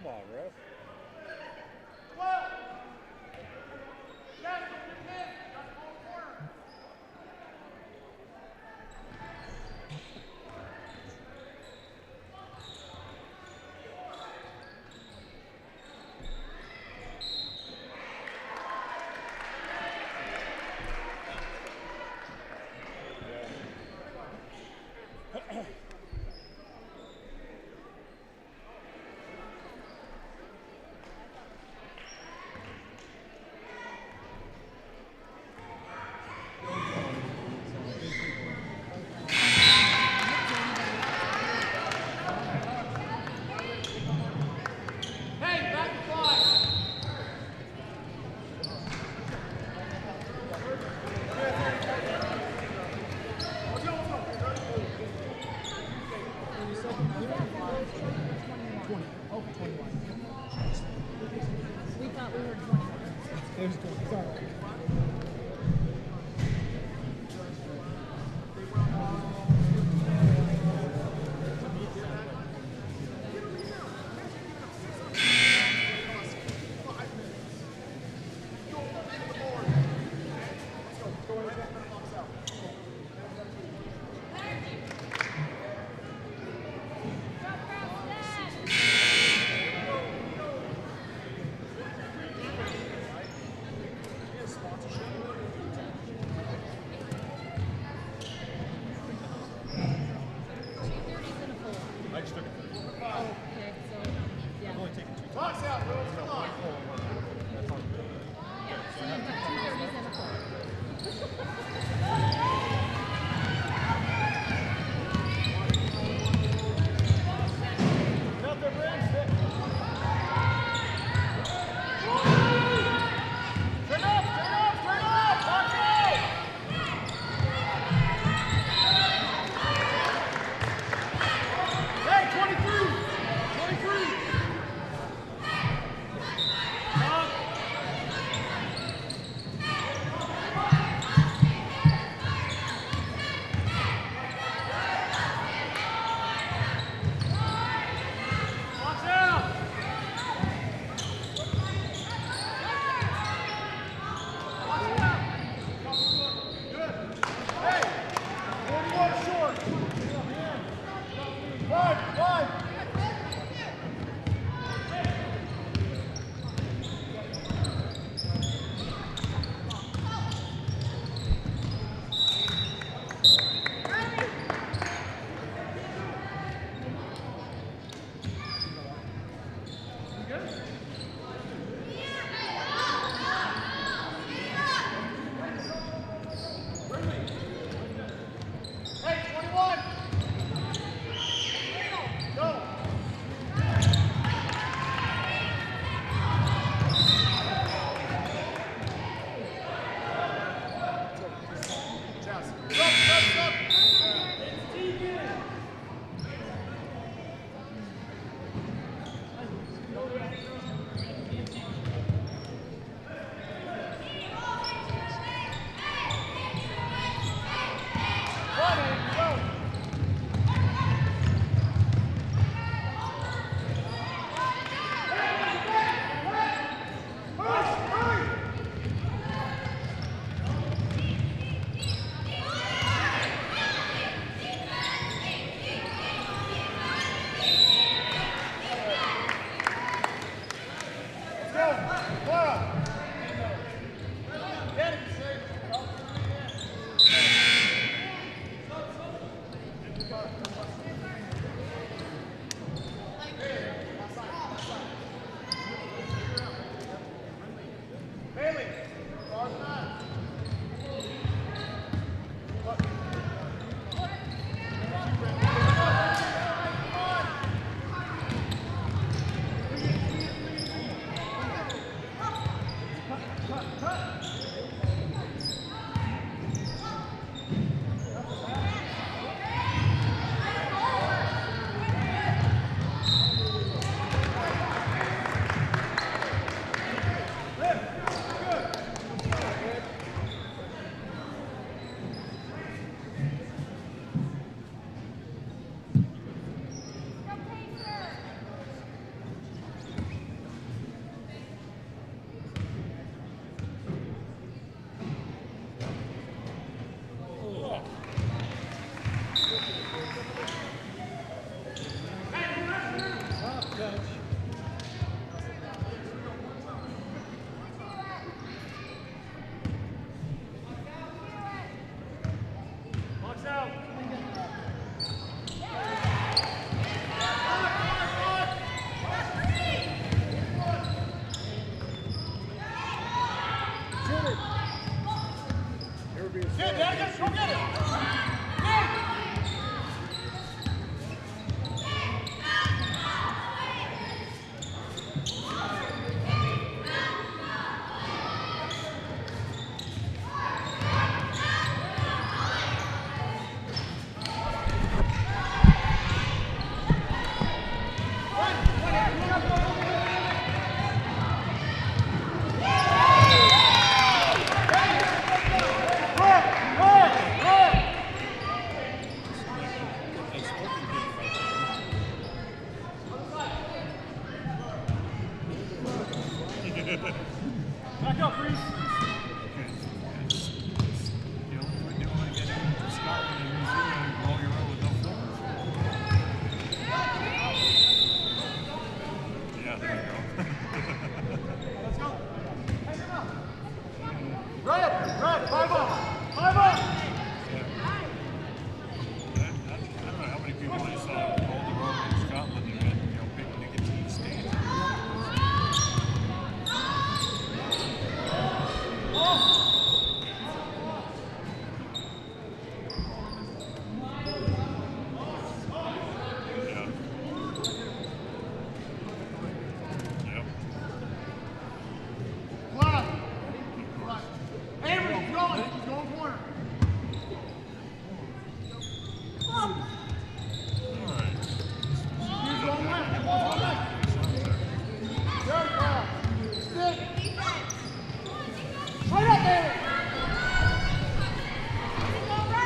Come on, ref.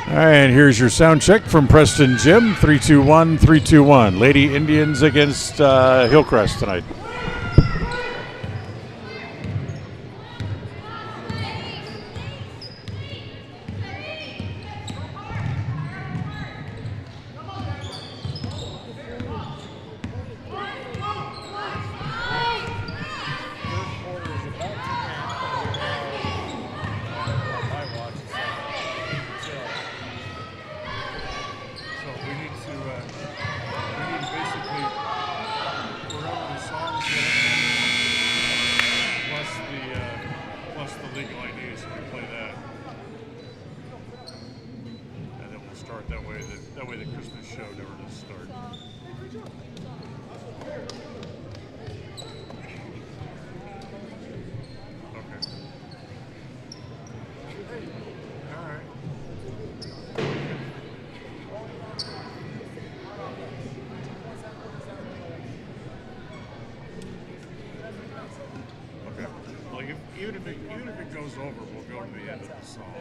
And here's your sound check from Preston Gym, 3-2-1, 3-2-1. Lady Indians against Hillcrest tonight. That way the Christmas show never does start. Okay. All right. Okay. Like even if it goes over, we'll go to the end of the song.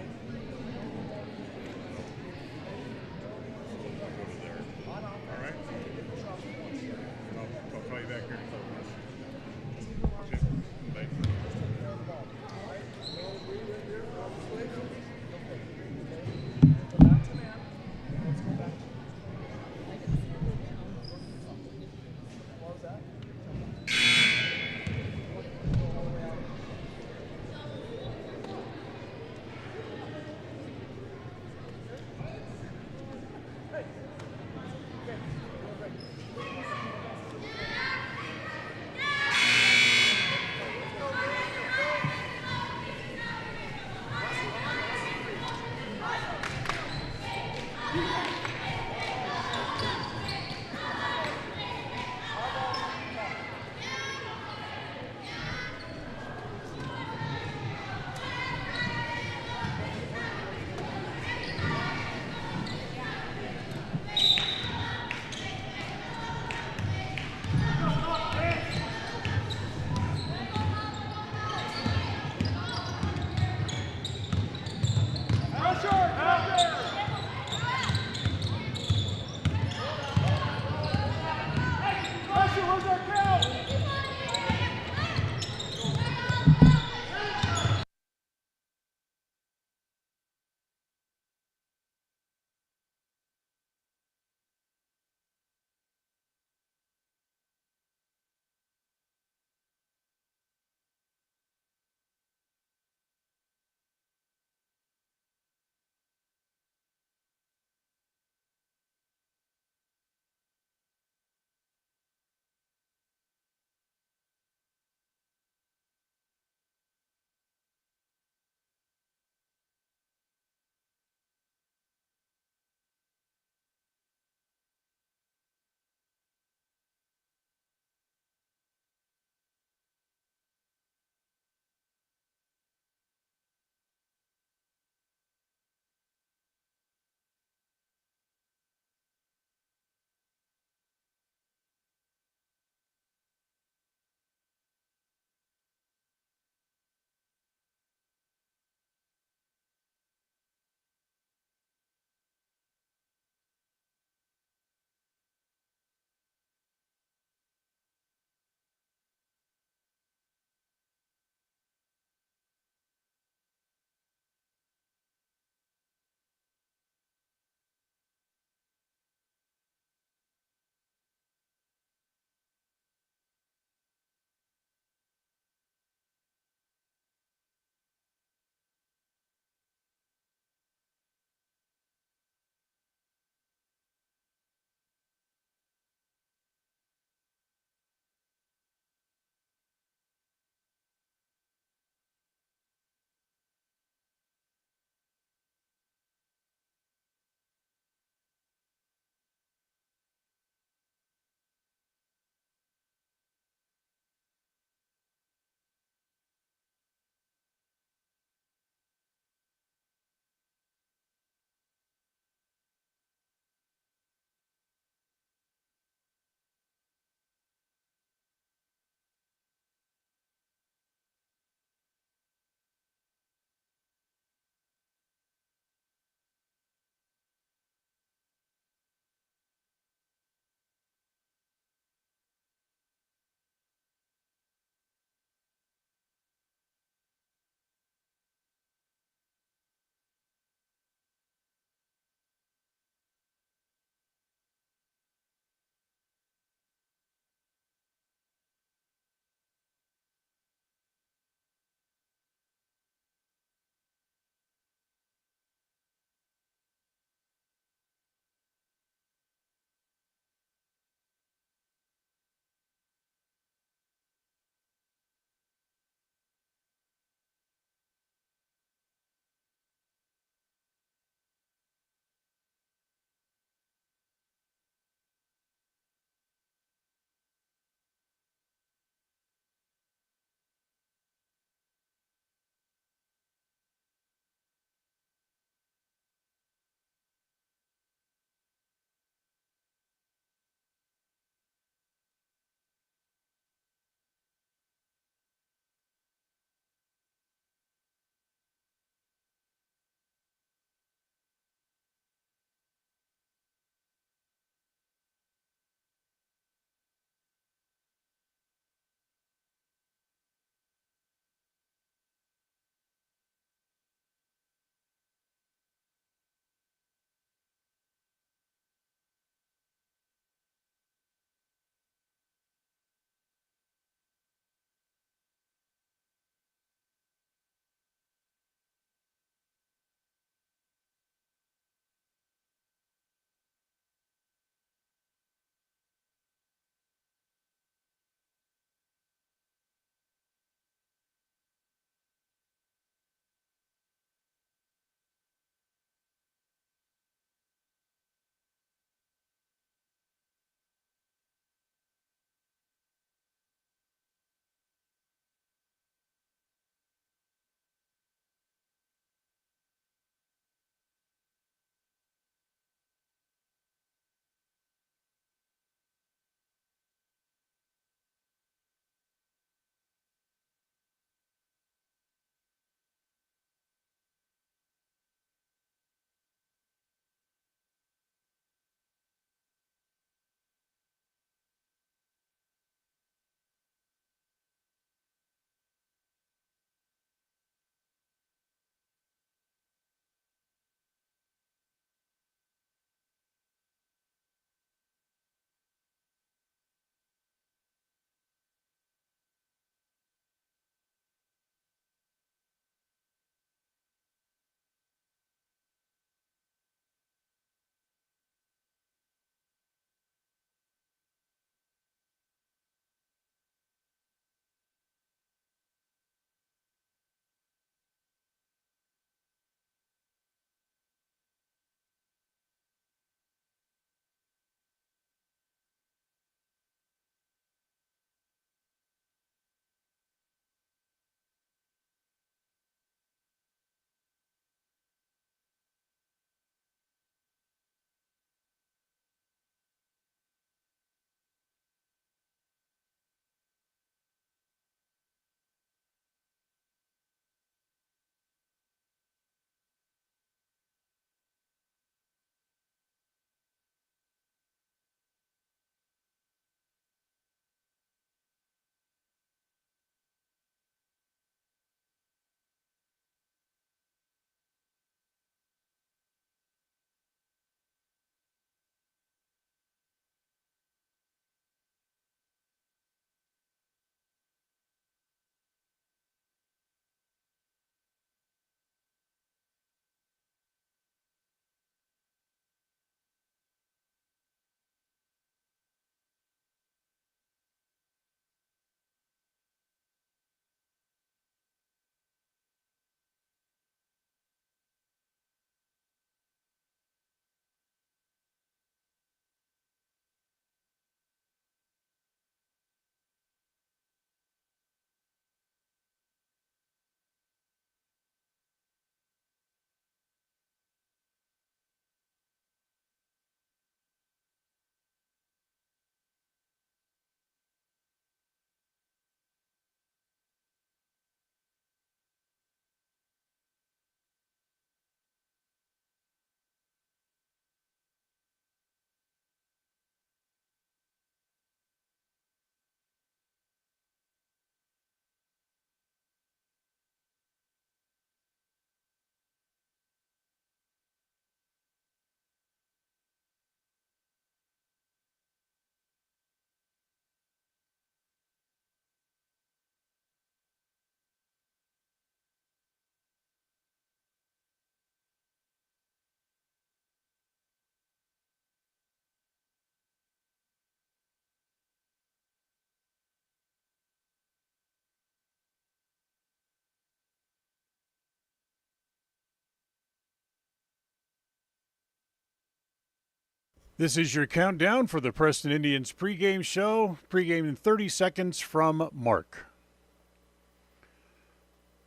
This is your countdown for the Preston Indians pregame show. Pregame in 30 seconds from Mark.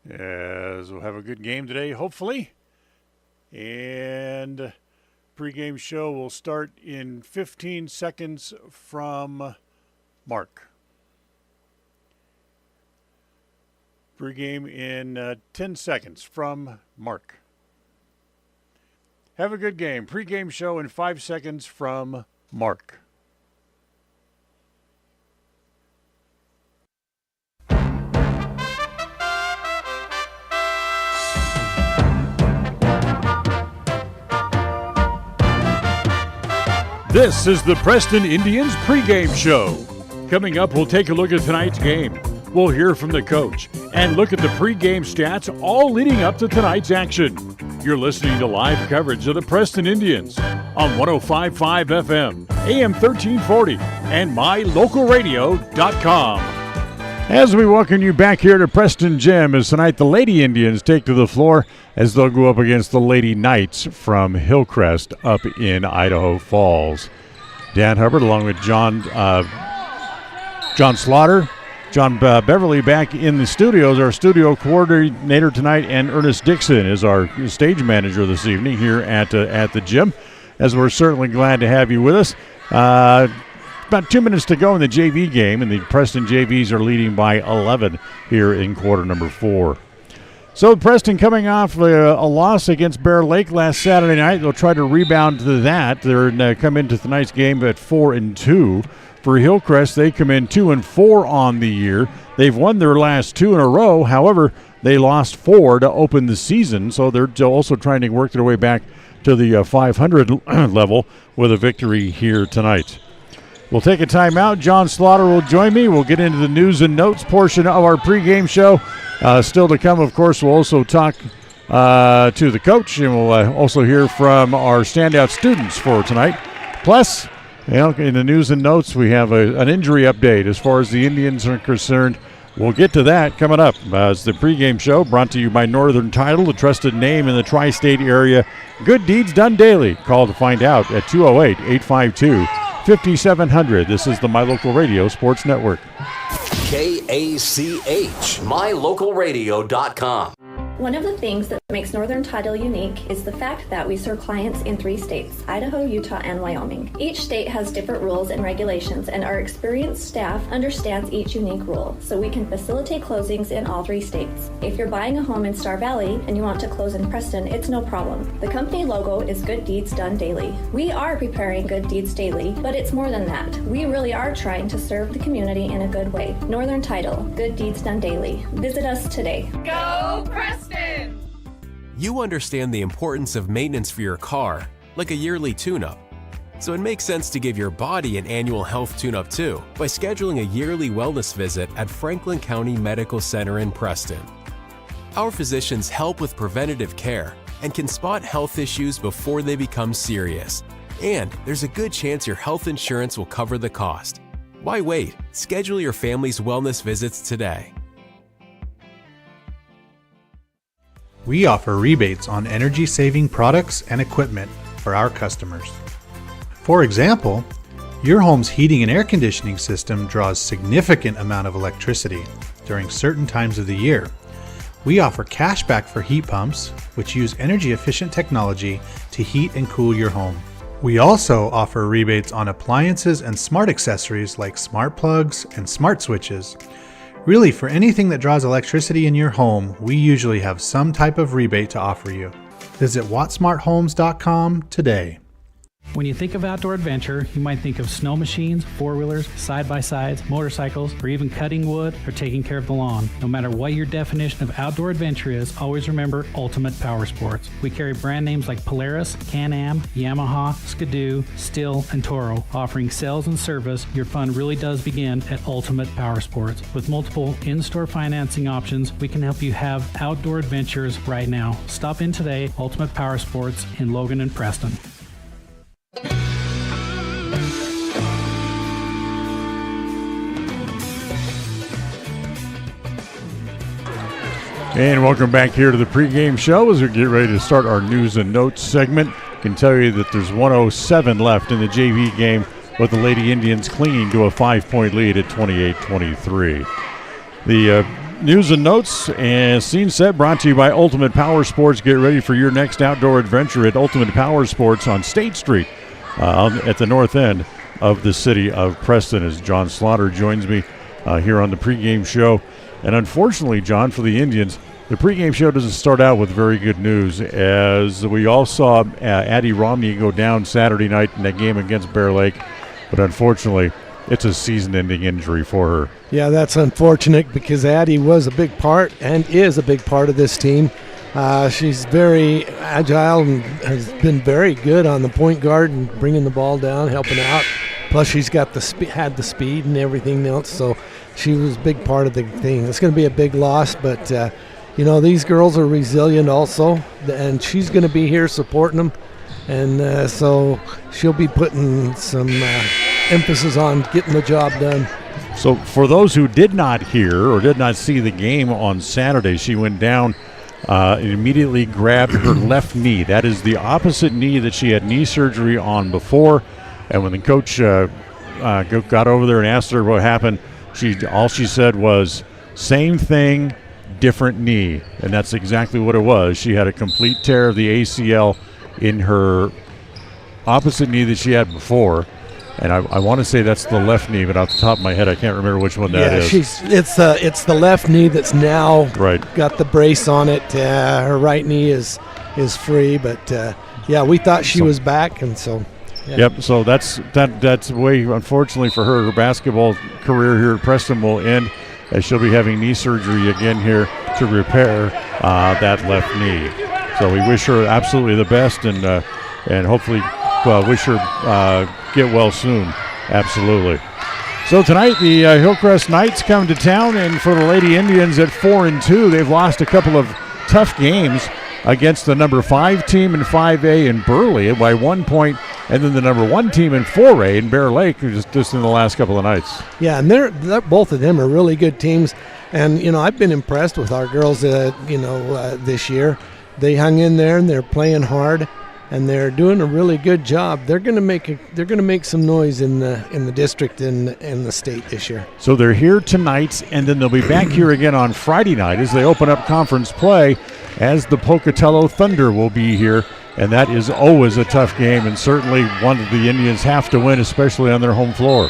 As we'll have a good game today, hopefully. And pregame show will start in 15 seconds from Mark. Pregame in 10 seconds from Mark. Have a good game. Pre-game show in 5 seconds from Mark. This is the Preston Indians pregame show. Coming up, we'll take a look at tonight's game. We'll hear from the coach and look at the pregame stats all leading up to tonight's action. You're listening to live coverage of the Preston Indians on 105.5 FM, AM 1340, and mylocalradio.com. As we welcome you back here to Preston Gym, as tonight the Lady Indians take to the floor as they'll go up against the Lady Knights from Hillcrest up in Idaho Falls. Dan Hubbard along with John Slaughter. John Beverly back in the studios, our studio coordinator tonight, and Ernest Dixon is our stage manager this evening here at the gym, as we're certainly glad to have you with us. About 2 minutes to go in the JV game, and the Preston JVs are leading by 11 here in quarter number 4. So Preston coming off a loss against Bear Lake last Saturday night. They'll try to rebound to that. They're come into tonight's game at 4-2. For Hillcrest, they come in 2-4 on the year. They've won their last 2 in a row. However, they lost 4 to open the season, so they're also trying to work their way back to the 500 level with a victory here tonight. We'll take a timeout. John Slaughter will join me. We'll get into the news and notes portion of our pregame show. Still to come, of course, we'll also talk to the coach, and we'll also hear from our standout students for tonight. Plus, in the news and notes, we have an injury update as far as the Indians are concerned. We'll get to that coming up. It's the pregame show brought to you by Northern Title, the trusted name in the tri-state area. Good deeds done daily. Call to find out at 208-852-5700. This is the My Local Radio Sports Network. KACH, mylocalradio.com. One of the things that makes Northern Title unique is the fact that we serve clients in 3 states, Idaho, Utah, and Wyoming. Each state has different rules and regulations, and our experienced staff understands each unique rule, so we can facilitate closings in all 3 states. If you're buying a home in Star Valley and you want to close in Preston, it's no problem. The company logo is Good Deeds Done Daily. We are preparing good deeds daily, but it's more than that. We really are trying to serve the community in a good way. Northern Title, Good Deeds Done Daily. Visit us today. Go Preston! You understand the importance of maintenance for your car, like a yearly tune-up. So it makes sense to give your body an annual health tune-up too, by scheduling a yearly wellness visit at Franklin County Medical Center in Preston. Our physicians help with preventative care and can spot health issues before they become serious. And there's a good chance your health insurance will cover the cost. Why wait? Schedule your family's wellness visits today. We offer rebates on energy-saving products and equipment for our customers. For example, your home's heating and air conditioning system draws significant amount of electricity during certain times of the year. We offer cashback for heat pumps, which use energy-efficient technology to heat and cool your home. We also offer rebates on appliances and smart accessories like smart plugs and smart switches. Really, for anything that draws electricity in your home, we usually have some type of rebate to offer you. Visit wattsmarthomes.com today. When you think of outdoor adventure, you might think of snow machines, four-wheelers, side-by-sides, motorcycles, or even cutting wood or taking care of the lawn. No matter what your definition of outdoor adventure is, always remember Ultimate Power Sports. We carry brand names like Polaris, Can-Am, Yamaha, Skidoo, Stihl, and Toro. Offering sales and service, your fun really does begin at Ultimate Power Sports. With multiple in-store financing options, we can help you have outdoor adventures right now. Stop in today, Ultimate Power Sports in Logan and Preston. And welcome back here to the pregame show as we get ready to start our news and notes segment. I can tell you that there's 1:07 left in the JV game with the Lady Indians clinging to a 5-point lead at 28-23. The news and notes and scene set brought to you by Ultimate Power Sports. Get ready for your next outdoor adventure at Ultimate Power Sports on State Street at the north end of the city of Preston, as John Slaughter joins me here on the pregame show. And unfortunately, John, for the Indians, the pregame show doesn't start out with very good news, as we all saw Addie Romney go down Saturday night in that game against Bear Lake. But unfortunately, it's a season-ending injury for her. Yeah, that's unfortunate because Addie was a big part and is a big part of this team. She's very agile and has been very good on the point guard and bringing the ball down, helping out. Plus, she's got had the speed and everything else, so she was a big part of the thing. It's going to be a big loss, but these girls are resilient also, and she's going to be here supporting them, and so she'll be putting some emphasis on getting the job done. So for those who did not hear or did not see the game on Saturday, she went down and immediately grabbed her left knee. That is the opposite knee that she had knee surgery on before. And when the coach got over there and asked her what happened, all she said was, same thing, different knee. And that's exactly what it was. She had a complete tear of the ACL in her opposite knee that she had before. And I want to say that's the left knee, but off the top of my head, I can't remember which one that is. It's the left knee that's now right. Got the brace on it. Her right knee is free, but we thought she was back, and so. Yeah. Yep. So that's the way. Unfortunately for her basketball career here at Preston will end, as she'll be having knee surgery again here to repair that left knee. So we wish her absolutely the best, and hopefully wish her get well soon. Absolutely. So tonight the Hillcrest Knights come to town, and for the Lady Indians at 4-2, they've lost a couple of tough games against the number 5 team in 5A in Burley by 1 point, and then the number 1 team in 4A in Bear Lake just in the last couple of nights. Yeah, and they're both of them are really good teams, and I've been impressed with our girls. This year, they hung in there and they're playing hard, and they're doing a really good job. They're going to make some noise in the district and in the state this year. So they're here tonight, and then they'll be back here again on Friday night as they open up conference play, as the Pocatello Thunder will be here, and that is always a tough game, and certainly one that the Indians have to win, especially on their home floor.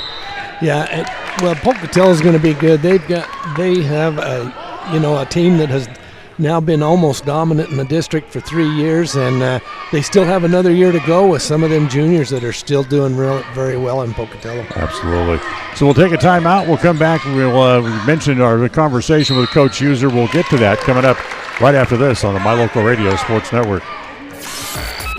Yeah, Pocatello is going to be good. They have a team that has now been almost dominant in the district for 3 years, and they still have another year to go with some of them juniors that are still doing very well in Pocatello. Absolutely. So we'll take a timeout. We'll come back. We'll mention our conversation with Coach User. We'll get to that coming up right after this on the My Local Radio Sports Network.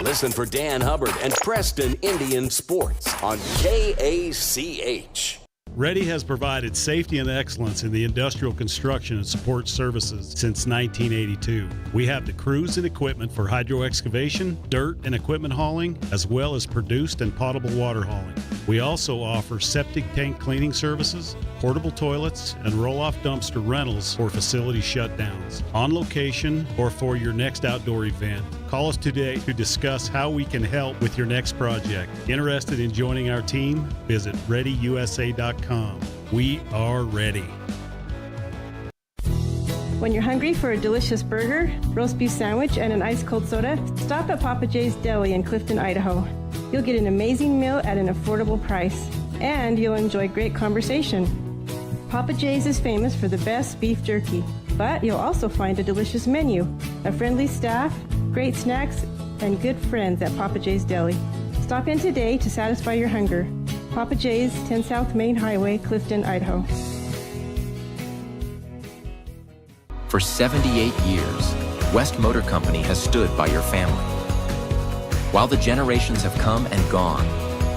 Listen for Dan Hubbard and Preston Indian Sports on KACH. Ready has provided safety and excellence in the industrial construction and support services since 1982. We have the crews and equipment for hydro excavation, dirt and equipment hauling, as well as produced and potable water hauling. We also offer septic tank cleaning services, portable toilets, and roll-off dumpster rentals for facility shutdowns, on location or for your next outdoor event. Call us today to discuss how we can help with your next project. Interested in joining our team? Visit ReadyUSA.com. We are ready. When you're hungry for a delicious burger, roast beef sandwich, and an ice-cold soda, stop at Papa J's Deli in Clifton, Idaho. You'll get an amazing meal at an affordable price, and you'll enjoy great conversation. Papa J's is famous for the best beef jerky, but you'll also find a delicious menu, a friendly staff, great snacks, and good friends at Papa J's Deli. Stop in today to satisfy your hunger. Papa J's, 10 South Main Highway, Clifton, Idaho. For 78 years, West Motor Company has stood by your family. While the generations have come and gone,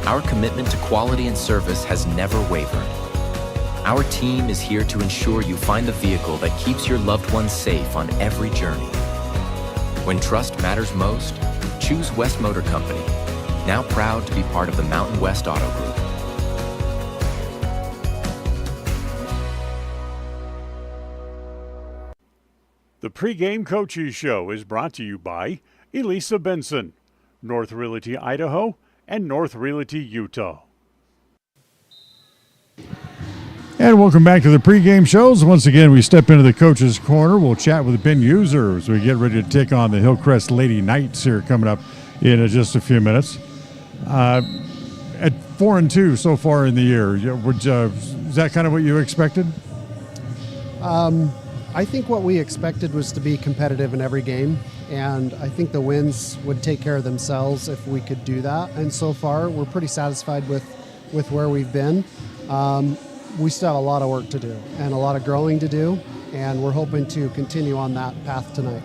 our commitment to quality and service has never wavered. Our team is here to ensure you find the vehicle that keeps your loved ones safe on every journey. When trust matters most, choose West Motor Company, now proud to be part of the Mountain West Auto Group. The pregame coaches show is brought to you by Elisa Benson, North Realty Idaho, and North Realty Utah. And welcome back to the pregame shows. Once again, we step into the coach's corner. We'll chat with Ben User as we get ready to take on the Hillcrest Lady Knights here coming up in just a few minutes. At 4-2 so far in the year, is that kind of what you expected? I think what we expected was to be competitive in every game, and I think the wins would take care of themselves if we could do that. And so far, we're pretty satisfied with where we've been. We still have a lot of work to do and a lot of growing to do, and we're hoping to continue on that path tonight.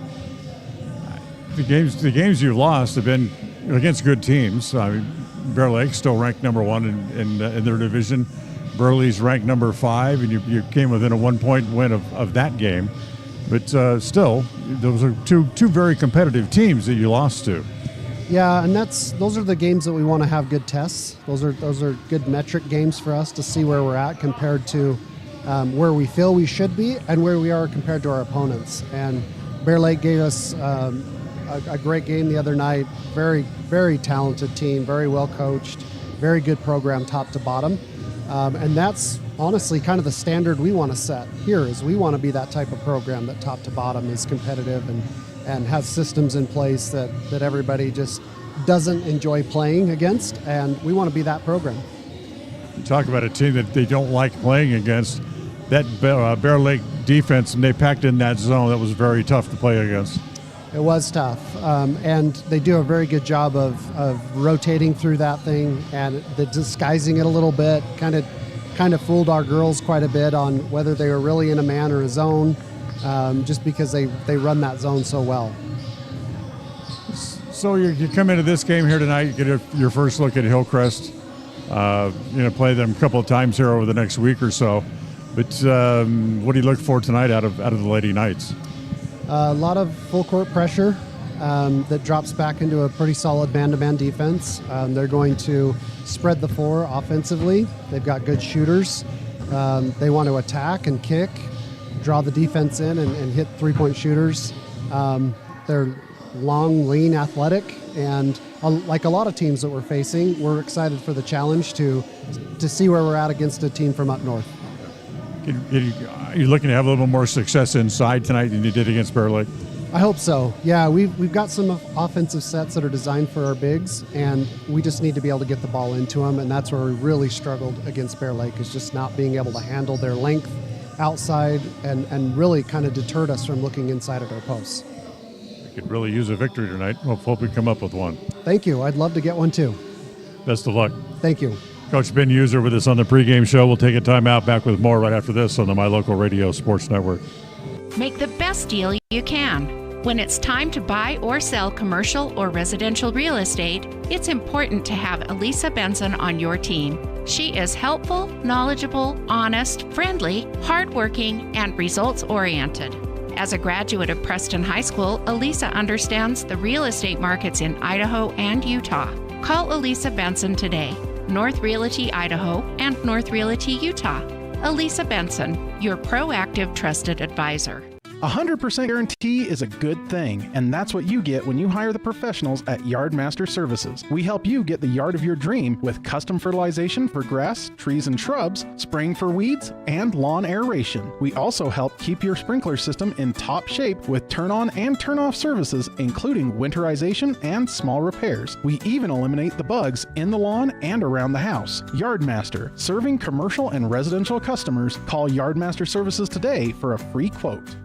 The games you've lost have been against good teams. I mean, Bear Lake still ranked number one in their division. Burley's ranked number 5, and you came within a 1-point win of that game. But still, those are two very competitive teams that you lost to. Yeah, and those are the games that we want to have good tests. Those are good metric games for us to see where we're at compared to where we feel we should be and where we are compared to our opponents. And Bear Lake gave us a great game the other night. Very, very talented team, very well coached, very good program top to bottom. And that's honestly kind of the standard we want to set here is we want to be that type of program that top to bottom is competitive and has systems in place that everybody just doesn't enjoy playing against, and we want to be that program. You talk about a team that they don't like playing against. That Bear Lake defense, and they packed in that zone, that was very tough to play against. It was tough, and they do a very good job of rotating through that thing and the disguising it a little bit. Kind of fooled our girls quite a bit on whether they were really in a man or a zone, just because they run that zone so well. So you come into this game here tonight, you get your first look at Hillcrest. Play them a couple of times here over the next week or so. But what do you look for tonight out of the Lady Knights? A lot of full court pressure that drops back into a pretty solid man-to-man defense. They're going to spread the floor offensively. They've got good shooters. They want to attack and kick, draw the defense in and hit three-point shooters. They're long, lean, athletic, and like a lot of teams that we're facing, we're excited for the challenge to see where we're at against a team from up north. Are you looking to have a little more success inside tonight than you did against Bear Lake? I hope so. Yeah, we've got some offensive sets that are designed for our bigs, and we just need to be able to get the ball into them, and that's where we really struggled against Bear Lake, is just not being able to handle their length outside and really kind of deterred us from looking inside at our posts. We could really use a victory tonight. Hope we come up with one. Thank you. I'd love to get one too. Best of luck. Thank you. Coach Ben User with us on the pregame show. We'll take a timeout. Back with more right after this on the My Local Radio Sports Network. Make the best deal you can. When it's time to buy or sell commercial or residential real estate, it's important to have Elisa Benson on your team. She is helpful, knowledgeable, honest, friendly, hardworking, and results-oriented. As a graduate of Preston High School, Elisa understands the real estate markets in Idaho and Utah. Call Elisa Benson today. North Realty Idaho and North Realty Utah. Elisa Benson, your proactive trusted advisor. 100% guarantee is a good thing, and that's what you get when you hire the professionals at Yardmaster Services. We help you get the yard of your dream with custom fertilization for grass, trees, and shrubs, spraying for weeds, and lawn aeration. We also help keep your sprinkler system in top shape with turn-on and turn-off services, including winterization and small repairs. We even eliminate the bugs in the lawn and around the house. Yardmaster, serving commercial and residential customers. Call Yardmaster Services today for a free quote.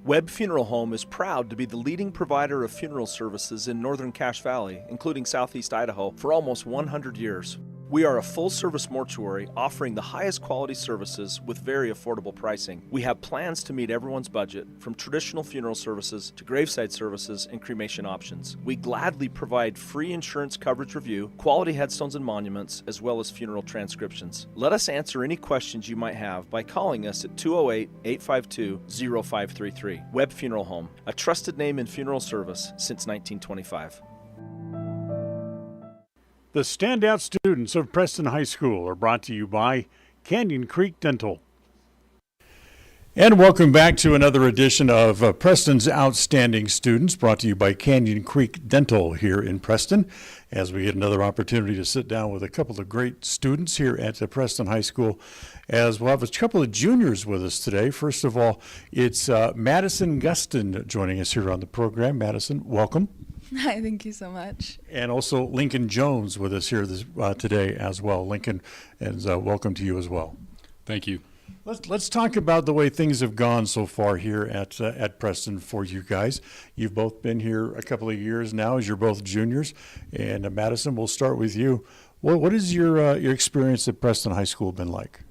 Webb Funeral Home is proud to be the leading provider of funeral services in northern Cache Valley, including southeast Idaho, for almost 100 years. We are a full-service mortuary offering the highest quality services with very affordable pricing. We have plans to meet everyone's budget, from traditional funeral services to graveside services and cremation options. We gladly provide free insurance coverage review, quality headstones and monuments, as well as funeral transcriptions. Let us answer any questions you might have by calling us at 208-852-0533. Webb Funeral Home, a trusted name in funeral service since 1925. The standout students of Preston High School are brought to you by Canyon Creek Dental. And welcome back to another edition of Preston's Outstanding Students, brought to you by Canyon Creek Dental here in Preston, as we get another opportunity to sit down with a couple of great students here at Preston High School, as we'll have a couple of juniors with us today. First of all, it's Madison Gustin joining us here on the program. Madison, welcome. Hi, thank you so much. And also Lincoln Jones with us here today as well. Lincoln, and welcome to you as well. Thank you. Let's talk about the way things have gone so far here at Preston for you guys. You've both been here a couple of years now, as you're both juniors. And Madison, we'll start with you. What has your experience at Preston High School been like?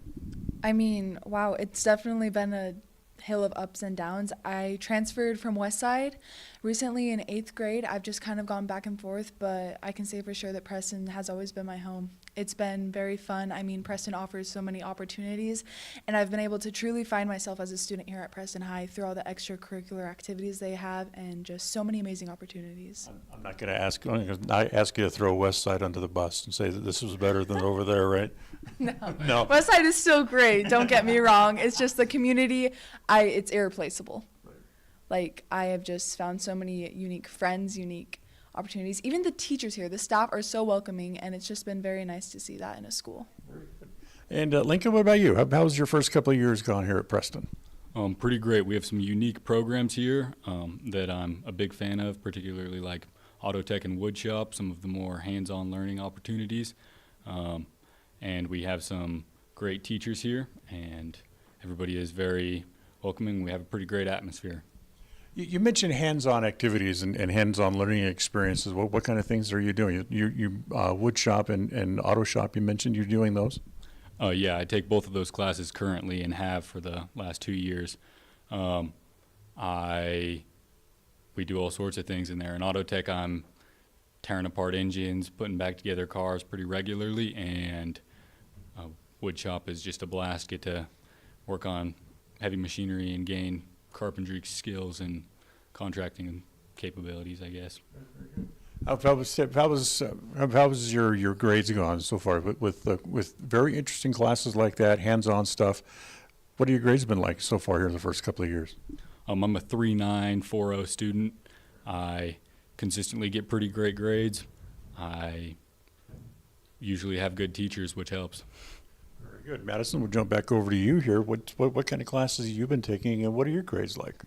I mean, wow, it's definitely been a hill of ups and downs. I transferred from Westside recently in 8th grade. I've just kind of gone back and forth, but I can say for sure that Preston has always been my home. It's been very fun. I mean, Preston offers so many opportunities, and I've been able to truly find myself as a student here at Preston High through all the extracurricular activities they have and just so many amazing opportunities. I'm not going to ask you to throw Westside under the bus and say that this was better than over there, right? No. No. Westside is still great, don't get me wrong. It's just the community, it's irreplaceable. Right. Like, I have just found so many unique friends, unique opportunities. Even the teachers here, the staff are so welcoming, and it's just been very nice to see that in a school. Very good. And Lincoln, what about you? How's your first couple of years gone here at Preston? Pretty great. We have some unique programs here that I'm a big fan of, particularly like auto tech and wood shop, some of the more hands-on learning opportunities. And we have some great teachers here, and everybody is very welcoming. We have a pretty great atmosphere. You mentioned hands-on activities and hands-on learning experiences. What kind of things are you doing? You wood shop and auto shop, you mentioned you're doing those? Yeah, I take both of those classes currently and have for the last 2 years. We do all sorts of things in there. In auto tech, I'm tearing apart engines, putting back together cars pretty regularly, and wood shop is just a blast. Get to work on heavy machinery and gain carpentry skills and contracting capabilities, I guess. How was your grades gone so far with very interesting classes like that, hands-on stuff? What have your grades been like so far here in the first couple of years? I'm a 3.940 student. I consistently get pretty great grades. I usually have good teachers, which helps. Very good. Madison, we'll jump back over to you here. What kind of classes have you been taking, and what are your grades like?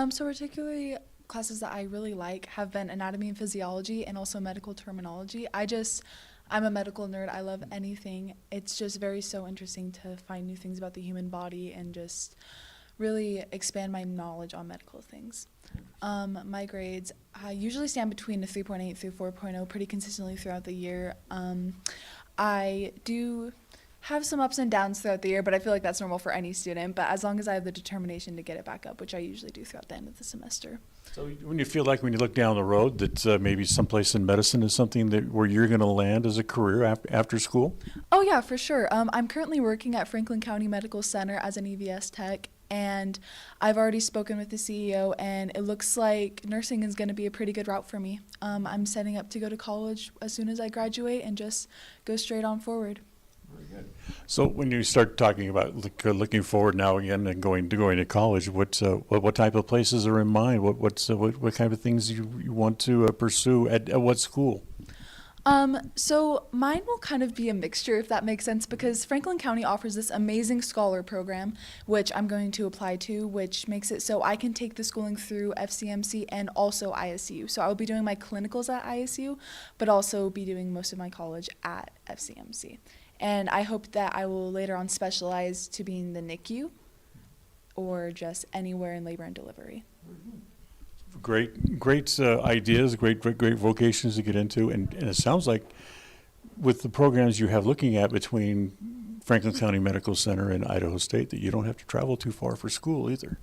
So particularly classes that I really like have been anatomy and physiology and also medical terminology. I'm a medical nerd. I love anything. It's just so interesting to find new things about the human body and just really expand my knowledge on medical things. My grades usually stand between a 3.8 through 4.0 pretty consistently throughout the year. I do have some ups and downs throughout the year, but I feel like that's normal for any student. But as long as I have the determination to get it back up, which I usually do throughout the end of the semester. So when you feel like when you look down the road that maybe someplace in medicine is something where you're going to land as a career after school? Oh, yeah, for sure. I'm currently working at Franklin County Medical Center as an EVS tech, and I've already spoken with the CEO, and it looks like nursing is going to be a pretty good route for me. I'm setting up to go to college as soon as I graduate and just go straight on forward. Very good. So when you start talking about looking forward now again and going to college, what type of places are in mind? What kind of things you want to pursue at what school? So mine will kind of be a mixture, if that makes sense, because Franklin County offers this amazing scholar program, which I'm going to apply to, which makes it so I can take the schooling through FCMC and also ISU. So I will be doing my clinicals at ISU, but also be doing most of my college at FCMC. And I hope that I will later on specialize to being the NICU or just anywhere in labor and delivery. Great ideas, great vocations to get into, and it sounds like with the programs you have looking at between Franklin County Medical Center and Idaho State that you don't have to travel too far for school either.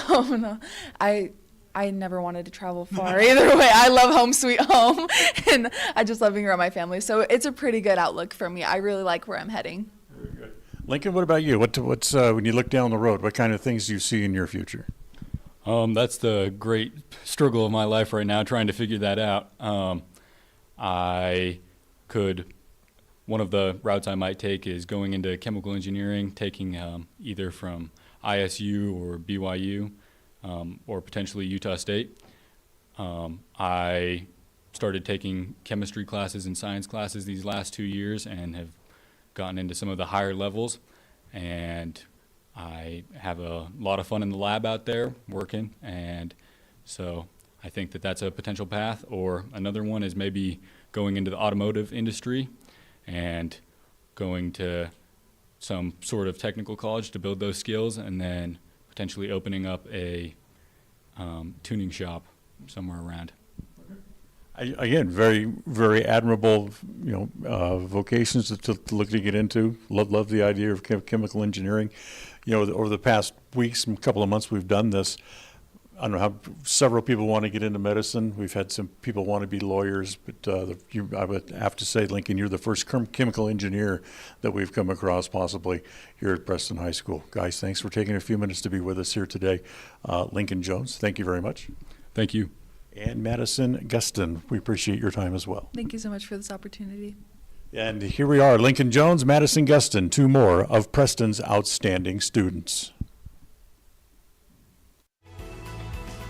Oh no, I never wanted to travel far either way. I love home sweet home, and I just love being around my family. So it's a pretty good outlook for me. I really like where I'm heading. Very good. Lincoln, what about you? What's when you look down the road, what kind of things do you see in your future? That's the great struggle of my life right now, trying to figure that out. One of the routes I might take is going into chemical engineering, taking either from ISU or BYU or potentially Utah State. I started taking chemistry classes and science classes these last 2 years and have gotten into some of the higher levels. And I have a lot of fun in the lab out there working. And so I think that that's a potential path. Or another one is maybe going into the automotive industry and going to some sort of technical college to build those skills, and then potentially opening up a tuning shop somewhere around. Again, very, very admirable, vocations to look to get into. Love the idea of chemical engineering. Over the past weeks, a couple of months, we've done this. I don't know how several people want to get into medicine. We've had some people want to be lawyers, but I would have to say, Lincoln, you're the first chemical engineer that we've come across possibly here at Preston High School. Guys, thanks for taking a few minutes to be with us here today. Lincoln Jones, thank you very much. Thank you. And Madison Guston, we appreciate your time as well. Thank you so much for this opportunity. And here we are, Lincoln Jones, Madison Guston, two more of Preston's outstanding students.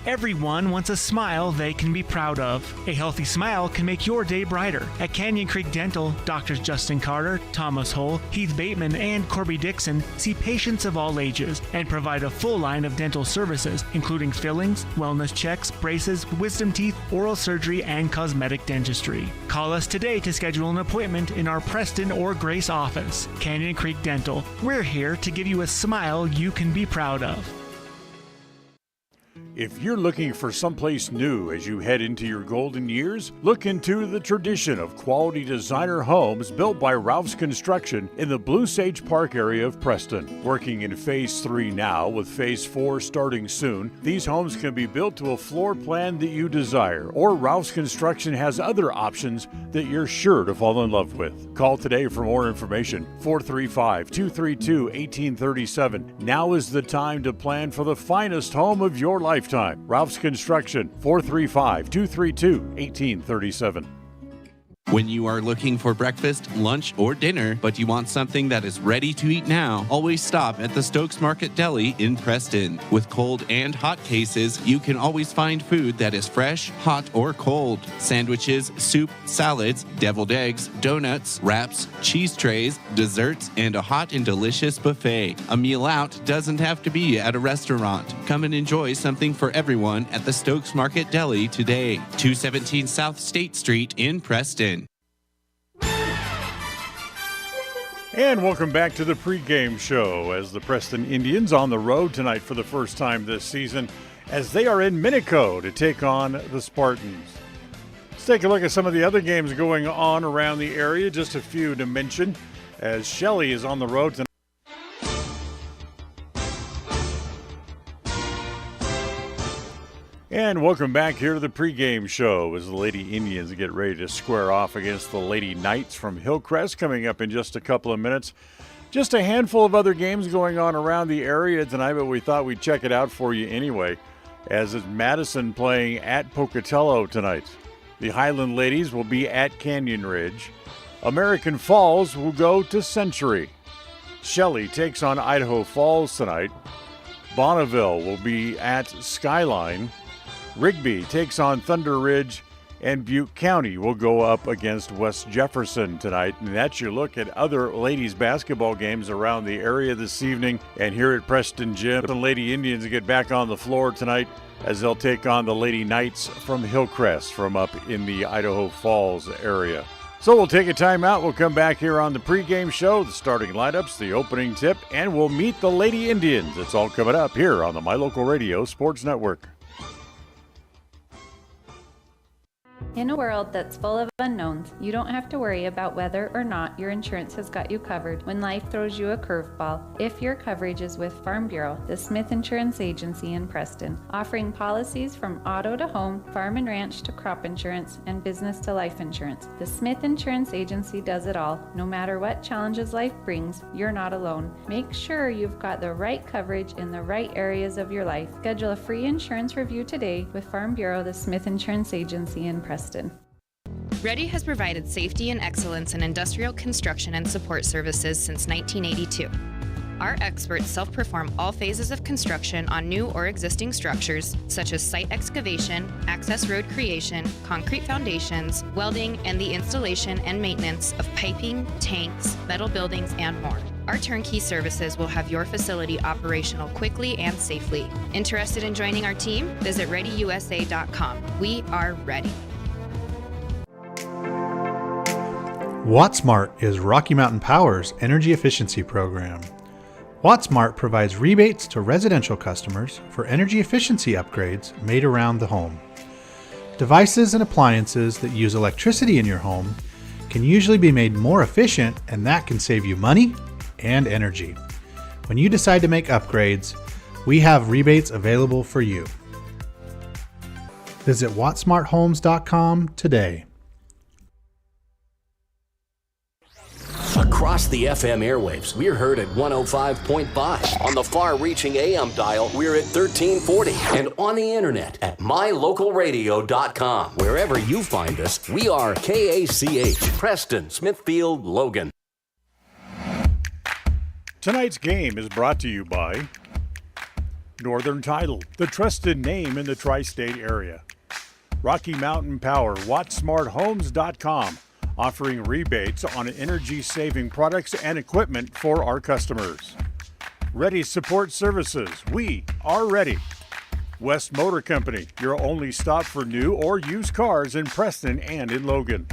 Everyone wants a smile they can be proud of. A healthy smile can make your day brighter. At Canyon Creek Dental, Doctors Justin Carter, Thomas Hull, Heath Bateman, and Corby Dixon see patients of all ages and provide a full line of dental services, including fillings, wellness checks, braces, wisdom teeth, oral surgery, and cosmetic dentistry. Call us today to schedule an appointment in our Preston or Grace office. Canyon Creek Dental. We're here to give you a smile you can be proud of. If you're looking for someplace new as you head into your golden years, look into the tradition of quality designer homes built by Ralph's Construction in the Blue Sage Park area of Preston. Working in Phase 3 now, with Phase 4 starting soon, these homes can be built to a floor plan that you desire, or Ralph's Construction has other options that you're sure to fall in love with. Call today for more information, 435-232-1837. Now is the time to plan for the finest home of your lifetime. Ralph's Construction, 435-232-1837. When you are looking for breakfast, lunch, or dinner, but you want something that is ready to eat now, always stop at the Stokes Market Deli in Preston. With cold and hot cases, you can always find food that is fresh, hot, or cold. Sandwiches, soup, salads, deviled eggs, donuts, wraps, cheese trays, desserts, and a hot and delicious buffet. A meal out doesn't have to be at a restaurant. Come and enjoy something for everyone at the Stokes Market Deli today. 217 South State Street in Preston. And welcome back to the pregame show as the Preston Indians on the road tonight for the first time this season as they are in Minico to take on the Spartans. Let's take a look at some of the other games going on around the area, just a few to mention, as Shelley is on the road tonight. And welcome back here to the pregame show as the Lady Indians get ready to square off against the Lady Knights from Hillcrest coming up in just a couple of minutes. Just a handful of other games going on around the area tonight, but we thought we'd check it out for you anyway, as it's Madison playing at Pocatello tonight. The Highland Ladies will be at Canyon Ridge. American Falls will go to Century. Shelley takes on Idaho Falls tonight. Bonneville will be at Skyline. Rigby takes on Thunder Ridge, and Butte County will go up against West Jefferson tonight. And that's your look at other ladies basketball games around the area this evening. And here at Preston Gym, the Lady Indians get back on the floor tonight as they'll take on the Lady Knights from Hillcrest from up in the Idaho Falls area. So we'll take a timeout. We'll come back here on the pregame show, the starting lineups, the opening tip, and we'll meet the Lady Indians. It's all coming up here on the My Local Radio Sports Network. In a world that's full of unknowns, you don't have to worry about whether or not your insurance has got you covered when life throws you a curveball. If your coverage is with Farm Bureau, the Smith Insurance Agency in Preston, offering policies from auto to home, farm and ranch to crop insurance, and business to life insurance. The Smith Insurance Agency does it all. No matter what challenges life brings, you're not alone. Make sure you've got the right coverage in the right areas of your life. Schedule a free insurance review today with Farm Bureau, the Smith Insurance Agency in Preston. Ready has provided safety and excellence in industrial construction and support services since 1982. Our experts self-perform all phases of construction on new or existing structures, such as site excavation, access road creation, concrete foundations, welding, and the installation and maintenance of piping, tanks, metal buildings, and more. Our turnkey services will have your facility operational quickly and safely. Interested in joining our team? Visit ReadyUSA.com. We are ready. WattSmart is Rocky Mountain Power's energy efficiency program. WattSmart provides rebates to residential customers for energy efficiency upgrades made around the home. Devices and appliances that use electricity in your home can usually be made more efficient, and that can save you money and energy. When you decide to make upgrades, we have rebates available for you. Visit wattsmarthomes.com today. Across the FM airwaves, we're heard at 105.5. On the far-reaching AM dial, we're at 1340. And on the internet at mylocalradio.com. Wherever you find us, we are KACH, Preston, Smithfield, Logan. Tonight's game is brought to you by Northern Title, the trusted name in the tri-state area. Rocky Mountain Power, wattsmarthomes.com, offering rebates on energy-saving products and equipment for our customers. Ready Support Services, we are ready. West Motor Company, your only stop for new or used cars in Preston and in Logan.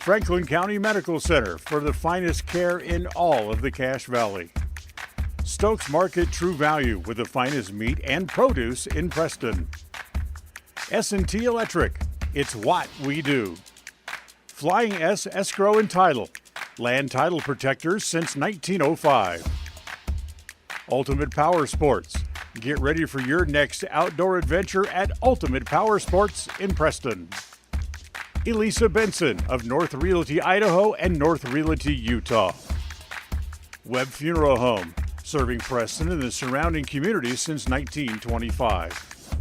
Franklin County Medical Center for the finest care in all of the Cache Valley. Stokes Market True Value with the finest meat and produce in Preston. S&T Electric, it's what we do. Flying S Escrow and Title, land title protectors since 1905. Ultimate Power Sports, get ready for your next outdoor adventure at Ultimate Power Sports in Preston. Elisa Benson of North Realty, Idaho and North Realty, Utah. Webb Funeral Home, serving Preston and the surrounding communities since 1925.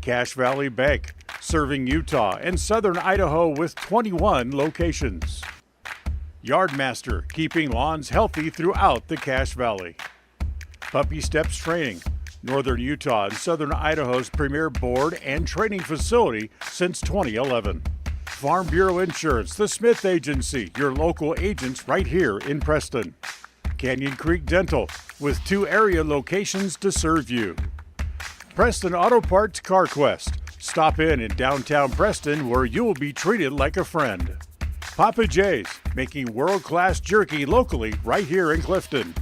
Cache Valley Bank, serving Utah and southern Idaho with 21 locations. Yardmaster, keeping lawns healthy throughout the Cache Valley. Puppy Steps Training, northern Utah and southern Idaho's premier board and training facility since 2011. Farm Bureau Insurance, the Smith Agency, your local agents right here in Preston. Canyon Creek Dental, with 2 area locations to serve you. Preston Auto Parts CarQuest, stop in downtown Preston where you will be treated like a friend. Papa J's, making world-class jerky locally right here in Clifton.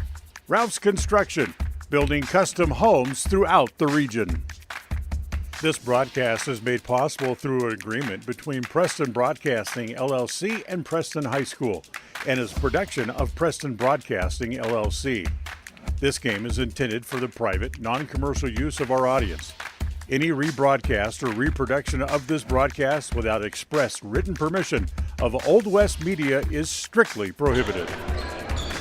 Ralph's Construction, building custom homes throughout the region. This broadcast is made possible through an agreement between Preston Broadcasting, LLC and Preston High School, and is a production of Preston Broadcasting, LLC. This game is intended for the private, non-commercial use of our audience. Any rebroadcast or reproduction of this broadcast without express written permission of Old West Media is strictly prohibited.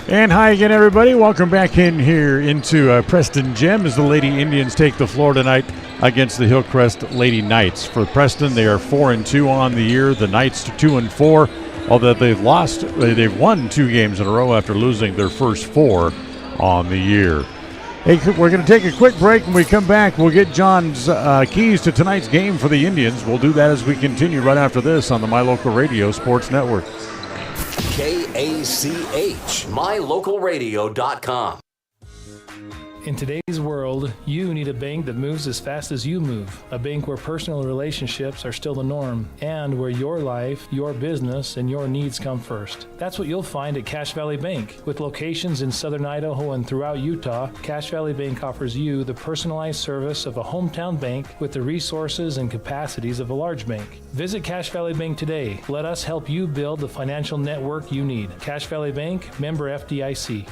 And hi again, everybody. Welcome back in here into Preston Gym as the Lady Indians take the floor tonight against the Hillcrest Lady Knights. For Preston, they are 4-2 on the year. The Knights 2-4, although they've won 2 games in a row after losing their first 4 on the year. Hey, we're going to take a quick break. When we come back, we'll get John's keys to tonight's game for the Indians. We'll do that as we continue right after this on the My Local Radio Sports Network. KACH, mylocalradio.com. In today's world, you need a bank that moves as fast as you move. A bank where personal relationships are still the norm, and where your life, your business, and your needs come first. That's what you'll find at Cache Valley Bank. With locations in southern Idaho and throughout Utah, Cache Valley Bank offers you the personalized service of a hometown bank with the resources and capacities of a large bank. Visit Cache Valley Bank today. Let us help you build the financial network you need. Cache Valley Bank, member FDIC.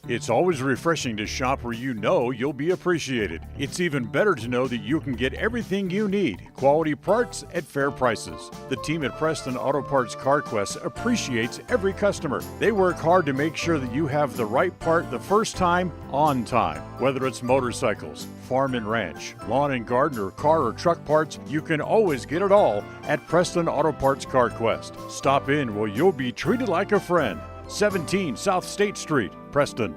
It's always refreshing to shop where you know you'll be appreciated. It's even better to know that you can get everything you need, quality parts at fair prices. The team at Preston Auto Parts CarQuest appreciates every customer. They work hard to make sure that you have the right part the first time, on time. Whether it's motorcycles, farm and ranch, lawn and garden, or car or truck parts, you can always get it all at Preston Auto Parts CarQuest. Stop in where you'll be treated like a friend. 17 South State Street, Preston.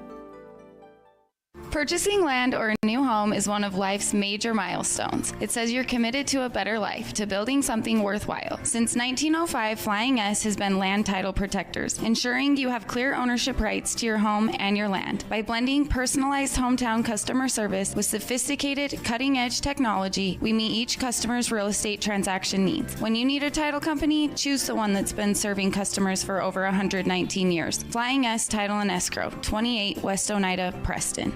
Purchasing land or a new home is one of life's major milestones. It says you're committed to a better life, to building something worthwhile. Since 1905, Flying S has been land title protectors, ensuring you have clear ownership rights to your home and your land. By blending personalized hometown customer service with sophisticated, cutting-edge technology, we meet each customer's real estate transaction needs. When you need a title company, choose the one that's been serving customers for over 119 years. Flying S Title and Escrow, 28 West Oneida, Preston.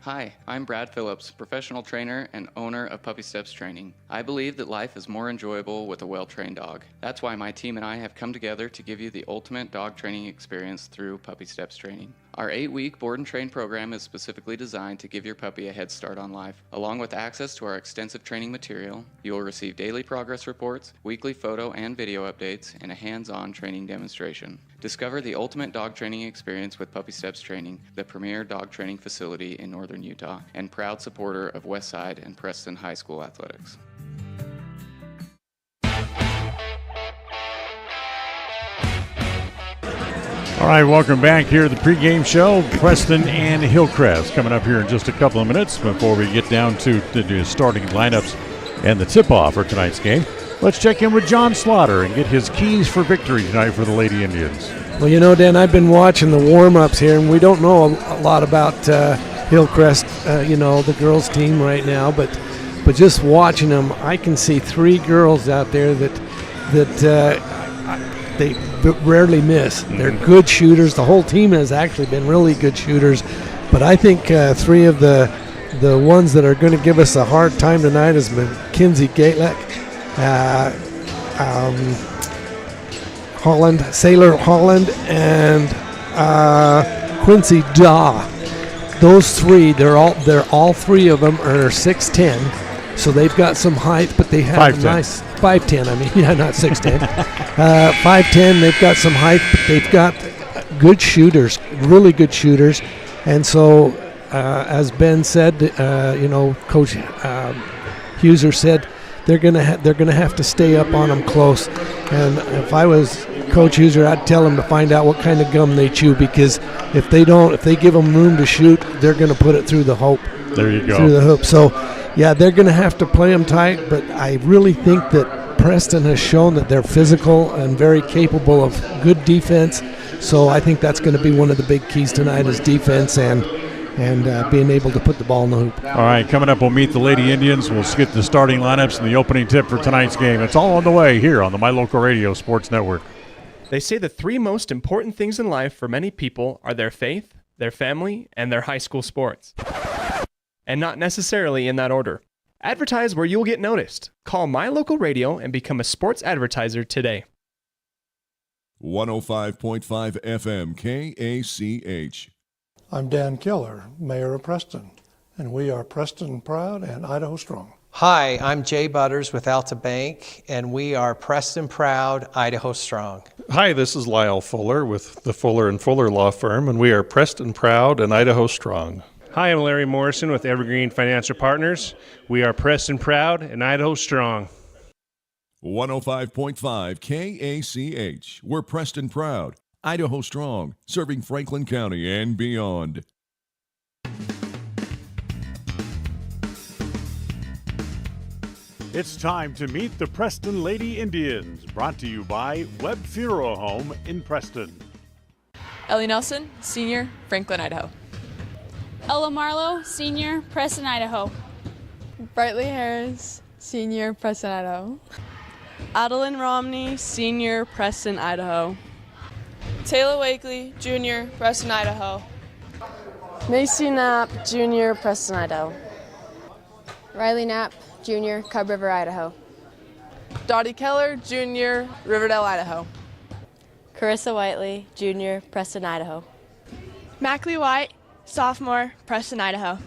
Hi, I'm Brad Phillips, professional trainer and owner of Puppy Steps Training. I believe that life is more enjoyable with a well-trained dog. That's why my team and I have come together to give you the ultimate dog training experience through Puppy Steps Training. Our 8-week board and train program is specifically designed to give your puppy a head start on life. Along with access to our extensive training material, you will receive daily progress reports, weekly photo and video updates, and a hands-on training demonstration. Discover the ultimate dog training experience with Puppy Steps Training, the premier dog training facility in northern Utah, and proud supporter of Westside and Preston High School athletics. All right, welcome back here to the pregame show. Preston and Hillcrest coming up here in just a couple of minutes before we get down to the starting lineups and the tip-off for tonight's game. Let's check in with John Slaughter and get his keys for victory tonight for the Lady Indians. Well, you know, Dan, I've been watching the warm-ups here, and we don't know a lot about Hillcrest, the girls' team right now, but just watching them, I can see 3 girls out there that they rarely miss. They're good shooters. The whole team has actually been really good shooters, but I think 3 of the ones that are going to give us a hard time tonight is Mackenzie Gatlek, Sailor Holland, and Quincy Daw. Those 3, they're all 3 of them are 6'10", so they've got some height, but they have 5'10". a nice 5'10". I mean, yeah, not 6'10". 5'10". They've got some height, but they've got good shooters, really good shooters, and so as Ben said, Coach Huser said they're gonna have to stay up on them close. And if I was Coach Huser, I'd tell them to find out what kind of gum they chew, because if they give them room to shoot, they're gonna put it through the hoop. There you go. Through the hoop. So, yeah, they're gonna have to play them tight. But I really think that Preston has shown that they're physical and very capable of good defense. So I think that's going to be one of the big keys tonight is defense and being able to put the ball in the hoop. All right, coming up, we'll meet the Lady Indians. We'll get the starting lineups and the opening tip for tonight's game. It's all on the way here on the My Local Radio Sports Network. They say the 3 most important things in life for many people are their faith, their family, and their high school sports. And not necessarily in that order. Advertise where you'll get noticed. Call My Local Radio and become a sports advertiser today. 105.5 FM KACH. I'm Dan Keller, Mayor of Preston, and we are Preston Proud and Idaho Strong. Hi, I'm Jay Butters with Alta Bank, and we are Preston Proud, Idaho Strong. Hi, this is Lyle Fuller with the Fuller & Fuller Law Firm, and we are Preston Proud and Idaho Strong. Hi, I'm Larry Morrison with Evergreen Financial Partners. We are Preston Proud and Idaho Strong. 105.5 KACH. We're Preston Proud, Idaho Strong, serving Franklin County and beyond. It's time to meet the Preston Lady Indians, brought to you by Webb Funeral Home in Preston. Ellie Nelson, Senior, Franklin, Idaho. Ella Marlowe, Senior, Preston, Idaho. Brightly Harris, Senior, Preston, Idaho. Adeline Romney, Senior, Preston, Idaho. Taylor Wakely, Junior, Preston, Idaho. Macy Knapp, Junior, Preston, Idaho. Riley Knapp, Junior, Cub River, Idaho. Dottie Keller, Junior, Riverdale, Idaho. Carissa Whiteley, Junior, Preston, Idaho. Mackley White, Sophomore, Preston, Idaho.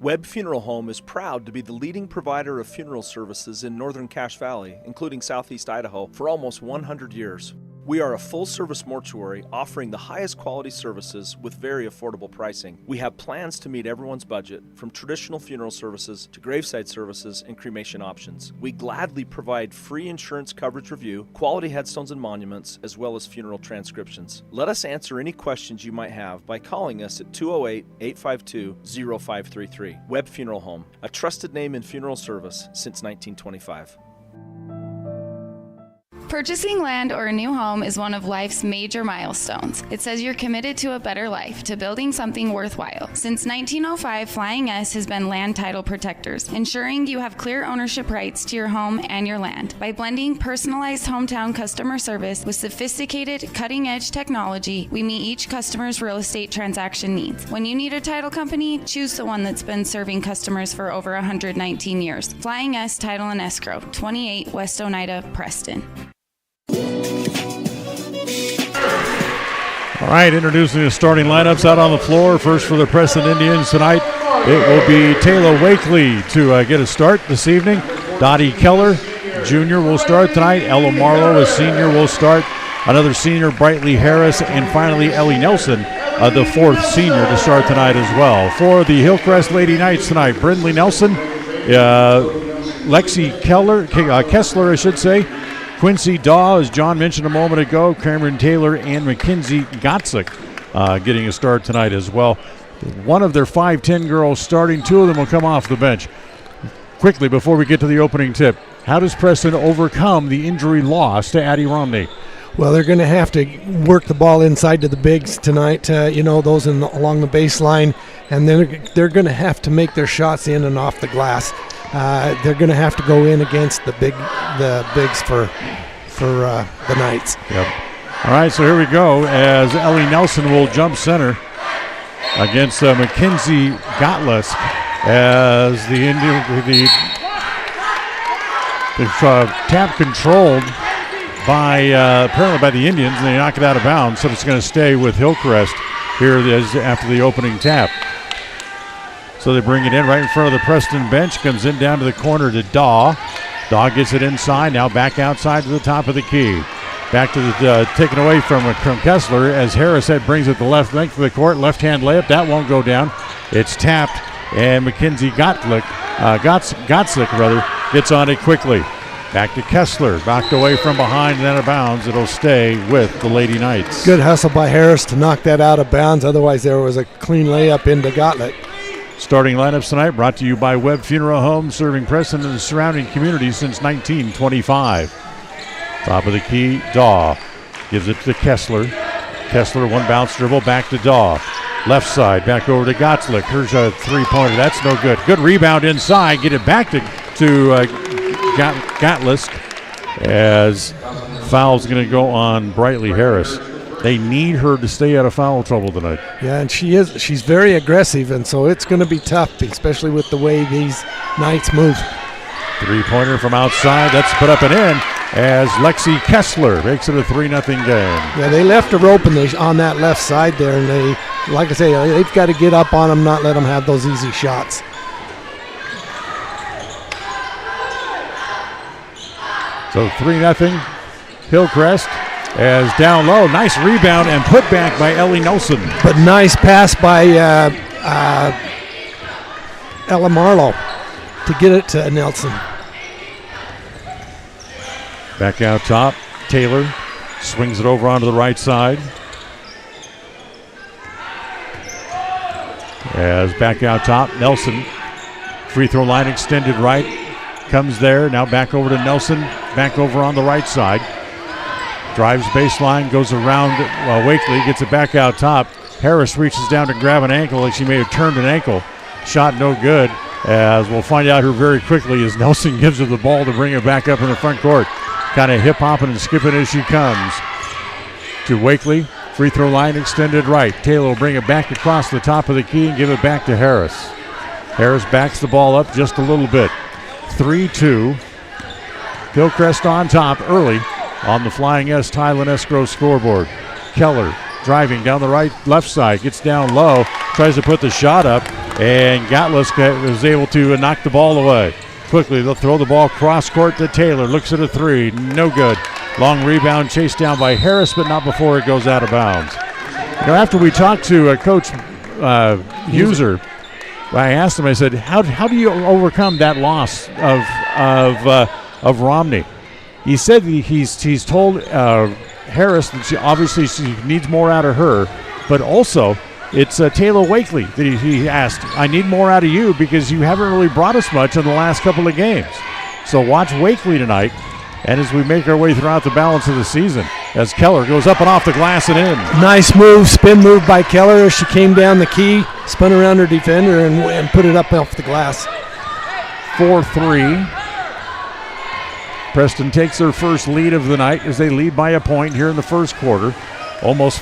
Webb Funeral Home is proud to be the leading provider of funeral services in northern Cache Valley, including southeast Idaho, for almost 100 years. We are a full-service mortuary offering the highest quality services with very affordable pricing. We have plans to meet everyone's budget, from traditional funeral services to graveside services and cremation options. We gladly provide free insurance coverage review, quality headstones and monuments, as well as funeral transcriptions. Let us answer any questions you might have by calling us at 208-852-0533. Webb Funeral Home, a trusted name in funeral service since 1925. Purchasing land or a new home is one of life's major milestones. It says you're committed to a better life, to building something worthwhile. Since 1905, Flying S has been land title protectors, ensuring you have clear ownership rights to your home and your land. By blending personalized hometown customer service with sophisticated, cutting-edge technology, we meet each customer's real estate transaction needs. When you need a title company, choose the one that's been serving customers for over 119 years. Flying S Title and Escrow, 28 West Oneida, Preston. All right, introducing the starting lineups out on the floor. First for the Preston Indians tonight, it will be Taylor Wakely to get a start this evening. Dottie Keller, junior, will start tonight. Ella Marlowe, a senior, will start. Another senior, Brightly Harris, and finally Ellie Nelson, the fourth senior, to start tonight as well. For the Hillcrest Lady Knights tonight, Brindley Nelson, Lexi Kessler, I should say, Quincy Daw, as John mentioned a moment ago, Cameron Taylor, and Mackenzie Gotzik getting a start tonight as well. One of their 5'10 girls starting, two of them will come off the bench. Quickly, before we get to the opening tip, how does Preston overcome the injury loss to Addie Romney? Well, they're going to have to work the ball inside to the bigs tonight, those along the baseline, and then they're going to have to make their shots in and off the glass. They're going to have to go in against the bigs for the Knights. Yep. All right, so here we go as Ellie Nelson will jump center against Mackenzie Gotlisk as the tap controlled by apparently by the Indians, and they knock it out of bounds, so it's going to stay with Hillcrest here after the opening tap. So they bring it in right in front of the Preston bench. Comes in down to the corner to Daw. Daw gets it inside. Now back outside to the top of the key. Back to the taken away from Kessler as Harris brings it the left length of the court. Left-hand layup. That won't go down. It's tapped, and Mackenzie Gotzik gets on it quickly. Back to Kessler. Backed away from behind and out of bounds. It'll stay with the Lady Knights. Good hustle by Harris to knock that out of bounds. Otherwise, there was a clean layup into Gotlik. Starting lineups tonight brought to you by Webb Funeral Home, serving Preston and the surrounding community since 1925. Top of the key, Daw gives it to Kessler. Kessler, one bounce dribble, back to Daw. Left side, back over to Gotzik. Here's a three-pointer. That's no good. Good rebound inside. Get it back to Gotlisk as foul's going to go on Brightly Harris. They need her to stay out of foul trouble tonight. Yeah, and she's very aggressive, and so it's going to be tough, especially with the way these Knights move. Three-pointer from outside. That's put up and in as Lexi Kessler makes it a 3-0 game. Yeah, they left her open on that left side there, and they, like I say, they've got to get up on them, not let them have those easy shots. So 3-0 Hillcrest. As down low, nice rebound and put back by Ellie Nelson. But nice pass by Ella Marlowe to get it to Nelson. Back out top, Taylor swings it over onto the right side. As back out top, Nelson, free throw line extended right, comes there, now back over to Nelson, back over on the right side. Drives baseline, goes around Wakely, gets it back out top. Harris reaches down to grab an ankle like she may have turned an ankle. Shot no good, as we'll find out here very quickly as Nelson gives her the ball to bring it back up in the front court. Kind of hip-hopping and skipping as she comes. To Wakely, free throw line extended right. Taylor will bring it back across the top of the key and give it back to Harris. Harris backs the ball up just a little bit. 3-2. Hillcrest on top early on the Flying S Tile and Escrow scoreboard. Keller driving down the left side, gets down low, tries to put the shot up, and Gotlisk was able to knock the ball away. Quickly, they'll throw the ball cross court to Taylor, looks at a three, no good. Long rebound chased down by Harris, but not before it goes out of bounds. After we talked to Coach Huser, I asked him, I said, how do you overcome that loss of Romney? He said that he's told Harris that she needs more out of her, but also it's Taylor Wakely that he asked, I need more out of you because you haven't really brought us much in the last couple of games. So watch Wakely tonight, and as we make our way throughout the balance of the season, as Keller goes up and off the glass and in. Nice move, spin move by Keller as she came down the key, spun around her defender and put it up off the glass. 4-3. Preston takes their first lead of the night as they lead by a point here in the first quarter. Almost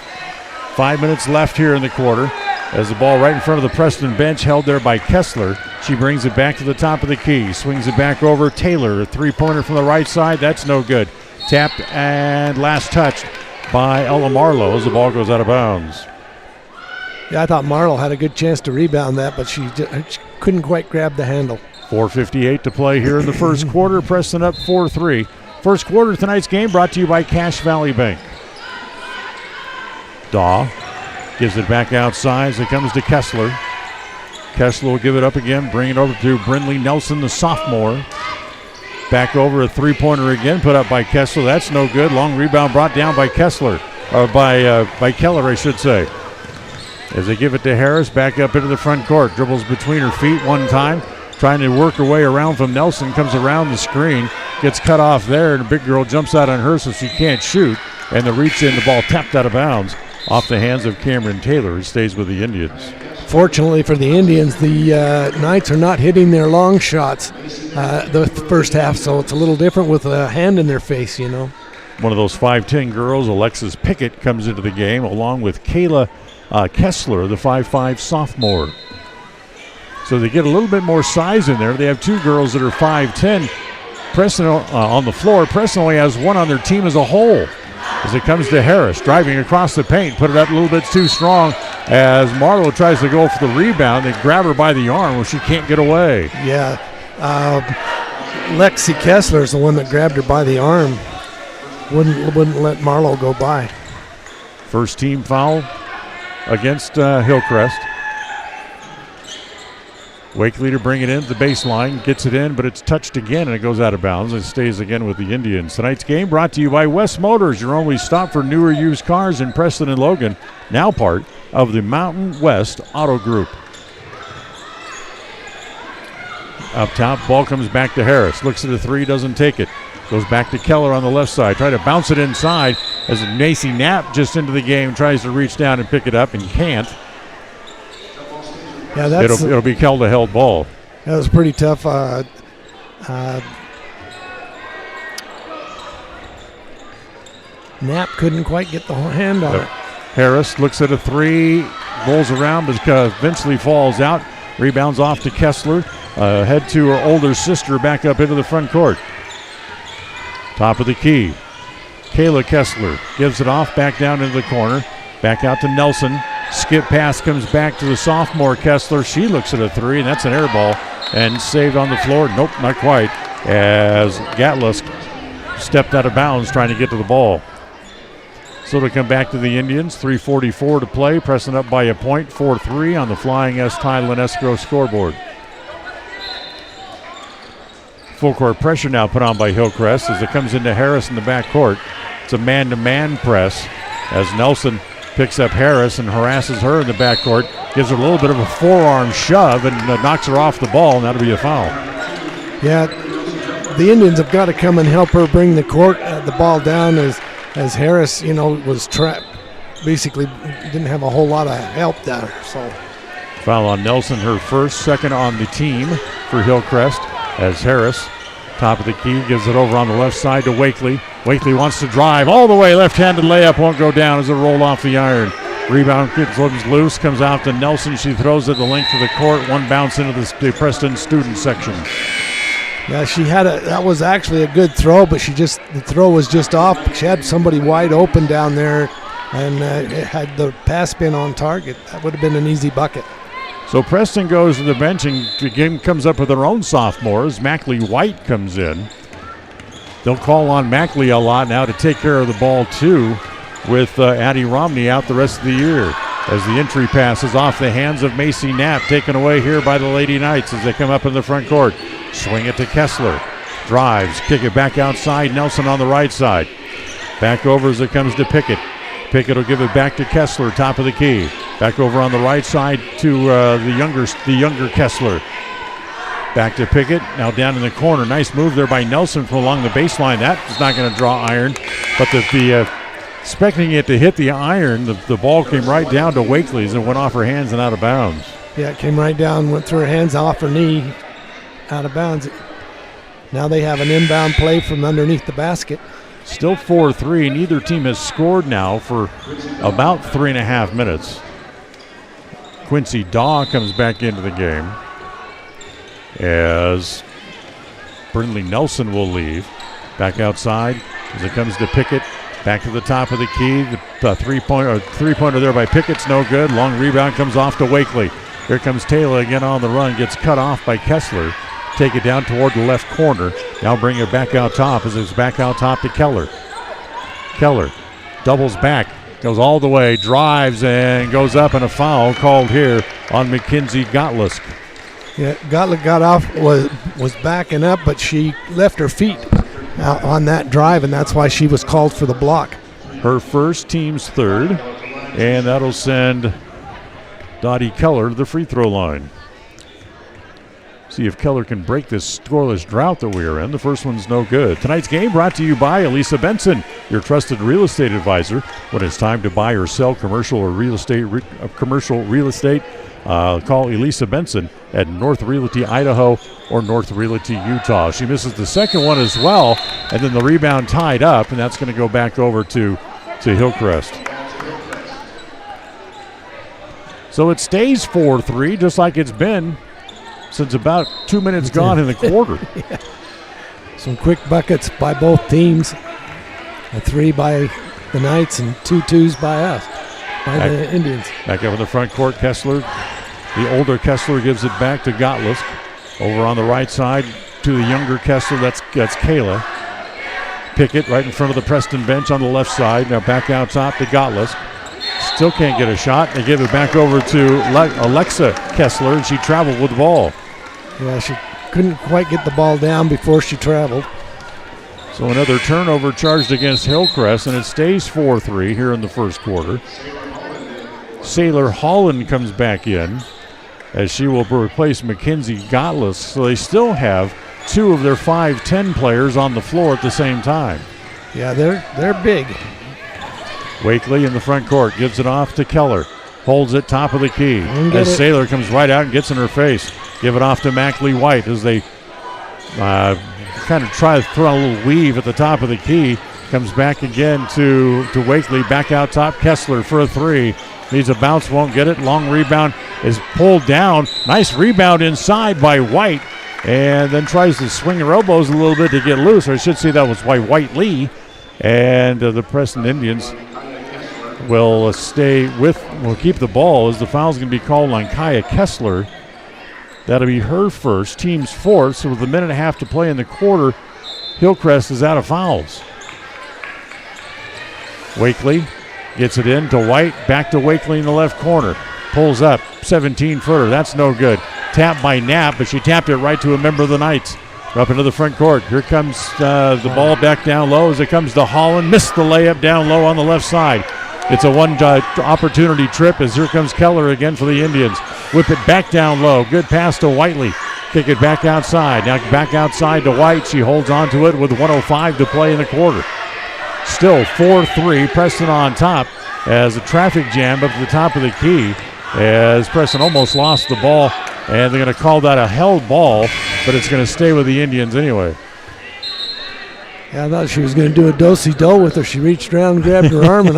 5 minutes left here in the quarter as the ball right in front of the Preston bench held there by Kessler. She brings it back to the top of the key, swings it back over. Taylor, a three-pointer from the right side. That's no good. Tapped and last touched by Ella Marlowe as the ball goes out of bounds. Yeah, I thought Marlowe had a good chance to rebound that, but she couldn't quite grab the handle. 4:58 to play here in the first quarter. Preston up 4-3. First quarter of tonight's game brought to you by Cache Valley Bank. Daw gives it back outside as it comes to Kessler. Kessler will give it up again, bring it over to Brindley Nelson, the sophomore. Back over a three-pointer again, put up by Kessler. That's no good. Long rebound brought down by Kessler, or by Keller, I should say. As they give it to Harris, back up into the front court. Dribbles between her feet one time, trying to work her way around from Nelson. Comes around the screen, gets cut off there, and a big girl jumps out on her so she can't shoot. And the reach in, the ball tapped out of bounds off the hands of Cameron Taylor, who stays with the Indians. Fortunately for the Indians, the Knights are not hitting their long shots the first half, so it's a little different with a hand in their face, you know. One of those 5'10 girls, Alexis Pickett, comes into the game along with Kayla Kessler, the 5'5 sophomore. So they get a little bit more size in there. They have two girls that are 5'10. Preston on the floor. Preston only has one on their team as a whole. As it comes to Harris, driving across the paint, put it up a little bit too strong as Marlowe tries to go for the rebound. They grab her by the arm where she can't get away. Yeah, Lexi Kessler is the one that grabbed her by the arm. Wouldn't let Marlowe go by. First team foul against Hillcrest. Wakely to bring it in the baseline, gets it in, but it's touched again and it goes out of bounds. It stays again with the Indians. Tonight's game brought to you by West Motors, your only stop for newer used cars in Preston and Logan, now part of the Mountain West Auto Group. Up top, ball comes back to Harris. Looks at a three, doesn't take it. Goes back to Keller on the left side. Try to bounce it inside as Macy Knapp just into the game, tries to reach down and pick it up and can't. Yeah, it'll be called a held ball. That was pretty tough. Knapp couldn't quite get the hand on it. Harris looks at a three, rolls around, but eventually falls out. Rebounds off to Kessler. Head to her older sister, back up into the front court. Top of the key. Kayla Kessler gives it off, back down into the corner. Back out to Nelson. Skip pass comes back to the sophomore Kessler. She looks at a three, and that's an air ball. And saved on the floor. Nope, not quite. As Gatlisk stepped out of bounds trying to get to the ball. So to come back to the Indians, 3:44 to play. Pressing up by a point, 4-3 on the Flying S Title and Escrow scoreboard. Full court pressure now put on by Hillcrest as it comes into Harris in the backcourt. It's a man-to-man press as Nelson picks up Harris and harasses her in the backcourt. Gives her a little bit of a forearm shove and knocks her off the ball, and that'll be a foul. Yeah, the Indians have got to come and help her bring the ball down as Harris, was trapped. Basically, didn't have a whole lot of help there. So foul on Nelson, her first, second on the team for Hillcrest. As Harris, top of the key, gives it over on the left side to Wakely. Wakely wants to drive all the way. Left-handed layup won't go down as it rolled off the iron. Rebound gets loose, comes out to Nelson. She throws it the length of the court. One bounce into the Preston student section. Yeah, that was actually a good throw, but the throw was just off. She had somebody wide open down there, and had the pass been on target, that would have been an easy bucket. So Preston goes to the bench, and the game comes up with their own sophomores. Mackley White comes in. They'll call on Mackley a lot now to take care of the ball, too, with Addie Romney out the rest of the year. As the entry pass is off the hands of Macy Knapp, taken away here by the Lady Knights as they come up in the front court. Swing it to Kessler. Drives, kick it back outside. Nelson on the right side. Back over as it comes to Pickett. Pickett will give it back to Kessler, top of the key. Back over on the right side to the younger Kessler. Back to Pickett, now down in the corner. Nice move there by Nelson from along the baseline. That is not going to draw iron, but expecting it to hit the iron, the ball came right down to Wakely's and went off her hands and out of bounds. Yeah, it came right down, went through her hands, off her knee, out of bounds. Now they have an inbound play from underneath the basket. Still 4-3. Neither team has scored now for about 3.5 minutes. Quincy Daw comes back into the game as Brindley Nelson will leave. Back outside as it comes to Pickett. Back to the top of the key. The three-pointer there by Pickett's no good. Long rebound comes off to Wakely. Here comes Taylor again on the run. Gets cut off by Kessler. Take it down toward the left corner. Now bring it back out top as it's back out top to Keller. Keller doubles back. Goes all the way. Drives and goes up, and a foul called here on Mackenzie Gottlisk. Yeah, Gottlieb got off, was backing up, but she left her feet out on that drive, and that's why she was called for the block. Her first, team's third, and that'll send Dottie Keller to the free throw line. See if Keller can break this scoreless drought that we are in. The first one's no good. Tonight's game brought to you by Elisa Benson, your trusted real estate advisor. When it's time to buy or sell commercial real estate, call Elisa Benson at North Realty, Idaho, or North Realty, Utah. She misses the second one as well, and then the rebound tied up, and that's going to go back over to Hillcrest. So it stays 4-3, just like it's been since about 2 minutes gone in the quarter. Yeah. Some quick buckets by both teams. A 3 by the Knights and 2 twos by us, the Indians. Back up in the front court, Kessler. The older Kessler gives it back to Gottlisk. Over on the right side to the younger Kessler, that's Kayla. Pickett right in front of the Preston bench on the left side. Now back out top to Gottlisk. Still can't get a shot. They give it back over to Alexa Kessler, and she traveled with the ball. Yeah, she couldn't quite get the ball down before she traveled. So another turnover charged against Hillcrest, and it stays 4-3 here in the first quarter. Sailor Holland comes back in as she will replace Mackenzie Gottlisk. So they still have 2 of their 5'10" players on the floor at the same time. Yeah, they're big. Wakely in the front court gives it off to Keller. Holds it top of the key as Sailor comes right out and gets in her face. Give it off to Mackley White as they kind of try to throw a little weave at the top of the key. Comes back again to Wakely. Back out top. Kessler for a 3. Needs a bounce, won't get it. Long rebound is pulled down. Nice rebound inside by White. And then tries to swing her elbows a little bit to get loose. Or I should say that was by White Lee. And the Preston Indians will keep the ball as the foul's going to be called on Kaya Kessler. That'll be her first, team's fourth. So with a minute and a half to play in the quarter, Hillcrest is out of fouls. Wakely gets it in to White, back to Wakely in the left corner. Pulls up, 17-footer, that's no good. Tapped by Knapp, but she tapped it right to a member of the Knights. Up into the front court. Here comes the ball back down low as it comes to Holland. Missed the layup down low on the left side. It's a one opportunity trip as here comes Keller again for the Indians. Whip it back down low. Good pass to Whiteley. Kick it back outside. Now back outside to White. She holds on to it with 1:05 to play in the quarter. Still 4-3. Preston on top as a traffic jam up at the top of the key as Preston almost lost the ball. And they're going to call that a held ball, but it's going to stay with the Indians anyway. Yeah, I thought she was going to do a do-si-do with her. She reached around and grabbed her arm, and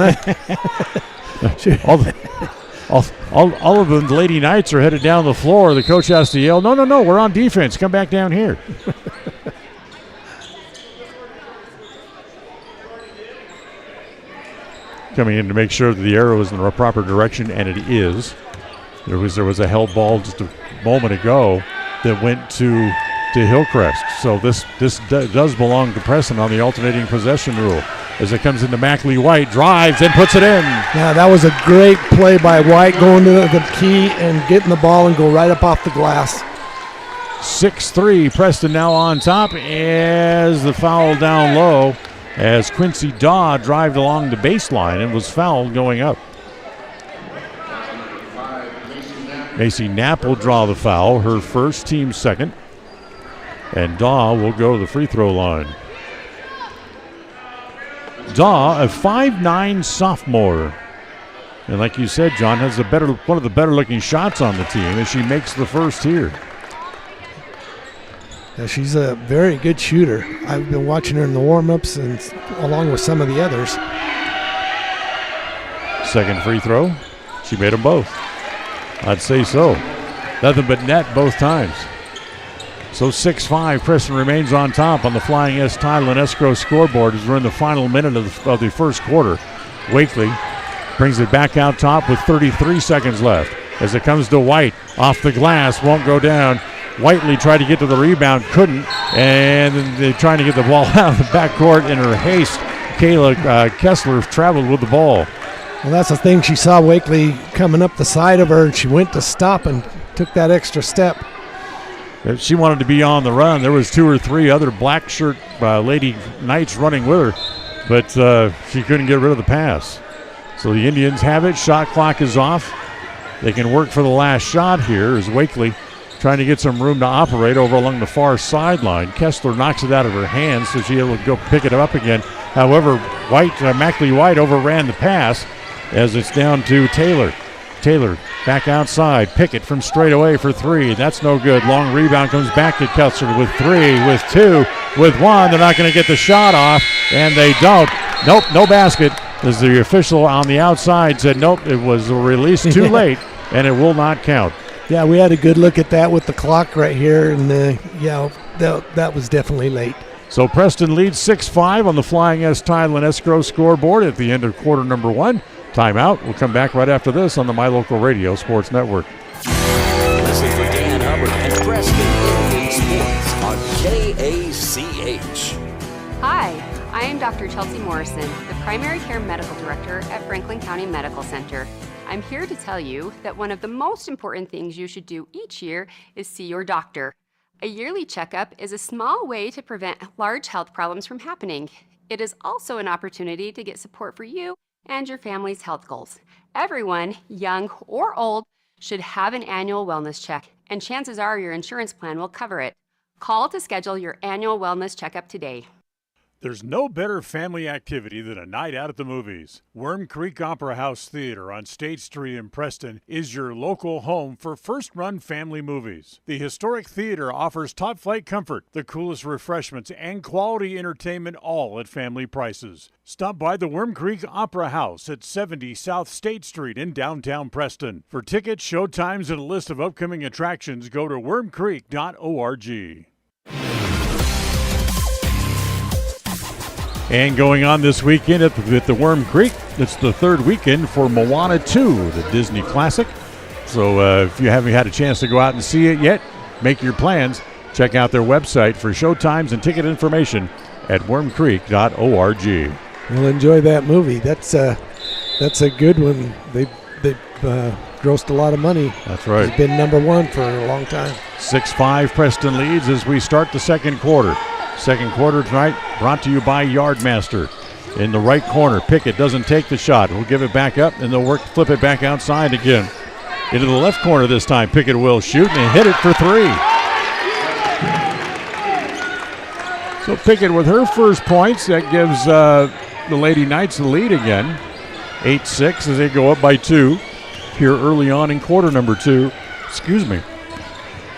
all of the Lady Knights are headed down the floor. The coach has to yell, no, we're on defense. Come back down here. Coming in to make sure that the arrow is in the proper direction, and it is. There was a held ball just a moment ago that went to to Hillcrest. So this does belong to Preston on the alternating possession rule. As it comes into Mackley White, drives and puts it in. Yeah, that was a great play by White, going to the key and getting the ball and go right up off the glass. 6-3, Preston now on top as the foul down low as Quincy Daw drived along the baseline and was fouled going up. Macy Knapp will draw the foul, her first, team second. And Daw will go to the free throw line. Daw, a 5'9" sophomore. And like you said, John, has one of the better looking shots on the team as she makes the first here. Yeah, she's a very good shooter. I've been watching her in the warm-ups and along with some of the others. Second free throw. She made them both. I'd say so. Nothing but net both times. So 6-5, Preston remains on top on the Flying S Title and Escrow scoreboard as we're in the final minute of the first quarter. Wakely brings it back out top with 33 seconds left. As it comes to White, off the glass, won't go down. Whiteley tried to get to the rebound, couldn't, and then they're trying to get the ball out of the backcourt in her haste. Kayla Kessler traveled with the ball. Well, that's the thing. She saw Wakely coming up the side of her, and she went to stop and took that extra step. If she wanted to be on the run, there was 2 or 3 other black shirt Lady Knights running with her, but she couldn't get rid of the pass. So the Indians have it. Shot clock is off. They can work for the last shot here as Wakely trying to get some room to operate over along the far sideline. Kessler knocks it out of her hands, so she's able to go pick it up again. However, Mackley White overran the pass as it's down to Taylor. Taylor back outside. Pickett from straight away for 3. That's no good. Long rebound comes back to Kessler with 3, with 2, with 1. They're not going to get the shot off, and they don't. Nope, no basket. As the official on the outside said, nope, it was released too late, and it will not count. Yeah, we had a good look at that with the clock right here, and that was definitely late. So Preston leads 6-5 on the Flying S Title and Escrow scoreboard at the end of quarter number 1. Timeout. We'll come back right after this on the My Local Radio Sports Network. Listen for Dan Hubbard and Preston in Sports on KACH. Hi, I am Dr. Chelsea Morrison, the Primary Care Medical Director at Franklin County Medical Center. I'm here to tell you that one of the most important things you should do each year is see your doctor. A yearly checkup is a small way to prevent large health problems from happening. It is also an opportunity to get support for you and your family's health goals. Everyone, young or old, should have an annual wellness check, and chances are your insurance plan will cover it. Call to schedule your annual wellness checkup today. There's no better family activity than a night out at the movies. Worm Creek Opera House Theater on State Street in Preston is your local home for first-run family movies. The historic theater offers top-flight comfort, the coolest refreshments, and quality entertainment, all at family prices. Stop by the Worm Creek Opera House at 70 South State Street in downtown Preston. For tickets, showtimes, and a list of upcoming attractions, go to wormcreek.org. And going on this weekend at the Worm Creek, it's the third weekend for Moana 2, the Disney classic. So if you haven't had a chance to go out and see it yet, make your plans. Check out their website for showtimes and ticket information at wormcreek.org. We'll enjoy that movie. That's a good one. They grossed a lot of money. That's right. It's been number 1 for a long time. 6-5 Preston leads as we start the second quarter. Second quarter tonight brought to you by Yardmaster. In the right corner, Pickett doesn't take the shot. We'll give it back up, and they'll flip it back outside again. Into the left corner this time. Pickett will shoot and hit it for 3. So Pickett with her first points. That gives the Lady Knights the lead again. 8-6 as they go up by 2 here early on in quarter number 2.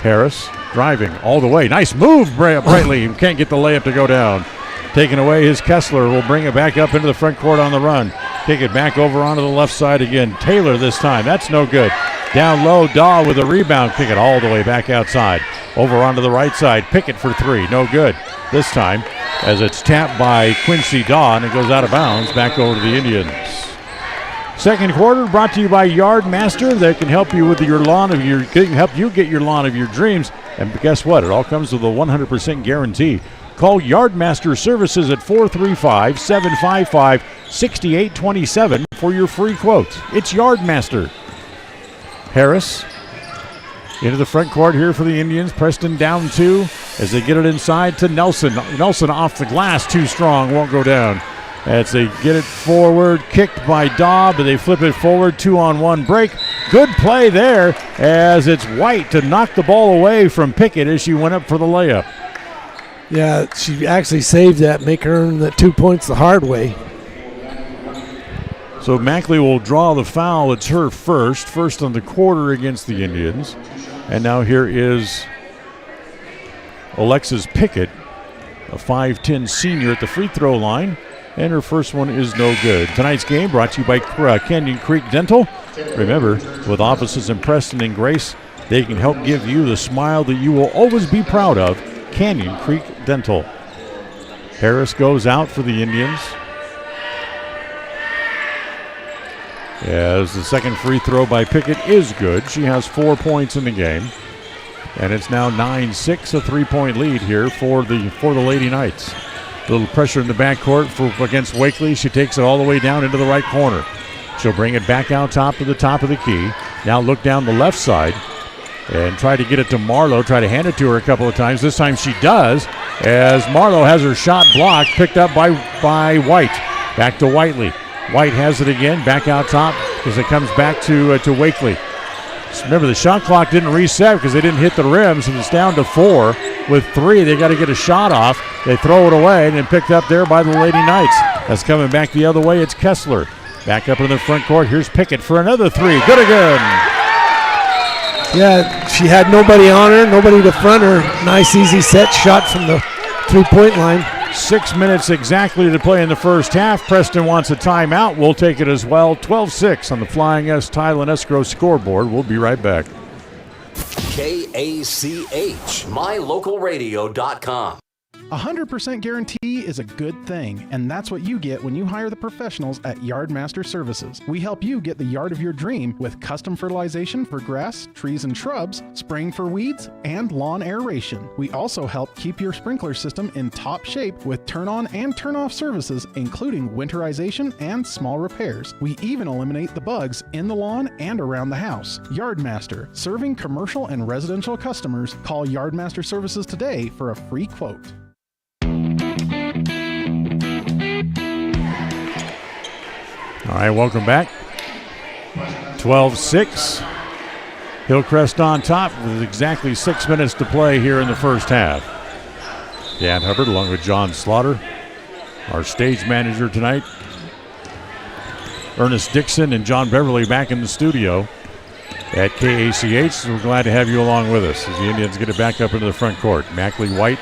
Harris driving all the way. Nice move, Brightly. Can't get the layup to go down. Taken away, his Kessler will bring it back up into the front court on the run. Kick it back over onto the left side again. Taylor this time. That's no good. Down low, Daw with a rebound. Kick it all the way back outside. Over onto the right side. Pickett for 3. No good this time as it's tapped by Quincy Daw, and it goes out of bounds back over to the Indians. Second quarter brought to you by Yardmaster. They can help you with your lawn of your help you get your lawn of your dreams. And guess what? It all comes with a 100% guarantee. Call Yardmaster Services at 435-755-6827 for your free quote. It's Yardmaster. Harris into the front court here for the Indians. Preston down 2 as they get it inside to Nelson. Nelson off the glass, too strong, won't go down. As they get it forward, kicked by Daub, but they flip it forward, 2-on-1 break. Good play there as it's White to knock the ball away from Pickett as she went up for the layup. Yeah, she actually saved that, make her earn the 2 points the hard way. So Mackley will draw the foul. It's her first on the quarter against the Indians. And now here is Alexis Pickett, a 5'10 senior at the free throw line. And her first one is no good. Tonight's game brought to you by Canyon Creek Dental. Remember, with offices in Preston and Grace, they can help give you the smile that you will always be proud of. Canyon Creek Dental. Harris goes out for the Indians. As the second free throw by Pickett is good. She has 4 points in the game. And it's now 9-6, a 3-point lead here for the Lady Knights. A little pressure in the backcourt against Wakely. She takes it all the way down into the right corner. She'll bring it back out top to the top of the key. Now look down the left side and try to get it to Marlowe. Try to hand it to her a couple of times. This time she does, as Marlowe has her shot blocked, picked up by White. Back to Whiteley. White has it again, back out top as it comes back to Wakely. Remember, the shot clock didn't reset because they didn't hit the rim, so it's down to 4. With 3, they got to get a shot off. They throw it away, and then picked up there by the Lady Knights. That's coming back the other way. It's Kessler. Back up in the front court. Here's Pickett for another 3. Good again. Yeah, she had nobody on her, nobody to front her. Nice, easy set shot from the 3-point line. 6 minutes exactly to play in the first half. Preston wants a timeout. We'll take it as well. 12-6 on the Flying S Tile and Escrow scoreboard. We'll be right back. KACH, mylocalradio.com. 100% guarantee is a good thing, and that's what you get when you hire the professionals at Yardmaster Services. We help you get the yard of your dream with custom fertilization for grass, trees, and shrubs, spraying for weeds, and lawn aeration. We also help keep your sprinkler system in top shape with turn-on and turn-off services, including winterization and small repairs. We even eliminate the bugs in the lawn and around the house. Yardmaster, serving commercial and residential customers. Call Yardmaster Services today for a free quote. All right, welcome back. 12-6. Hillcrest on top with exactly 6 minutes to play here in the first half. Dan Hubbard along with John Slaughter, our stage manager tonight. Ernest Dixon and John Beverly back in the studio at KACH. So we're glad to have you along with us as the Indians get it back up into the front court. Mackley White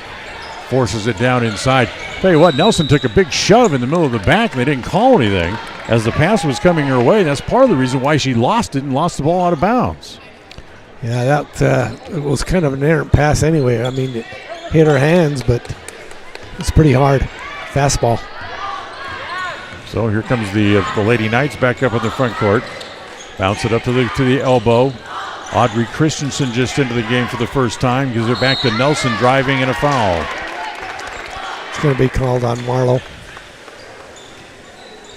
forces it down inside. Tell you what, Nelson took a big shove in the middle of the back, and they didn't call anything as the pass was coming her way. That's part of the reason why she lost it and lost the ball out of bounds. Yeah, that it was kind of an errant pass anyway. I mean, it hit her hands, but it's pretty hard. Fastball. So here comes the Lady Knights back up in the front court. Bounce it up to the elbow. Audrey Christensen just into the game for the first time. Gives it back to Nelson, driving, and a foul. It's going to be called on Marlowe.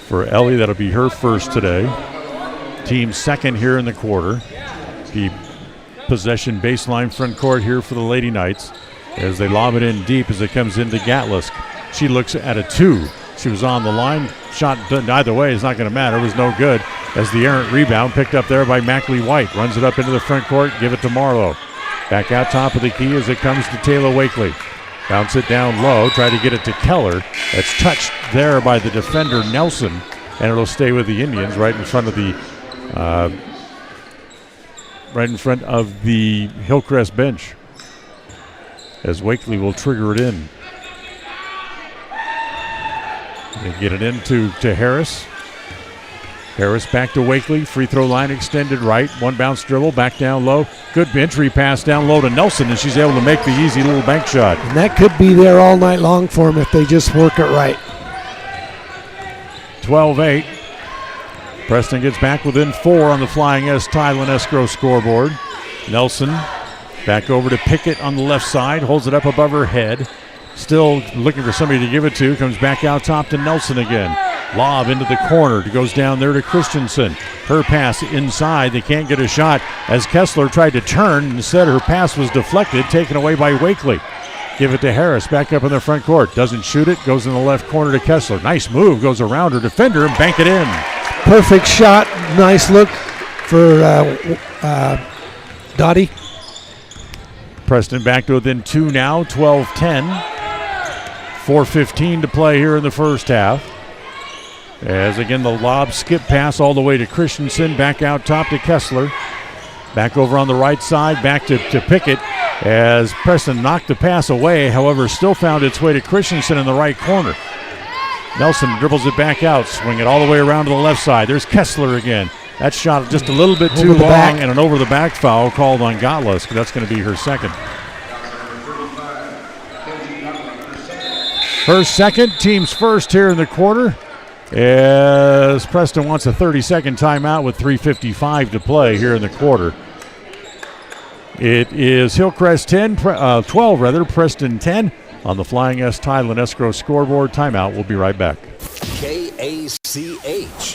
For Ellie, that'll be her first today. Team second here in the quarter. The possession baseline front court here for the Lady Knights as they lob it in deep as it comes into Gatlisk. She looks at a 2. She was on the line. Shot done either way is not going to matter. It was no good as the errant rebound picked up there by Mackley White. Runs it up into the front court. Give it to Marlowe. Back out top of the key as it comes to Taylor Wakely. Bounce it down low. Try to get it to Keller. That's touched there by the defender Nelson. And it'll stay with the Indians right in front of the Hillcrest bench as Wakely will trigger it in. They get it into Harris. Harris back to Wakely. Free throw line extended right. One bounce dribble back down low. Good entry pass down low to Nelson, and she's able to make the easy little bank shot. And that could be there all night long for them if they just work it right. 12-8. Preston gets back within 4 on the Flying S Thailand Escrow scoreboard. Nelson back over to Pickett on the left side, holds it up above her head. Still looking for somebody to give it to. Comes back out top to Nelson again. Lob into the corner. It goes down there to Christensen. Her pass inside. They can't get a shot as Kessler tried to turn. Instead, her pass was deflected, taken away by Wakely. Give it to Harris. Back up in the front court. Doesn't shoot it. Goes in the left corner to Kessler. Nice move. Goes around her defender and bank it in. Perfect shot. Nice look for Dottie. Preston back to within 2 now. 12-10. 4:15 to play here in the first half. As again the lob skip pass all the way to Christensen, back out top to Kessler. Back over on the right side, back to Pickett as Preston knocked the pass away, however still found its way to Christensen in the right corner. Nelson dribbles it back out, swing it all the way around to the left side. There's Kessler again. That shot just a little bit too long and an over-the-back foul called on Gotlisk. That's going to be her second. Her second, team's first here in the quarter, as Preston wants a 30-second timeout with 3:55 to play here in the quarter. It is Hillcrest 12, Preston 10 on the Flying S Thailand Escrow scoreboard. Timeout. We'll be right back. KACH,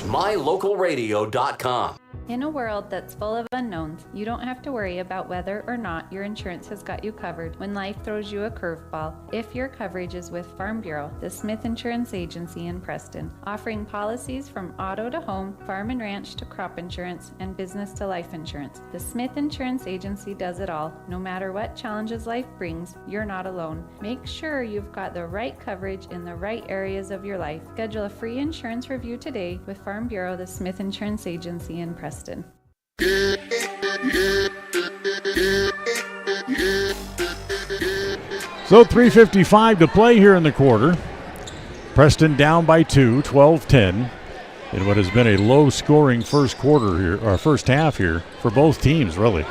mylocalradio.com. In a world that's full of unknowns, you don't have to worry about whether or not your insurance has got you covered when life throws you a curveball. If your coverage is with Farm Bureau, the Smith Insurance Agency in Preston, offering policies from auto to home, farm and ranch to crop insurance, and business to life insurance. The Smith Insurance Agency does it all. No matter what challenges life brings, you're not alone. Make sure you've got the right coverage in the right areas of your life. Schedule a free insurance review today with Farm Bureau, the Smith Insurance Agency in Preston. So 3:55 to play here in the quarter. Preston down by 2, 12-10. In what has been a low-scoring first quarter here, or first half here for both teams, really.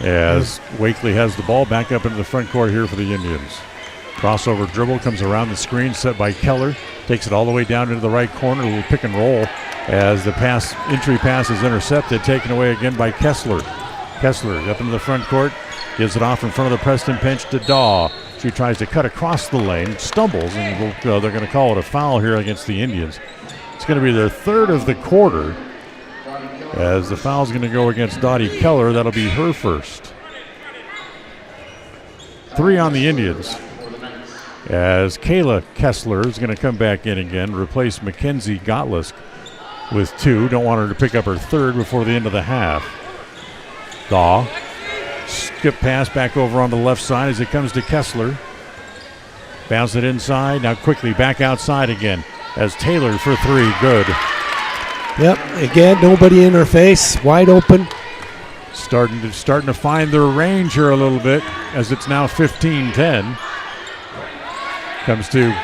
As Wakely has the ball back up into the front court here for the Indians. Crossover dribble comes around the screen set by Keller. Takes it all the way down into the right corner. A little pick and roll as the entry pass is intercepted. Taken away again by Kessler. Kessler up into the front court. Gives it off in front of the Preston bench to Daw. She tries to cut across the lane. Stumbles, and they're going to call it a foul here against the Indians. It's going to be their third of the quarter. As the foul's going to go against Dottie Keller. That'll be her first. 3 on the Indians. As Kayla Kessler is going to come back in again, replace Mackenzie Gotlisk with 2. Don't want her to pick up her third before the end of the half. Daw. Skip pass back over on the left side as it comes to Kessler. Bounce it inside. Now quickly back outside again as Taylor for 3. Good. Yep. Again, nobody in her face. Wide open. Starting to find their range here a little bit as it's now 15-10. Comes to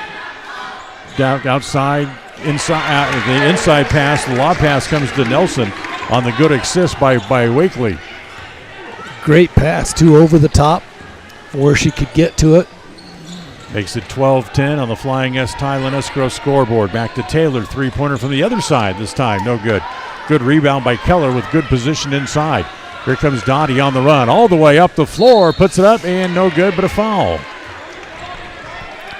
down outside, inside the inside pass. The lob pass comes to Nelson on the good assist by Wakely. Great pass, too, over the top where she could get to it. Makes it 12-10 on the Flying S Thailand Escrow scoreboard. Back to Taylor, three-pointer from the other side this time. No good. Good rebound by Keller with good position inside. Here comes Dottie on the run. All the way up the floor. Puts it up and no good, but a foul.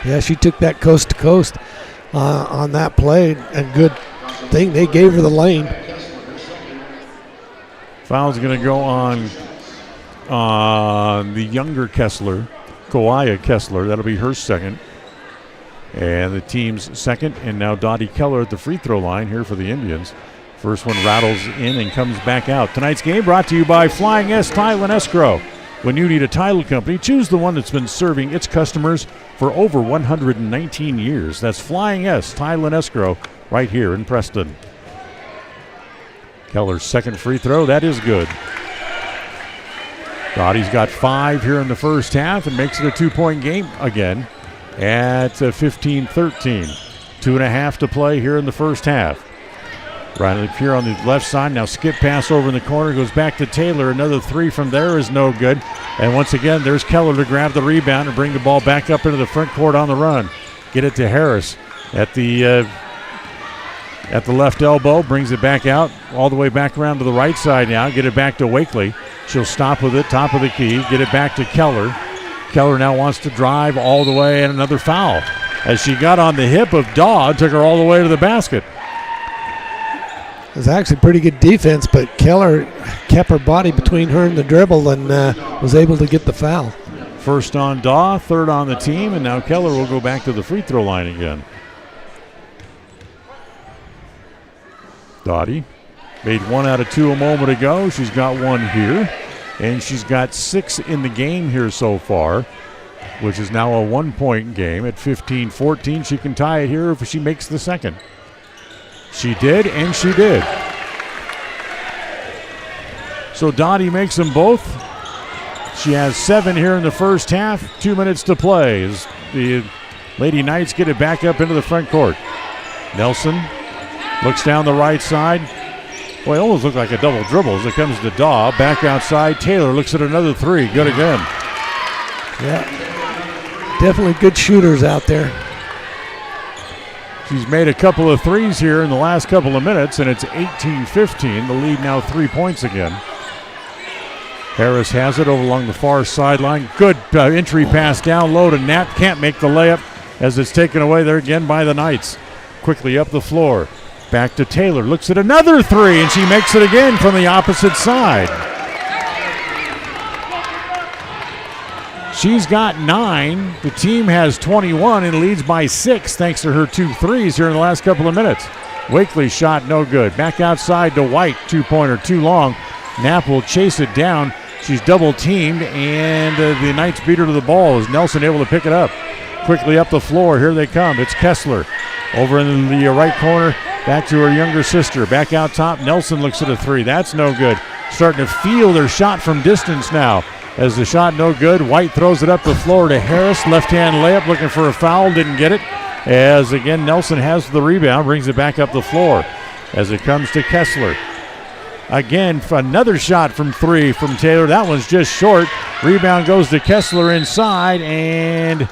Yeah, she took that coast to coast on that play. And good thing they gave her the lane. Foul's going to go on the younger Kessler. Kawaya Kessler, that'll be her second. And the team's second, and now Dottie Keller at the free throw line here for the Indians. First one rattles in and comes back out. Tonight's game brought to you by Flying S Thailand Escrow. When you need a title company, choose the one that's been serving its customers for over 119 years. That's Flying S Thailand Escrow right here in Preston. Keller's second free throw, that is good. Dottie's got 5 here in the first half and makes it a 2-point game again at 15-13. 2.5 to play here in the first half. Riley Pure on the left side. Now skip pass over in the corner. Goes back to Taylor. Another 3 from there is no good. And once again, there's Keller to grab the rebound and bring the ball back up into the front court on the run. Get it to Harris at the at the left elbow, brings it back out, all the way back around to the right side now. Get it back to Wakely. She'll stop with it, top of the key. Get it back to Keller. Keller now wants to drive all the way, and another foul. As she got on the hip of Daw, took her all the way to the basket. It was actually pretty good defense, but Keller kept her body between her and the dribble and was able to get the foul. First on Daw, third on the team, and now Keller will go back to the free throw line again. Dottie made 1 out of 2 a moment ago. She's got 1 here, and she's got 6 in the game here so far, which is now a 1-point game. At 15-14, she can tie it here if she makes the second. She did, and she did. So Dottie makes them both. She has 7 here in the first half. 2 minutes to play as the Lady Knights get it back up into the front court. Nelson looks down the right side. Boy, it almost looked like a double dribble as it comes to Daw. Back outside. Taylor looks at another 3. Good again. Yeah, definitely good shooters out there. She's made a couple of 3s here in the last couple of minutes, and it's 18-15. The lead now 3 points again. Harris has it over along the far sideline. Good entry pass down low to Knapp. Can't make the layup as it's taken away there again by the Knights. Quickly up the floor. Back to Taylor. Looks at another 3, and she makes it again from the opposite side. She's got 9. The team has 21 and leads by 6 thanks to her 2 3s here in the last couple of minutes. Wakely's shot no good. Back outside to White. 2-pointer too long. Knapp will chase it down. She's double teamed, and the Knights beat her to the ball. Is Nelson able to pick it up? Quickly up the floor. Here they come. It's Kessler over in the right corner. Back to her younger sister. Back out top. Nelson looks at a 3. That's no good. Starting to feel their shot from distance now. As the shot no good, White throws it up the floor to Harris. Left-hand layup, looking for a foul, didn't get it. As again, Nelson has the rebound, brings it back up the floor. As it comes to Kessler. Again, another shot from 3 from Taylor. That one's just short. Rebound goes to Kessler inside, and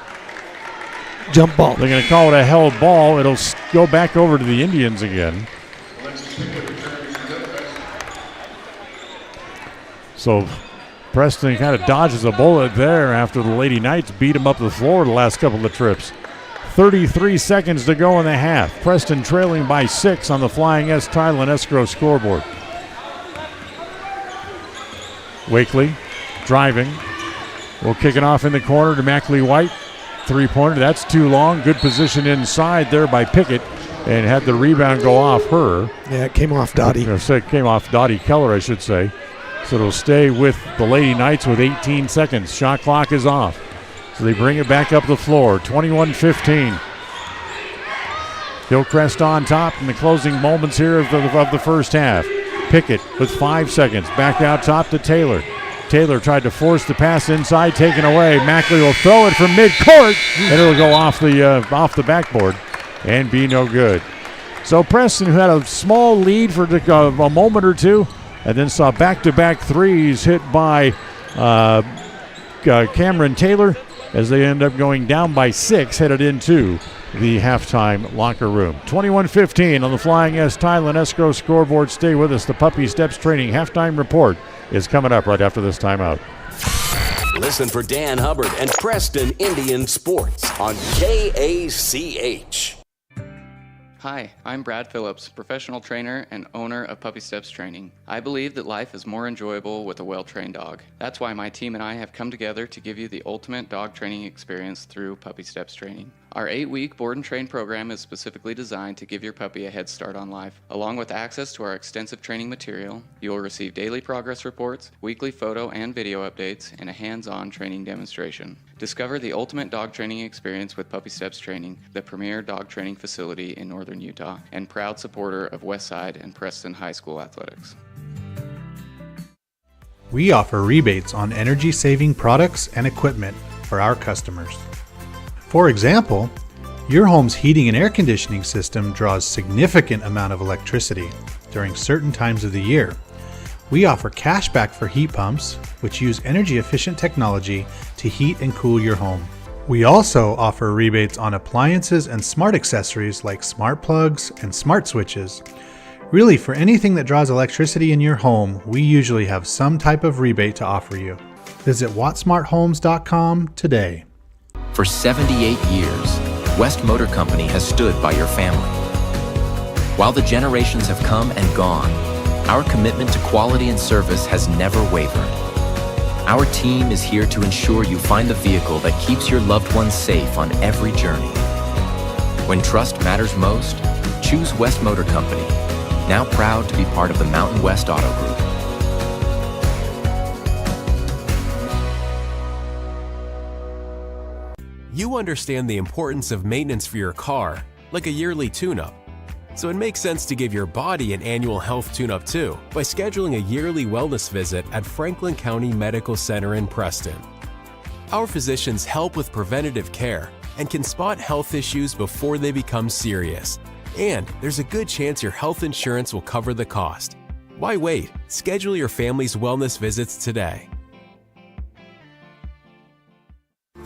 jump ball. They're going to call it a held ball. It'll go back over to the Indians again. So Preston kind of dodges a bullet there after the Lady Knights beat him up the floor the last couple of trips. 33 seconds to go in the half. Preston trailing by 6 on the Flying S Title and Escrow scoreboard. Wakely driving. Will kick it off in the corner to Mackley White. 3-pointer. That's too long. Good position inside there by Pickett. And had the rebound go off her. Yeah, it came off Dottie. It came off Dottie Keller, I should say. So it'll stay with the Lady Knights with 18 seconds. Shot clock is off. So they bring it back up the floor. 21-15. Hillcrest on top in the closing moments here of the first half. Pickett with 5 seconds. Back out top to Taylor. Taylor tried to force the pass inside, taken away. Mackley will throw it from midcourt, and it'll go off the backboard and be no good. So Preston, who had a small lead for a moment or two, and then saw back-to-back 3s hit by Cameron Taylor as they end up going down by 6, headed into the halftime locker room. 21-15 on the Flying S Title and Escrow scoreboard. Stay with us. The Puppy Steps Training halftime report is coming up right after this timeout. Listen for Dan Hubbard and Preston Indian Sports on KACH. Hi, I'm Brad Phillips, professional trainer and owner of Puppy Steps Training. I believe that life is more enjoyable with a well-trained dog. That's why my team and I have come together to give you the ultimate dog training experience through Puppy Steps Training. Our 8-week board and train program is specifically designed to give your puppy a head start on life. Along with access to our extensive training material, you will receive daily progress reports, weekly photo and video updates, and a hands-on training demonstration. Discover the ultimate dog training experience with Puppy Steps Training, the premier dog training facility in northern Utah, and proud supporter of Westside and Preston High School athletics. We offer rebates on energy-saving products and equipment for our customers. For example, your home's heating and air conditioning system draws significant amount of electricity during certain times of the year. We offer cashback for heat pumps, which use energy-efficient technology to heat and cool your home. We also offer rebates on appliances and smart accessories like smart plugs and smart switches. Really, for anything that draws electricity in your home, we usually have some type of rebate to offer you. Visit wattsmarthomes.com today. For 78 years, West Motor Company has stood by your family. While the generations have come and gone, our commitment to quality and service has never wavered. Our team is here to ensure you find the vehicle that keeps your loved ones safe on every journey. When trust matters most, choose West Motor Company, now proud to be part of the Mountain West Auto Group. You understand the importance of maintenance for your car, like a yearly tune-up. So it makes sense to give your body an annual health tune-up too by scheduling a yearly wellness visit at Franklin County Medical Center in Preston. Our physicians help with preventative care and can spot health issues before they become serious. And there's a good chance your health insurance will cover the cost. Why wait? Schedule your family's wellness visits today.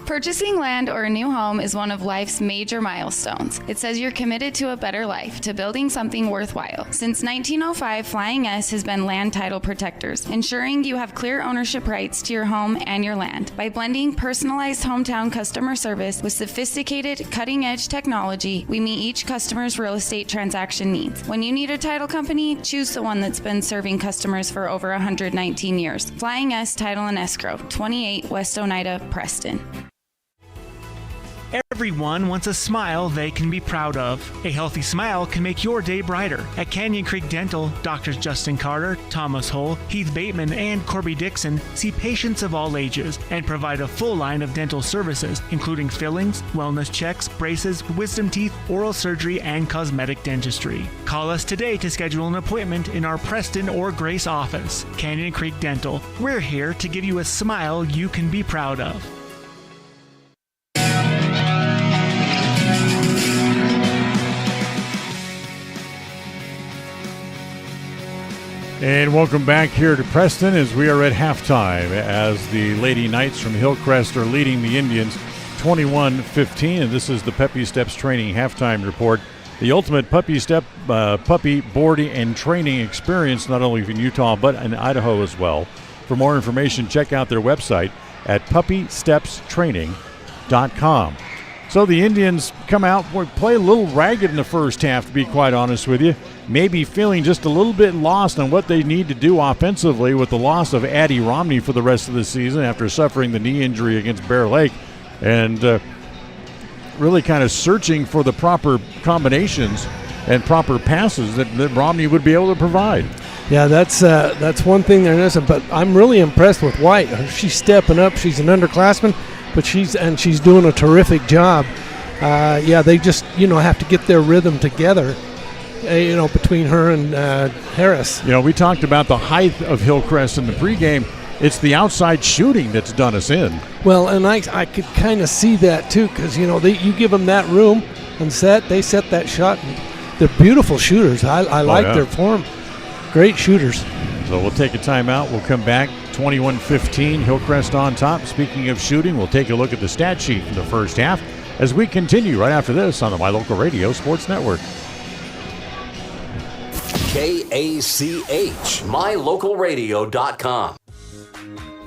Purchasing land or a new home is one of life's major milestones. It says you're committed to a better life, to building something worthwhile. Since 1905, Flying S has been land title protectors, ensuring you have clear ownership rights to your home and your land. By blending personalized hometown customer service with sophisticated, cutting-edge technology, we meet each customer's real estate transaction needs. When you need a title company, choose the one that's been serving customers for over 119 years. Flying S Title and Escrow, 28 West Oneida, Preston. Everyone wants a smile they can be proud of. A healthy smile can make your day brighter. At Canyon Creek Dental, Doctors Justin Carter, Thomas Hull, Heath Bateman, and Corby Dixon see patients of all ages and provide a full line of dental services, including fillings, wellness checks, braces, wisdom teeth, oral surgery, and cosmetic dentistry. Call us today to schedule an appointment in our Preston or Grace office. Canyon Creek Dental. We're here to give you a smile you can be proud of. And welcome back here to Preston as we are at halftime as the Lady Knights from Hillcrest are leading the Indians 21-15. And this is the Peppy Steps Training halftime report. The ultimate puppy boarding and training experience, not only in Utah but in Idaho as well. For more information, check out their website at puppystepstraining.com. So the Indians come out, play a little ragged in the first half, to be quite honest with you. Maybe feeling just a little bit lost on what they need to do offensively with the loss of Addie Romney for the rest of the season after suffering the knee injury against Bear Lake. And really kind of searching for the proper combinations and proper passes that Romney would be able to provide. Yeah, that's one thing they're missing. But I'm really impressed with White. She's stepping up. She's an underclassman, but she's doing a terrific job. They just have to get their rhythm together. Between her and Harris. We talked about the height of Hillcrest in the pregame. It's the outside shooting that's done us in. Well, and I could kind of see that too, because you give them that room and they set that shot. And they're beautiful shooters. I like their form. Great shooters. So we'll take a timeout. We'll come back. 21-15, Hillcrest on top. Speaking of shooting, we'll take a look at the stat sheet from the first half as we continue right after this on the My Local Radio Sports Network. KACH, MyLocalRadio.com.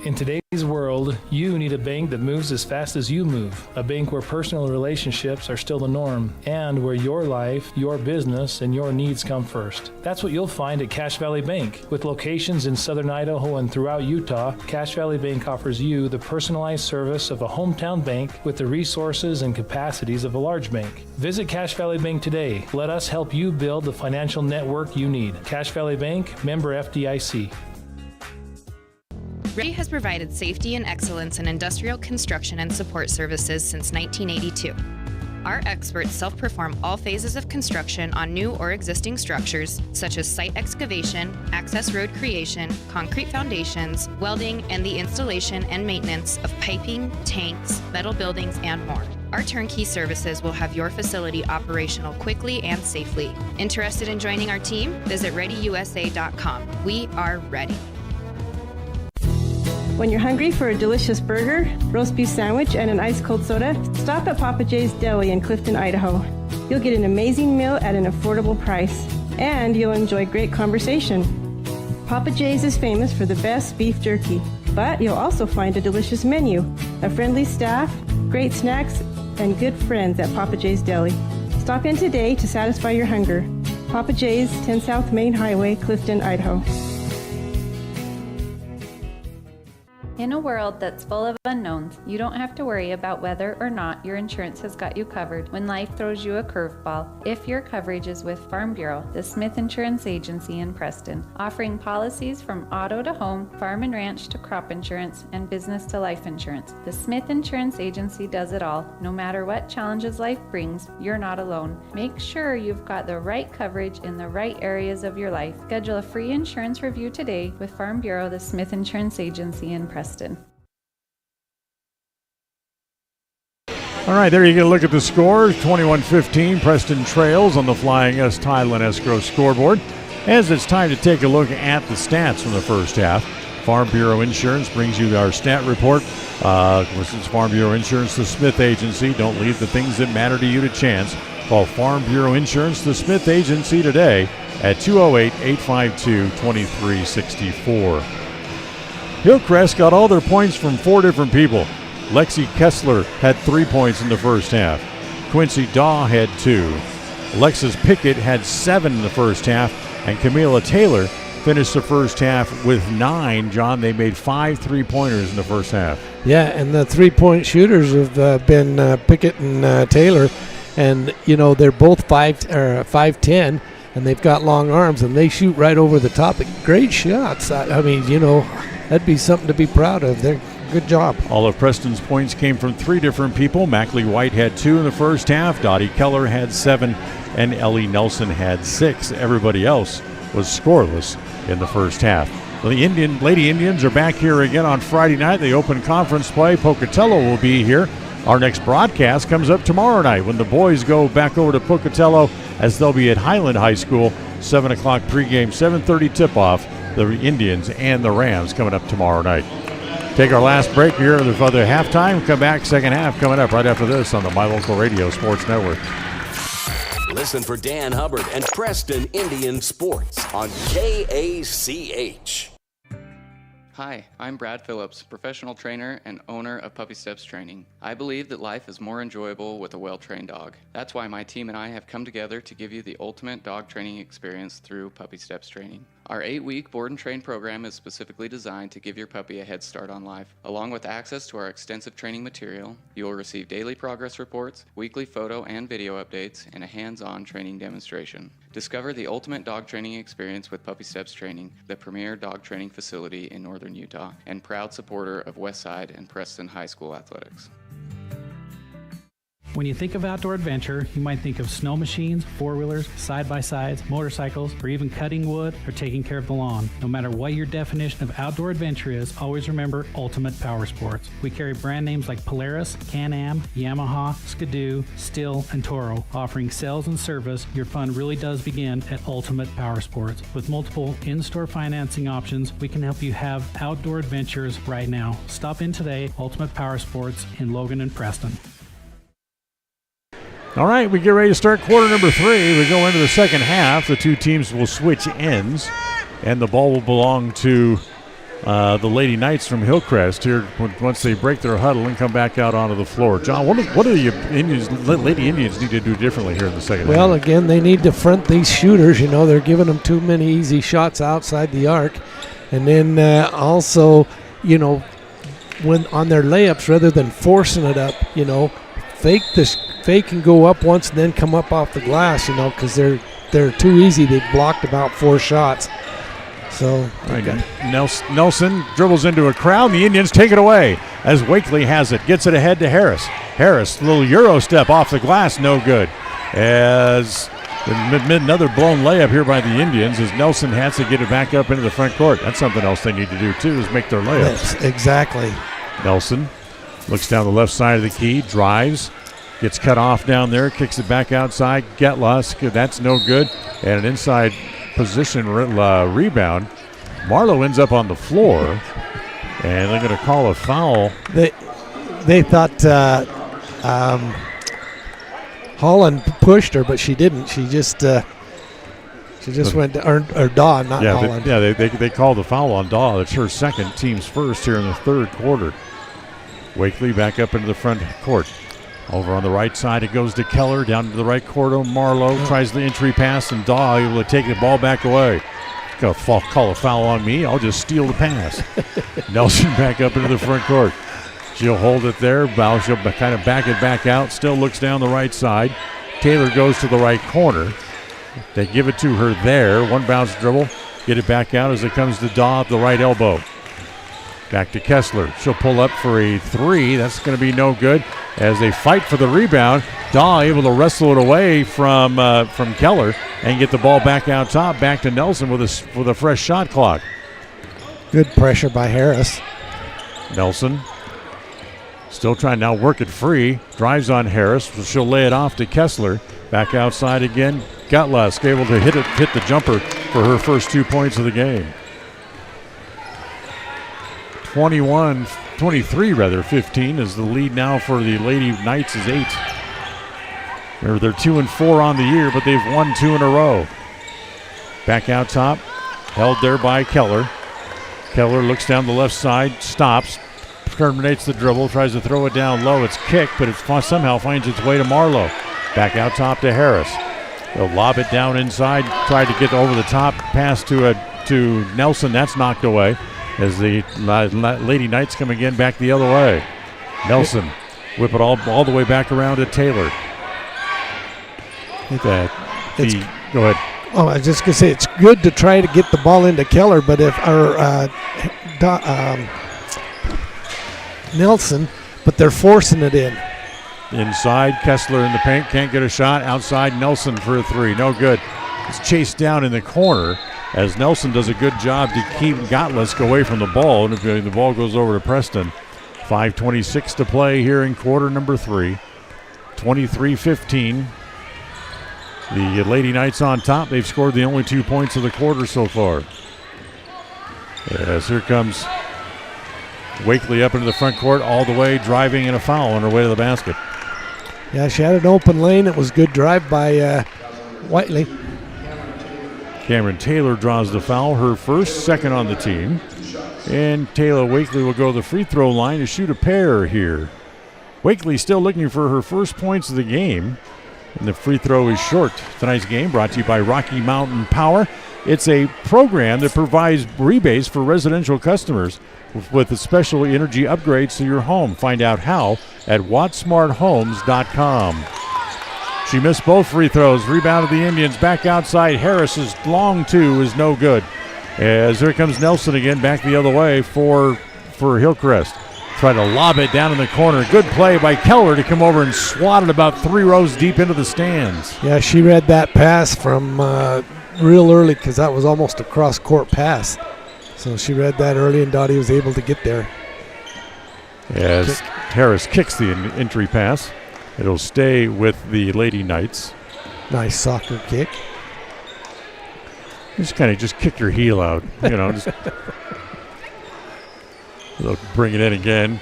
In today's world, you need a bank that moves as fast as you move. A bank where personal relationships are still the norm and where your life, your business, and your needs come first. That's what you'll find at Cache Valley Bank. With locations in southern Idaho and throughout Utah, Cache Valley Bank offers you the personalized service of a hometown bank with the resources and capacities of a large bank. Visit Cache Valley Bank today. Let us help you build the financial network you need. Cache Valley Bank, member FDIC. Ready has provided safety and excellence in industrial construction and support services since 1982. Our experts self-perform all phases of construction on new or existing structures, such as site excavation, access road creation, concrete foundations, welding, and the installation and maintenance of piping, tanks, metal buildings, and more. Our turnkey services will have your facility operational quickly and safely. Interested in joining our team? Visit ReadyUSA.com. We are ready. When you're hungry for a delicious burger, roast beef sandwich, and an ice-cold soda, stop at Papa J's Deli in Clifton, Idaho. You'll get an amazing meal at an affordable price, and you'll enjoy great conversation. Papa J's is famous for the best beef jerky, but you'll also find a delicious menu, a friendly staff, great snacks, and good friends at Papa J's Deli. Stop in today to satisfy your hunger. Papa J's, 10 South Main Highway, Clifton, Idaho. In a world that's full of unknowns, you don't have to worry about whether or not your insurance has got you covered when life throws you a curveball. If your coverage is with Farm Bureau, the Smith Insurance Agency in Preston, offering policies from auto to home, farm and ranch to crop insurance, and business to life insurance. The Smith Insurance Agency does it all. No matter what challenges life brings, you're not alone. Make sure you've got the right coverage in the right areas of your life. Schedule a free insurance review today with Farm Bureau, the Smith Insurance Agency in Preston. All right, there you get a look at the score. 21-15, Preston trails on the Flying S Tideland Escrow scoreboard. As it's time to take a look at the stats from the first half. Farm Bureau Insurance brings you our stat report. This is Farm Bureau Insurance, the Smith Agency. Don't leave the things that matter to you to chance. Call Farm Bureau Insurance, the Smith Agency today at 208-852-2364. Hillcrest got all their points from 4 different people. Lexi Kessler had 3 points in the first half. Quincy Daw had 2. Alexis Pickett had 7 in the first half. And Camila Taylor finished the first half with 9. John, they made 5 3-pointers in the first half. Yeah, and the 3-point shooters have been Pickett and Taylor. And, you know, they're both 5'10", and they've got long arms, and they shoot right over the top. Great shots. I mean, you know, that'd be something to be proud of. They're good job. All of Preston's points came from 3 different people. Mackley White had 2 in the first half. Dottie Keller had 7, and Ellie Nelson had 6. Everybody else was scoreless in the first half. Well, the Lady Indians are back here again on Friday night. They open conference play. Pocatello will be here. Our next broadcast comes up tomorrow night when the boys go back over to Pocatello, as they'll be at Highland High School. 7 o'clock pregame, 7:30 tip-off. The Indians and the Rams coming up tomorrow night. Take our last break here for the halftime. Come back, second half coming up right after this on the My Local Radio Sports Network. Listen for Dan Hubbard and Preston Indian Sports on KACH. Hi, I'm Brad Phillips, professional trainer and owner of Puppy Steps Training. I believe that life is more enjoyable with a well-trained dog. That's why my team and I have come together to give you the ultimate dog training experience through Puppy Steps Training. Our 8-week board and train program is specifically designed to give your puppy a head start on life. Along with access to our extensive training material, you will receive daily progress reports, weekly photo and video updates, and a hands-on training demonstration. Discover the ultimate dog training experience with Puppy Steps Training, the premier dog training facility in northern Utah, and proud supporter of Westside and Preston High School athletics. When you think of outdoor adventure, you might think of snow machines, four-wheelers, side-by-sides, motorcycles, or even cutting wood or taking care of the lawn. No matter what your definition of outdoor adventure is, always remember Ultimate Power Sports. We carry brand names like Polaris, Can-Am, Yamaha, Skidoo, Stihl, and Toro. Offering sales and service, your fun really does begin at Ultimate Power Sports. With multiple in-store financing options, we can help you have outdoor adventures right now. Stop in today, Ultimate Power Sports in Logan and Preston. All right, we get ready to start quarter number 3. We go into the second half. The two teams will switch ends, and the ball will belong to the Lady Knights from Hillcrest here once they break their huddle and come back out onto the floor. John, what do the Lady Indians need to do differently here in the second half? Well, again, they need to front these shooters. You know, they're giving them too many easy shots outside the arc. And then also, you know, when on their layups, rather than forcing it up, you know, fake and go up once and then come up off the glass, you know, because they're too easy. They've blocked about 4 shots. So Nelson dribbles into a crowd. The Indians take it away as Wakely has it. Gets it ahead to Harris. Harris, little Euro step off the glass, no good. As another blown layup here by the Indians as Nelson has to get it back up into the front court. That's something else they need to do too, is make their layups. Yes, exactly. Nelson looks down the left side of the key, drives, gets cut off down there, kicks it back outside. Getlusk, that's no good. And an inside position rebound. Marlowe ends up on the floor. And they're going to call a foul. They thought Holland pushed her, but she didn't. She just went to, or Daw, not Holland. They called the foul on Daw. It's her second, team's first here in the third quarter. Wakely back up into the front court. Over on the right side, it goes to Keller. Down to the right corner, Marlowe tries the entry pass, and Daw able to take the ball back away. Going to call a foul on me. I'll just steal the pass. Nelson back up into the front court. She'll hold it there. She'll kind of back it back out. Still looks down the right side. Taylor goes to the right corner. They give it to her there. One bounce dribble. Get it back out as it comes to Daw at the right elbow. Back to Kessler. She'll pull up for a three. That's going to be no good as they fight for the rebound. Daw able to wrestle it away from Keller and get the ball back out top. Back to Nelson with a fresh shot clock. Good pressure by Harris. Nelson still trying to now work it free. Drives on Harris. She'll lay it off to Kessler. Back outside again. Gutlask able to hit the jumper for her first 2 points of the game. 23-15 is the lead now for the Lady Knights is 8. They're 2-4 on the year, but they've won 2 in a row. Back out top, held there by Keller. Keller looks down the left side, stops, terminates the dribble, tries to throw it down low. It's kicked, but it somehow finds its way to Marlowe. Back out top to Harris. They'll lob it down inside, try to get over the top, pass to Nelson. That's knocked away as the Lady Knights come again back the other way. Nelson whip it all the way back around to Taylor. Go ahead. Oh, I was just going to say it's good to try to get the ball into Keller, but if Nelson, but they're forcing it in. Inside, Kessler in the paint, can't get a shot. Outside, Nelson for a three, no good. It's chased down in the corner as Nelson does a good job to keep Gotlisk away from the ball, and the ball goes over to Preston. 5:26 to play here in quarter number 3. 23-15. The Lady Knights on top. They've scored the only 2 points of the quarter so far. As here comes Wakely up into the front court all the way, driving in a foul on her way to the basket. Yeah, she had an open lane. It was good drive by Whiteley. Cameron Taylor draws the foul, her first, second on the team. And Taylor Wakely will go to the free throw line to shoot a pair here. Wakely still looking for her first points of the game. And the free throw is short. Tonight's game brought to you by Rocky Mountain Power. It's a program that provides rebates for residential customers with the special energy upgrades to your home. Find out how at wattsmarthomes.com. She missed both free throws. Rebounded the Indians. Back outside. Harris's long two is no good. As here comes Nelson again back the other way for Hillcrest. Try to lob it down in the corner. Good play by Keller to come over and swat it about 3 rows deep into the stands. Yeah, she read that pass from real early because that was almost a cross-court pass. So she read that early, and Dottie was able to get there. As Harris kicks the entry pass, it'll stay with the Lady Knights. Nice soccer kick. Just kind of kick your heel out, just they'll bring it in again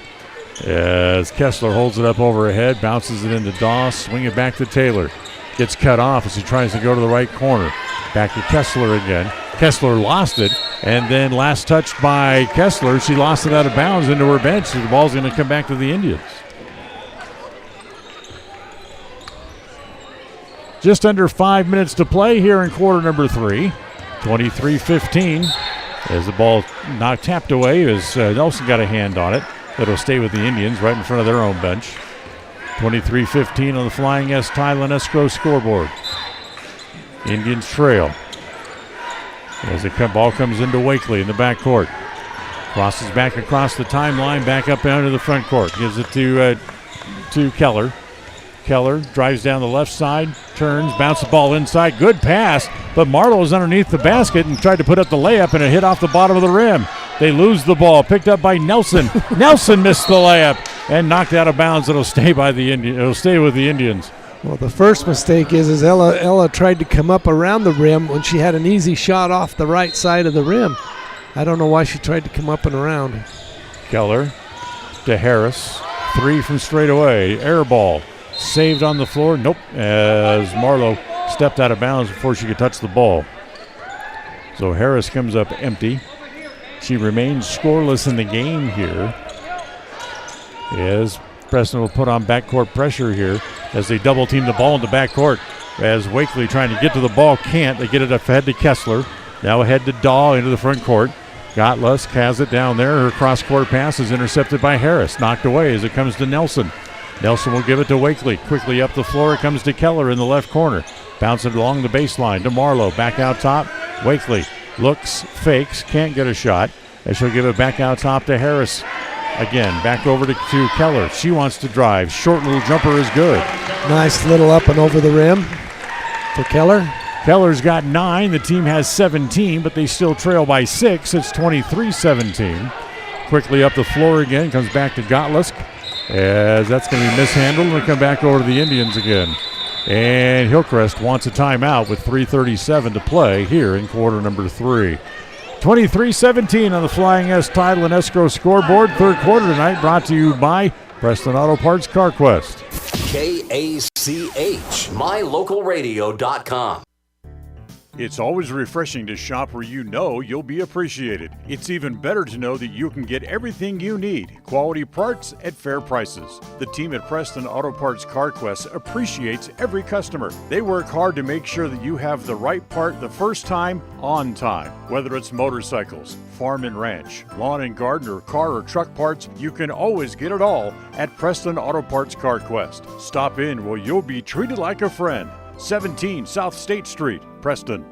as Kessler holds it up over her head, bounces it into Doss, swing it back to Taylor. Gets cut off as he tries to go to the right corner. Back to Kessler again. Kessler lost it, and then last touched by Kessler. She lost it out of bounds into her bench, so the ball's going to come back to the Indians. Just under 5 minutes to play here in quarter number 3. 23-15 as the ball tapped away as Nelson got a hand on it. It'll stay with the Indians right in front of their own bench. 23-15 on the Flying S Thailand Escrow scoreboard. Indians trail as the ball comes into Wakely in the backcourt. Crosses back across the timeline, back up down to the front court. Gives it to Keller. Keller drives down the left side, turns, bounces the ball inside. Good pass, but Marlowe was underneath the basket and tried to put up the layup, and it hit off the bottom of the rim. They lose the ball, picked up by Nelson. Nelson missed the layup and knocked out of bounds. It'll stay with the Indians. Well, the first mistake is Ella tried to come up around the rim when she had an easy shot off the right side of the rim. I don't know why she tried to come up and around. Keller to Harris. 3 from straight away. Air ball. Saved on the floor. Nope. As Marlowe stepped out of bounds before she could touch the ball. So Harris comes up empty. She remains scoreless in the game here. As Preston will put on backcourt pressure here as they double team the ball in the backcourt. As Wakely trying to get to the ball, can't. They get it ahead to Kessler. Now ahead to Daw into the front court. Gottlusk has it down there. Her cross-court pass is intercepted by Harris. Knocked away as it comes to Nelson. Nelson will give it to Wakely. Quickly up the floor. It comes to Keller in the left corner. Bounce it along the baseline to Marlowe. Back out top. Wakely looks, fakes, can't get a shot. And she'll give it back out top to Harris. Again, back over to Keller. She wants to drive. Short little jumper is good. Nice little up and over the rim for Keller. Keller's got 9. The team has 17, but they still trail by 6. It's 23-17. Quickly up the floor again. Comes back to Gottlusk. As that's going to be mishandled. And come back over to the Indians again. And Hillcrest wants a timeout with 3:37 to play here in quarter number 3. 23-17 on the Flying S Title and Escrow scoreboard. Third quarter tonight brought to you by Preston Auto Parts CarQuest. KACH, mylocalradio.com. It's always refreshing to shop where you know you'll be appreciated. It's even better to know that you can get everything you need. Quality parts at fair prices. The team at Preston Auto Parts CarQuest appreciates every customer. They work hard to make sure that you have the right part the first time, on time. Whether it's motorcycles, farm and ranch, lawn and garden, or car or truck parts, you can always get it all at Preston Auto Parts CarQuest. Stop in where you'll be treated like a friend. 17 South State Street, Preston.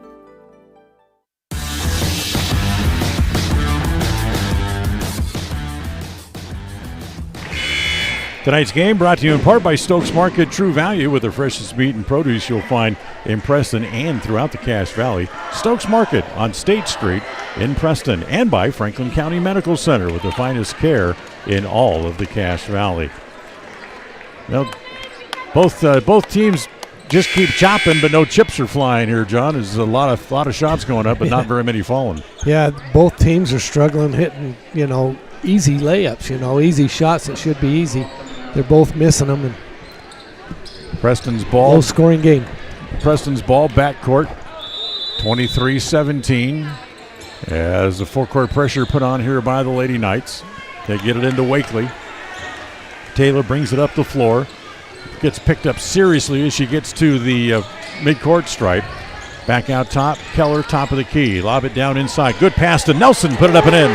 Tonight's game brought to you in part by Stokes Market True Value, with the freshest meat and produce you'll find in Preston and throughout the Cache Valley. Stokes Market on State Street in Preston, and by Franklin County Medical Center, with the finest care in all of the Cache Valley. Well, both teams just keep chopping, but no chips are flying here, John. There's a lot of shots going up, but not very many falling. Yeah, both teams are struggling hitting, easy layups, easy shots that should be easy. They're both missing them. And Preston's ball. Low-scoring game. Preston's ball, backcourt, 23-17. As the full-court pressure put on here by the Lady Knights. They get it into Wakely. Taylor brings it up the floor. Gets picked up seriously as she gets to the mid-court stripe. Back out top, Keller, top of the key. Lob it down inside. Good pass to Nelson. Put it up and in.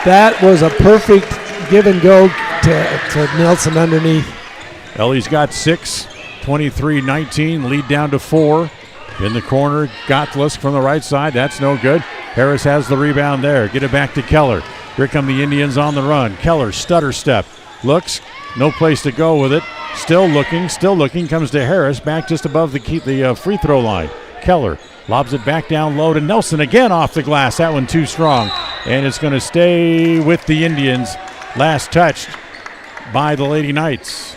That was a perfect give and go to Nelson underneath. Ellie's got 6. 23-19. Lead down to 4. In the corner, Gottlusk from the right side. That's no good. Harris has the rebound there. Get it back to Keller. Here come the Indians on the run. Keller, stutter step. Looks, no place to go with it. Still looking, comes to Harris, back just above the free throw line. Keller lobs it back down low to Nelson, again off the glass. That one too strong, and it's going to stay with the Indians. Last touched by the Lady Knights.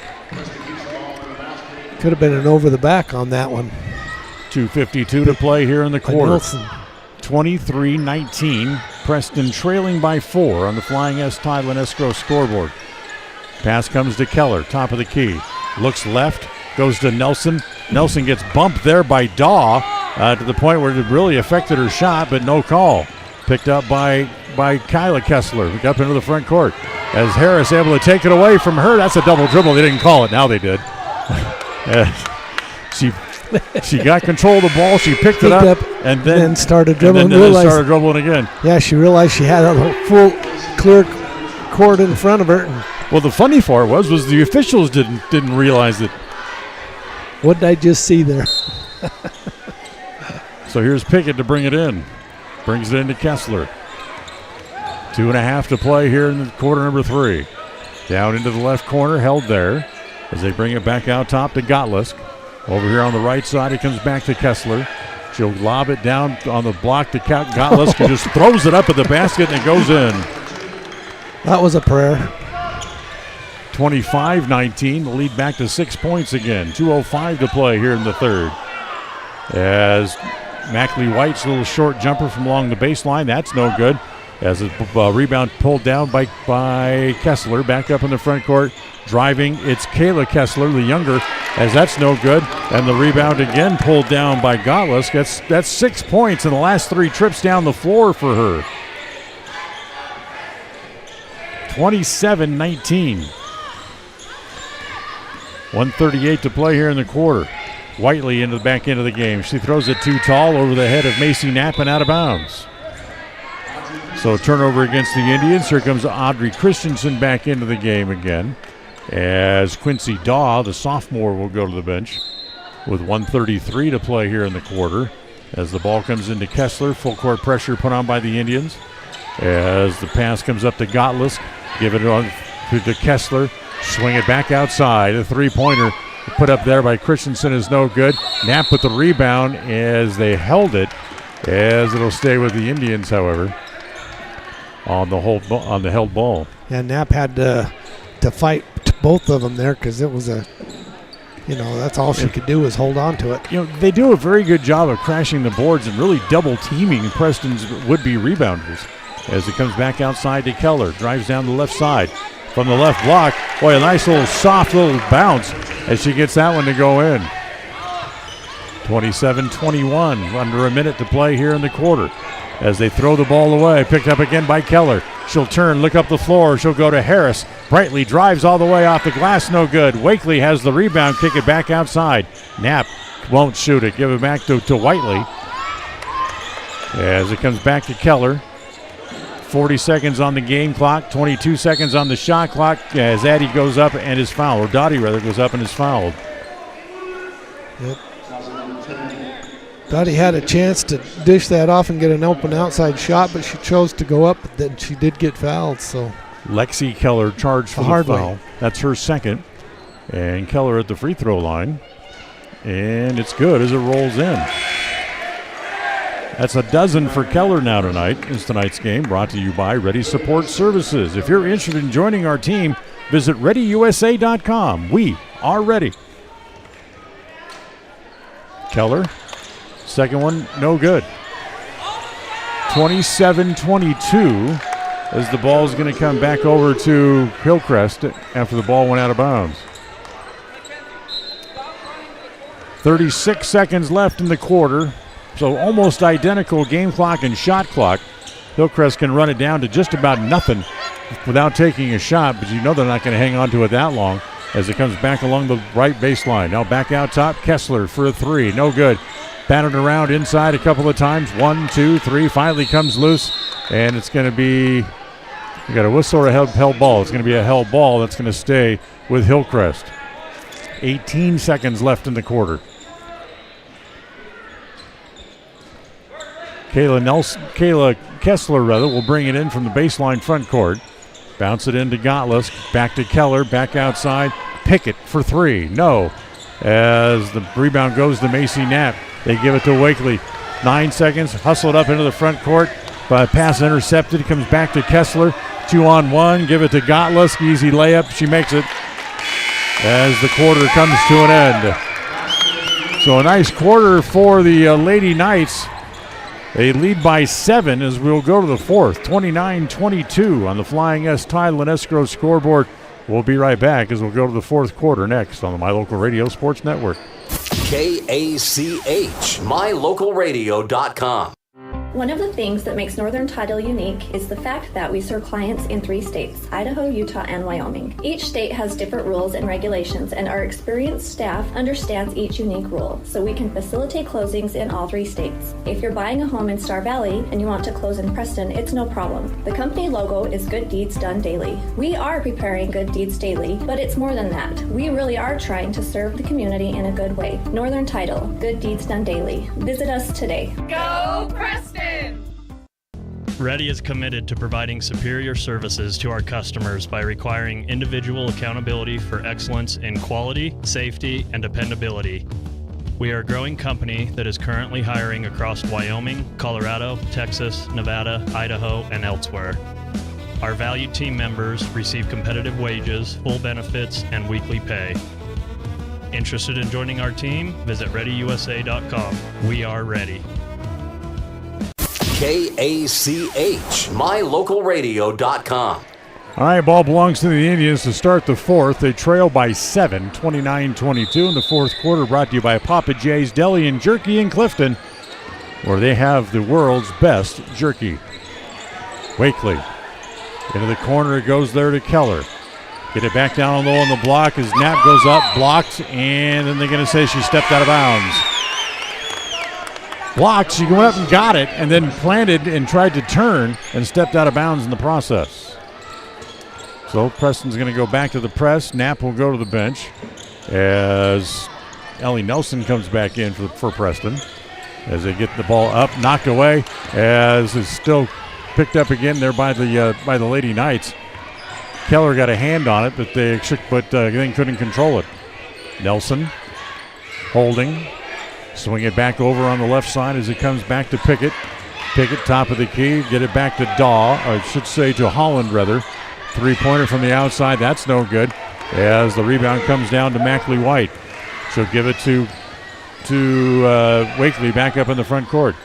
Could have been an over the back on that one. 2:52 to play here in the quarter. 23-19, Preston trailing by 4 on the Flying S Title and Escrow scoreboard. Pass comes to Keller, top of the key. Looks left, goes to Nelson. Nelson gets bumped there by Daw to the point where it really affected her shot, but no call. Picked up by Kyla Kessler, up into the front court. As Harris able to take it away from her, that's a double dribble. They didn't call it, now they did. She got control of the ball, she picked it up, and then started dribbling. And then started dribbling again. Yeah, she realized she had a full clear court in front of her. Well, the funny part was the officials didn't realize it. What did I just see there? So here's Pickett to bring it in. Brings it into Kessler. 2.5 to play here in the quarter number 3. Down into the left corner, held there as they bring it back out top to Gottlusk. Over here on the right side, it comes back to Kessler. She'll lob it down on the block to Gottlusk, who just throws it up at the basket and it goes in. That was a prayer. 25-19, the lead back to 6 points again. 2:05 to play here in the third. As Mackley White's little short jumper from along the baseline, that's no good. as a rebound pulled down by Kessler. Back up in the front court. Driving, it's Kayla Kessler, the younger, as that's no good. And the rebound again pulled down by Gottlisk. That's 6 points in the last 3 trips down the floor for her. 27-19. 1:38 to play here in the quarter. Whiteley into the back end of the game. She throws it too tall over the head of Macy Knapp and out of bounds. So turnover against the Indians. Here comes Audrey Christensen back into the game again, as Quincy Daw, the sophomore, will go to the bench with 1:33 to play here in the quarter. As the ball comes into Kessler, full court pressure put on by the Indians. As the pass comes up to Gottlisk, give it on to Kessler, swing it back outside. A three-pointer put up there by Christensen is no good. Knapp with the rebound as they held it, as it'll stay with the Indians, however, on the held ball. Yeah, Knapp had to fight both of them there because it was that's all she could do was hold on to it. They do a very good job of crashing the boards and really double teaming Preston's would-be rebounders. As it comes back outside to Keller, drives down the left side from the left block. Boy, a nice little soft little bounce as she gets that one to go in. 27-21, under a minute to play here in the quarter. As they throw the ball away, picked up again by Keller. She'll turn, look up the floor. She'll go to Harris. Brightly drives all the way off the glass, no good. Wakely has the rebound, kick it back outside. Knapp won't shoot it. Give it back to Whiteley. As it comes back to Keller. 40 seconds on the game clock, 22 seconds on the shot clock as Addie goes up and is fouled, or Dottie rather goes up and is fouled. Yep. Dottie had a chance to dish that off and get an open outside shot, but she chose to go up, but then she did get fouled. So Lexi Keller charged for the foul. That's her second. And Keller at the free throw line. And it's good as it rolls in. That's a dozen for Keller now tonight. Is tonight's game brought to you by Ready Support Services. If you're interested in joining our team, visit ReadyUSA.com. We are ready. Keller, second one, no good. 27-22 as the ball is going to come back over to Hillcrest after the ball went out of bounds. 36 seconds left in the quarter. So almost identical game clock and shot clock. Hillcrest can run it down to just about nothing without taking a shot, but you know they're not going to hang on to it that long as it comes back along the right baseline. Now back out top, Kessler for a three, no good. Batted around inside a couple of times, 1, 2, 3, finally comes loose, and it's going to be, we got a whistle or a held ball. It's going to be a held ball that's going to stay with Hillcrest. 18 seconds left in the quarter. Kayla Kessler will bring it in from the baseline front court. Bounce it into Gottlisk. Back to Keller. Back outside. Pickett for three. No. As the rebound goes to Macy Knapp. They give it to Wakely. 9 seconds. Hustled up into the front court. Pass intercepted. Comes back to Kessler. 2-on-1. Give it to Gottlisk. Easy layup. She makes it as the quarter comes to an end. So a nice quarter for the Lady Knights. They lead by 7 as we'll go to the fourth, 29-22 on the Flying S Title and Escrow scoreboard. We'll be right back as we'll go to the fourth quarter next on the My Local Radio Sports Network. KACH, MyLocalRadio.com. One of the things that makes Northern Title unique is the fact that we serve clients in 3 states, Idaho, Utah, and Wyoming. Each state has different rules and regulations, and our experienced staff understands each unique rule, so we can facilitate closings in all 3 states. If you're buying a home in Star Valley and you want to close in Preston, it's no problem. The company logo is Good Deeds Done Daily. We are preparing Good Deeds Daily, but it's more than that. We really are trying to serve the community in a good way. Northern Title, Good Deeds Done Daily. Visit us today. Go Preston! Ready is committed to providing superior services to our customers by requiring individual accountability for excellence in quality, safety, and dependability. We are a growing company that is currently hiring across Wyoming, Colorado, Texas, Nevada, Idaho, and elsewhere. Our valued team members receive competitive wages, full benefits, and weekly pay. Interested in joining our team? Visit ReadyUSA.com. We are ready. KACH, mylocalradio.com. All right, ball belongs to the Indians to start the fourth. They trail by 7, 29-22 in the fourth quarter, brought to you by Papa J's Deli and Jerky in Clifton, where they have the world's best jerky. Wakely into the corner, it goes there to Keller. Get it back down low on the block as Knapp goes up, blocked, and then they're going to say she stepped out of bounds. Blocked, she went up and got it, and then planted and tried to turn and stepped out of bounds in the process. So Preston's going to go back to the press. Knapp will go to the bench as Ellie Nelson comes back in for Preston as they get the ball up, knocked away, as it's still picked up again there by the Lady Knights. Keller got a hand on it, but they couldn't control it. Nelson holding, swing it back over on the left side as it comes back to Pickett. Pickett, top of the key, get it back to to Holland rather. Three-pointer from the outside, that's no good. As the rebound comes down to Mackley White. She'll give it to Wakely back up in the front court.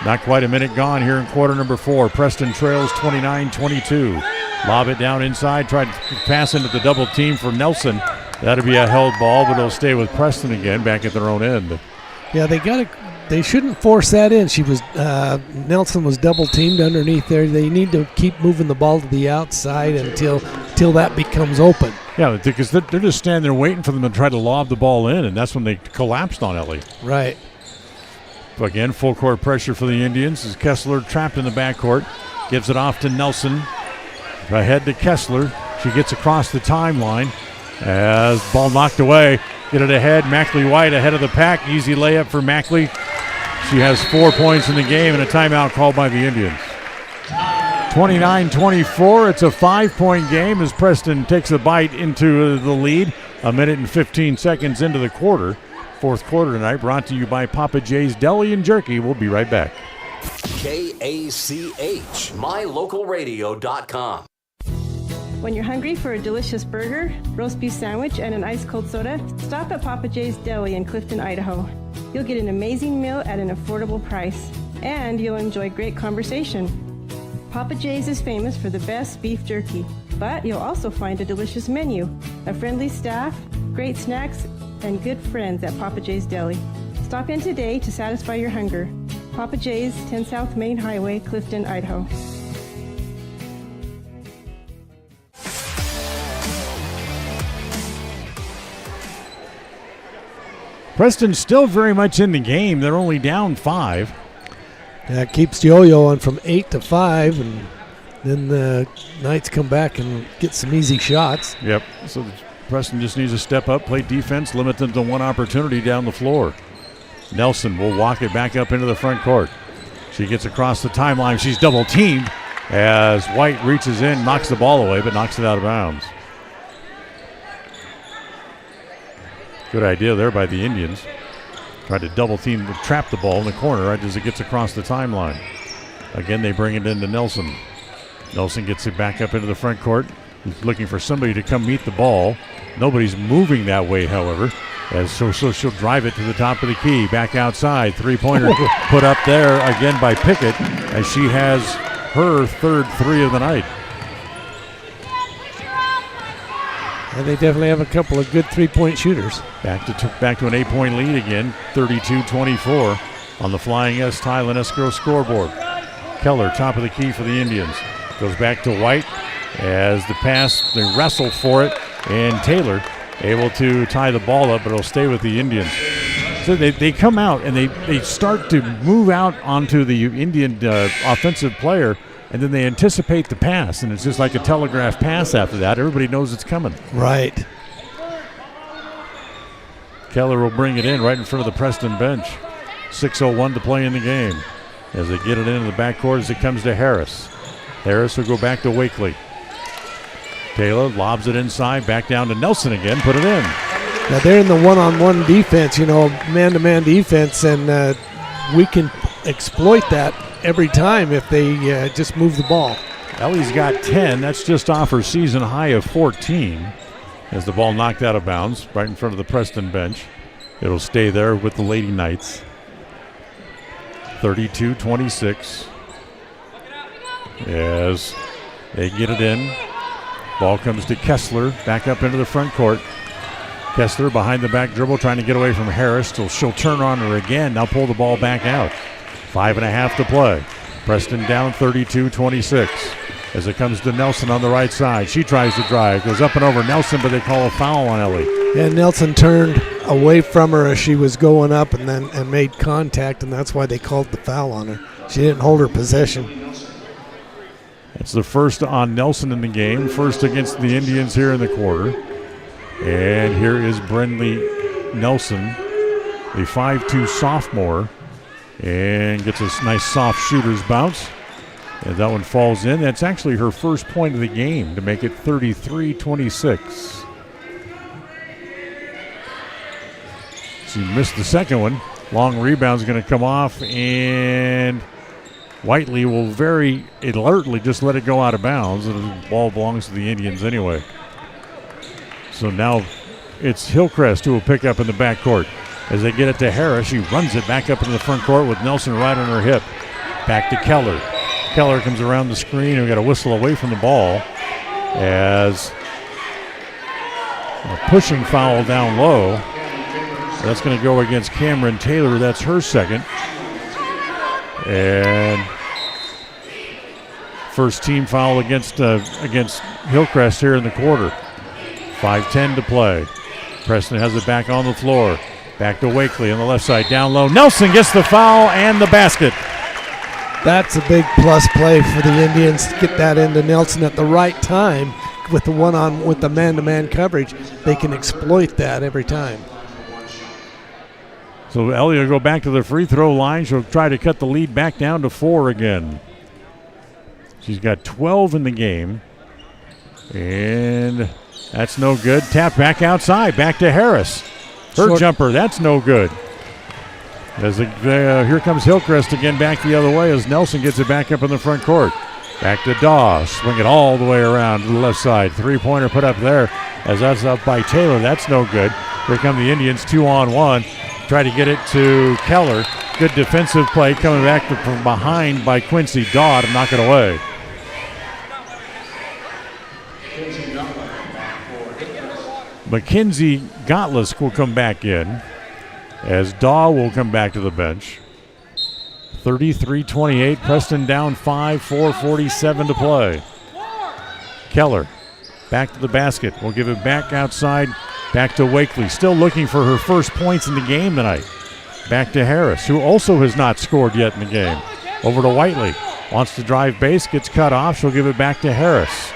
Not quite a minute gone here in quarter number 4. Preston trails 29-22. Lob it down inside, tried to pass into the double team for Nelson. That'll be a held ball, but it'll stay with Preston again back at their own end. Yeah, they shouldn't force that in. Nelson was double teamed underneath there. They need to keep moving the ball to the outside until that becomes open. Yeah, because they're just standing there waiting for them to try to lob the ball in, and that's when they collapsed on Ellie. Right. Again, full court pressure for the Indians as Kessler trapped in the backcourt. Gives it off to Nelson. Ahead to Kessler. She gets across the timeline as ball knocked away. Get it ahead. Mackley White ahead of the pack. Easy layup for Mackley. She has 4 points in the game and a timeout called by the Indians. 29-24. It's a 5-point game as Preston takes a bite into the lead. A minute and 15 seconds into the quarter. Fourth quarter tonight brought to you by Papa J's Deli and Jerky. We'll be right back. KACH, mylocalradio.com. When you're hungry for a delicious burger, roast beef sandwich, and an ice-cold soda, stop at Papa J's Deli in Clifton, Idaho. You'll get an amazing meal at an affordable price, and you'll enjoy great conversation. Papa J's is famous for the best beef jerky, but you'll also find a delicious menu, a friendly staff, great snacks, and good friends at Papa J's Deli. Stop in today to satisfy your hunger. Papa J's, 10 South Main Highway, Clifton, Idaho. Preston's still very much in the game. They're only down 5. That keeps yo-yoing from 8 to 5, and then the Knights come back and get some easy shots. Yep. So Preston just needs to step up, play defense, limit them to one opportunity down the floor. Nelson will walk it back up into the front court. She gets across the timeline. She's double teamed as White reaches in, knocks the ball away, but knocks it out of bounds. Good idea there by the Indians. Tried to double team, trap the ball in the corner right as it gets across the timeline. Again, they bring it into Nelson. Nelson gets it back up into the front court. He's looking for somebody to come meet the ball. Nobody's moving that way, however. So she'll drive it to the top of the key. Back outside. Three-pointer put up there again by Pickett as she has her third 3 of the night. And they definitely have a couple of good three-point shooters. Back to an 8-point lead again, 32-24 on the Flying S Tile and Escrow scoreboard. Keller, top of the key for the Indians. Goes back to White as the pass, they wrestle for it, and Taylor able to tie the ball up, but it'll stay with the Indians. So they come out and they start to move out onto the Indian offensive player, and then they anticipate the pass, and it's just like a telegraph pass after that. Everybody knows it's coming. Right. Keller will bring it in right in front of the Preston bench. 6:01 to play in the game as they get it into the backcourt as it comes to Harris. Harris will go back to Wakely. Taylor lobs it inside, back down to Nelson again, put it in. Now they're in the one-on-one defense, man-to-man defense, and we can exploit that every time if they just move the ball. Ellie's got 10. That's just off her season high of 14 as the ball knocked out of bounds right in front of the Preston bench. It'll stay there with the Lady Knights. 32-26. As they get it in. Ball comes to Kessler, back up into the front court. Kessler behind the back dribble, trying to get away from Harris. She'll turn on her again. Now pull the ball back out. 5.5 to play. Preston down 32-26. As it comes to Nelson on the right side. She tries to drive. Goes up and over Nelson, but they call a foul on Ellie. And Nelson turned away from her as she was going up and made contact, and that's why they called the foul on her. She didn't hold her possession. It's the first on Nelson in the game. First against the Indians here in the quarter. And here is Brenley Nelson, the 5'2 sophomore, and gets a nice soft shooter's bounce. And that one falls in. That's actually her first point of the game to make it 33-26. She missed the second one. Long rebound's going to come off, and Whiteley will very alertly just let it go out of bounds. The ball belongs to the Indians anyway. So now it's Hillcrest who will pick up in the backcourt. As they get it to Harris, she runs it back up into the front court with Nelson right on her hip. Back to Keller. Keller comes around the screen, and we got a whistle away from the ball as a pushing foul down low. That's going to go against Cameron Taylor. That's her second. And first team foul against Hillcrest here in the quarter. 5:10 to play. Preston has it back on the floor. Back to Wakely on the left side, down low. Nelson gets the foul and the basket. That's a big plus play for the Indians to get that into Nelson at the right time with the man-to-man coverage. They can exploit that every time. So Ellie will go back to the free throw line. She'll try to cut the lead back down to 4 again. She's got 12 in the game. And that's no good. Tap back outside. Back to Harris. Her jumper, that's no good. As here comes Hillcrest again back the other way as Nelson gets it back up in the front court. Back to Daw. Swing it all the way around to the left side. Three-pointer put up there as that's up by Taylor. That's no good. Here come the Indians 2-on-1. Try to get it to Keller. Good defensive play coming back from behind by Quincy Daw to knock it away. Mackenzie Gottlisk will come back in as Daw will come back to the bench. 33-28, Preston down 5, 4:47 to play. Keller back to the basket. We'll give it back outside, back to Wakely. Still looking for her first points in the game tonight. Back to Harris, who also has not scored yet in the game. Over to Whiteley. Wants to drive base, gets cut off. She'll give it back to Harris.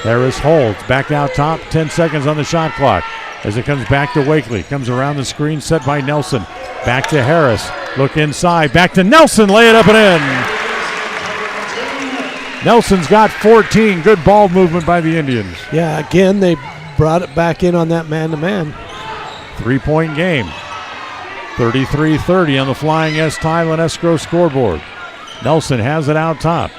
Harris holds, back out top, 10 seconds on the shot clock. As it comes back to Wakely, comes around the screen, set by Nelson. Back to Harris, look inside, back to Nelson, lay it up and in. Nelson's got 14, good ball movement by the Indians. Yeah, again, they brought it back in on that man-to-man. 3-point game. 33-30 on the Flying S Tile and Escrow scoreboard. Nelson has it out top.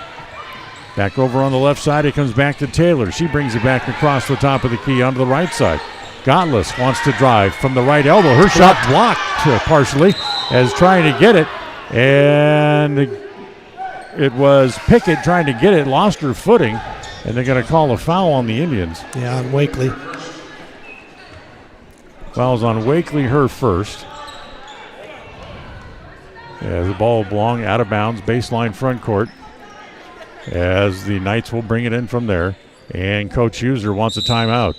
Back over on the left side, it comes back to Taylor. She brings it back across the top of the key onto the right side. Gottlisk wants to drive from the right elbow. Her shot blocked partially as trying to get it. And it was Pickett trying to get it, lost her footing, and they're going to call a foul on the Indians. Yeah, on Wakely. Foul's on Wakely, her first. As the ball belong out of bounds, baseline front court. As the Knights will bring it in from there. And Coach User wants a timeout.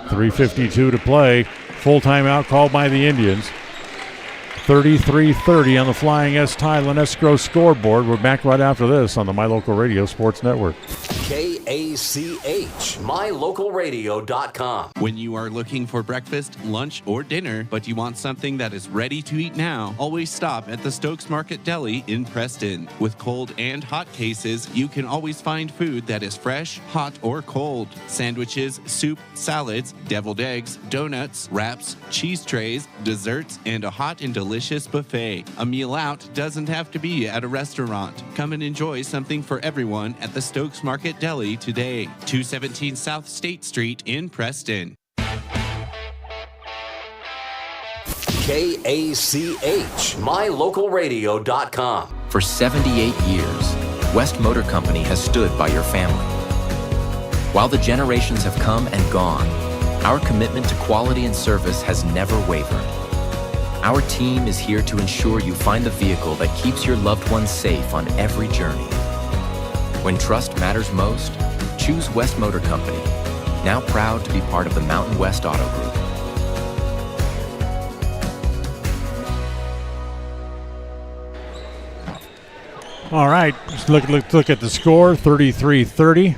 3:52 to play. Full timeout called by the Indians. 33-30 on the Flying S Tile and Escrow scoreboard. We're back right after this on the My Local Radio Sports Network. KACH, mylocalradio.com. When you are looking for breakfast, lunch, or dinner, but you want something that is ready to eat now, always stop at the Stokes Market Deli in Preston. With cold and hot cases, you can always find food that is fresh, hot, or cold. Sandwiches, soup, salads, deviled eggs, donuts, wraps, cheese trays, desserts, and a hot and delicious buffet. A meal out doesn't have to be at a restaurant. Come and enjoy something for everyone at the Stokes Market Deli today. 217 South State Street in Preston. KACH, mylocalradio.com. For 78 years, West Motor Company has stood by your family. While the generations have come and gone, our commitment to quality and service has never wavered. Our team is here to ensure you find the vehicle that keeps your loved ones safe on every journey. When trust matters most, choose West Motor Company, now proud to be part of the Mountain West Auto Group. All right, let's look at the score, 33-30.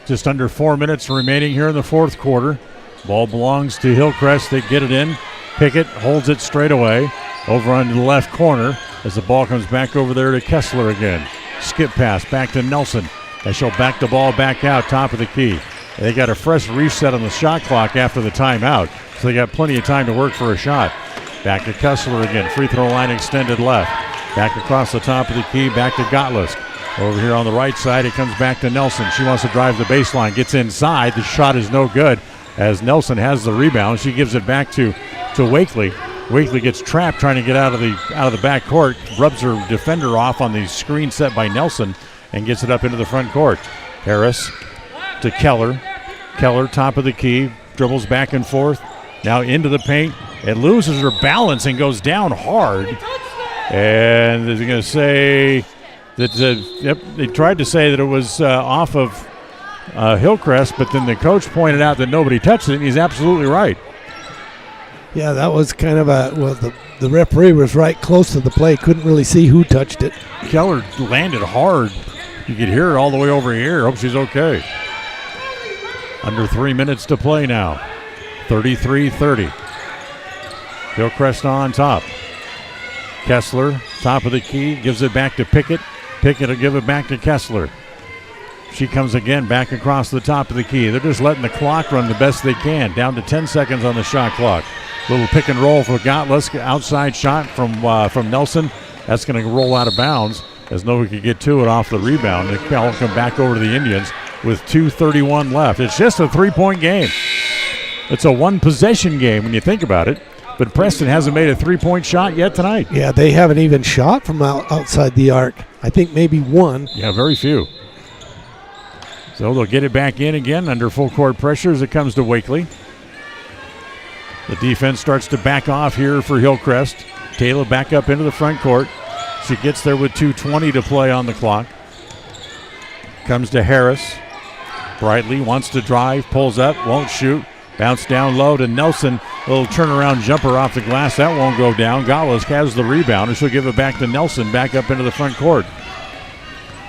Just under 4 minutes remaining here in the fourth quarter. Ball belongs to Hillcrest. They get it in. Pickett holds it straight away over onto the left corner as the ball comes back over there to Kessler again. Skip pass back to Nelson as she'll back the ball back out top of the key. They got a fresh reset on the shot clock after the timeout, so they got plenty of time to work for a shot. Back to Kessler again. Free throw line extended left. Back across the top of the key, back to Gottlisk. Over here on the right side, it comes back to Nelson. She wants to drive the baseline, gets inside. The shot is no good as Nelson has the rebound. She gives it back to Wakely. Wakely gets trapped trying to get out of the back court, rubs her defender off on the screen set by Nelson, and gets it up into the front court. Harris to Keller. Keller, top of the key, dribbles back and forth. Now into the paint. It loses her balance and goes down hard. And they're going to say that they tried to say that it was off of Hillcrest, but then the coach pointed out that nobody touched it, and he's absolutely right. Yeah, that was kind of the referee was right close to the play, couldn't really see who touched it. Keller landed hard. You could hear it all the way over here. Hope she's okay. Under 3 minutes to play now. 33-30. Hillcrest on top. Kessler, top of the key, gives it back to Pickett. Pickett will give it back to Kessler. She comes again back across the top of the key. They're just letting the clock run the best they can. Down to 10 seconds on the shot clock. Little pick and roll for Gottlisk. Outside shot from Nelson. That's going to roll out of bounds as nobody could get to it off the rebound. The ball will come back over to the Indians with 2:31 left. It's just a three-point game. It's a one-possession game when you think about it. But Preston hasn't made a three-point shot yet tonight. Yeah, they haven't even shot from outside the arc. I think maybe one. Yeah, very few. So they'll get it back in again under full court pressure as it comes to Wakely. The defense starts to back off here for Hillcrest. Taylor back up into the front court. She gets there with 2:20 to play on the clock. Comes to Harris. Brightly wants to drive, pulls up, won't shoot. Bounce down low to Nelson. Little turnaround jumper off the glass. That won't go down. Gottlisk has the rebound, and she'll give it back to Nelson back up into the front court.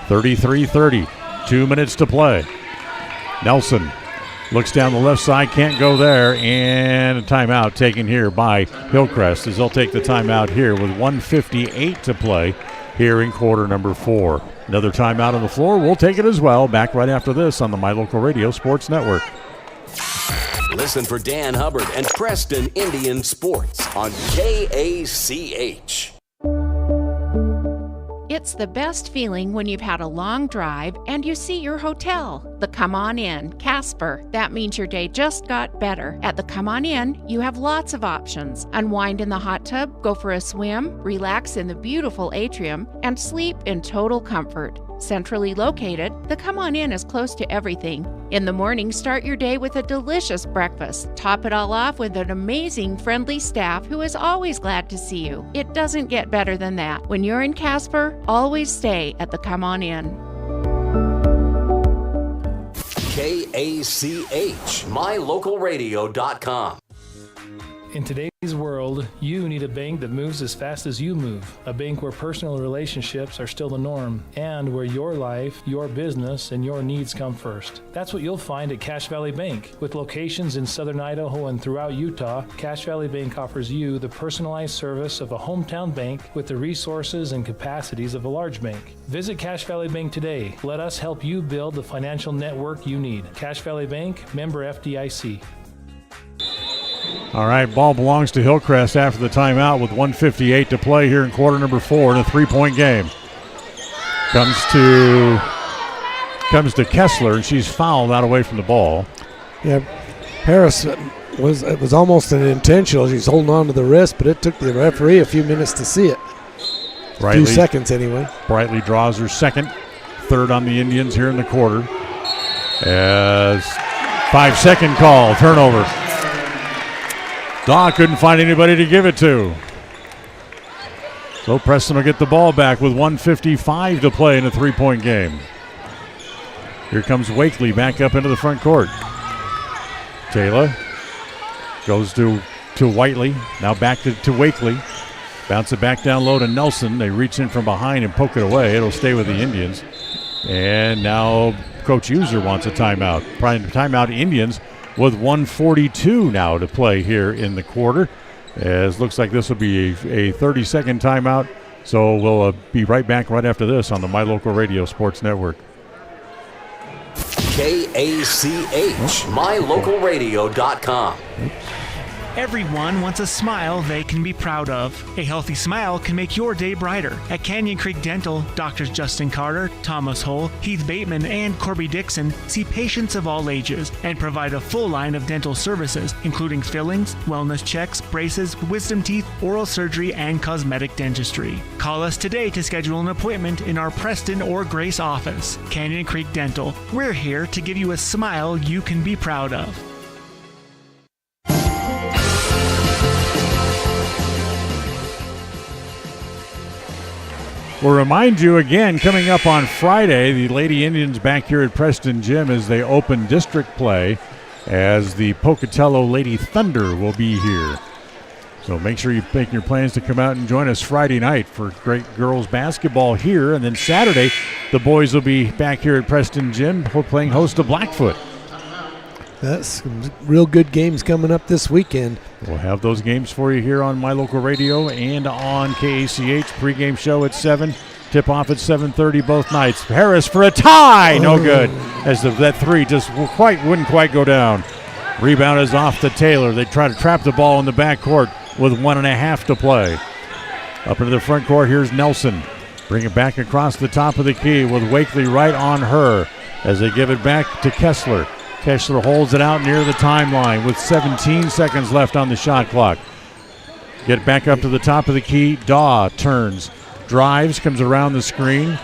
33-30. 2 minutes to play. Nelson looks down the left side, can't go there, and a timeout taken here by Hillcrest as they'll take the timeout here with 1:58 to play here in quarter number 4. Another timeout on the floor. We'll take it as well. Back right after this on the My Local Radio Sports Network. Listen for Dan Hubbard and Preston Indian Sports on KACH. It's the best feeling when you've had a long drive and you see your hotel, the Come On Inn, Casper. That means your day just got better. At the Come On Inn, you have lots of options. Unwind in the hot tub, go for a swim, relax in the beautiful atrium, and sleep in total comfort. Centrally located, the Come On Inn is close to everything. In the morning, start your day with a delicious breakfast. Top it all off with an amazing, friendly staff who is always glad to see you. It doesn't get better than that. When you're in Casper, always stay at the Come On Inn. KACH, mylocalradio.com. In today's world, you need a bank that moves as fast as you move. A bank where personal relationships are still the norm and where your life, your business, and your needs come first. That's what you'll find at Cache Valley Bank. With locations in southern Idaho and throughout Utah, Cache Valley Bank offers you the personalized service of a hometown bank with the resources and capacities of a large bank. Visit Cache Valley Bank today. Let us help you build the financial network you need. Cache Valley Bank, member FDIC. All right, ball belongs to Hillcrest after the timeout with 1:58 to play here in quarter number 4 in a three-point game. Comes to Kessler, and she's fouled out away from the ball. Yeah, Harris was almost an intentional. She's holding on to the wrist, but it took the referee a few minutes to see it. 2 seconds anyway. Brightly draws her second. Third on the Indians here in the quarter. As 5-second call, turnover. Daw couldn't find anybody to give it to. So Preston will get the ball back with 1:55 to play in a 3-point game. Here comes Wakely back up into the front court. Taylor goes to Whiteley. Now back to Wakely. Bounce it back down low to Nelson. They reach in from behind and poke it away. It'll stay with the Indians. And now Coach User wants a timeout. Timeout Indians with 1:42 now to play here in the quarter. As looks like this will be a 30-second timeout. So we'll be right back right after this on the My Local Radio Sports Network. KACH, MyLocalRadio.com. Everyone wants a smile they can be proud of. A healthy smile can make your day brighter. At Canyon Creek Dental, Doctors Justin Carter, Thomas Hull, Heath Bateman, and Corby Dixon see patients of all ages and provide a full line of dental services, including fillings, wellness checks, braces, wisdom teeth, oral surgery, and cosmetic dentistry. Call us today to schedule an appointment in our Preston or Grace office. Canyon Creek Dental. We're here to give you a smile you can be proud of. We'll remind you again, coming up on Friday, the Lady Indians back here at Preston Gym as they open district play, as the Pocatello Lady Thunder will be here. So make sure you make your plans to come out and join us Friday night for great girls basketball here. And then Saturday, the boys will be back here at Preston Gym playing host to Blackfoot. That's some real good games coming up this weekend. We'll have those games for you here on My Local Radio and on KACH. Pregame show at 7. Tip-off at 7:30 both nights. Harris for a tie. No good. As that three just wouldn't quite go down. Rebound is off to Taylor. They try to trap the ball in the backcourt with 1.5 to play. Up into the front court, here's Nelson. Bring it back across the top of the key with Wakely right on her as they give it back to Kessler. Kessler holds it out near the timeline with 17 seconds left on the shot clock. Get back up to the top of the key. Daw turns, drives, comes around the screen.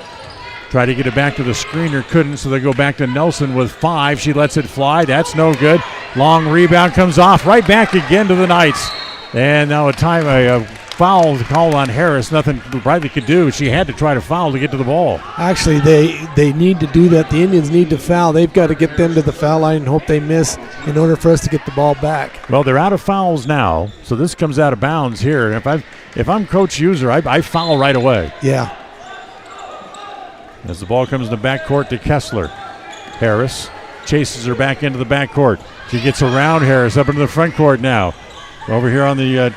Try to get it back to the screener, couldn't, so they go back to Nelson with 5. She lets it fly. That's no good. Long rebound comes off. Right back again to the Knights. And now a foul call on Harris. Nothing Bradley could do. She had to try to foul to get to the ball. Actually, they need to do that. The Indians need to foul. They've got to get them to the foul line and hope they miss in order for us to get the ball back. Well, they're out of fouls now, so this comes out of bounds here. And if I'm Coach User, I foul right away. Yeah. As the ball comes in the backcourt to Kessler. Harris chases her back into the backcourt. She gets around Harris up into the front court now. Over here on the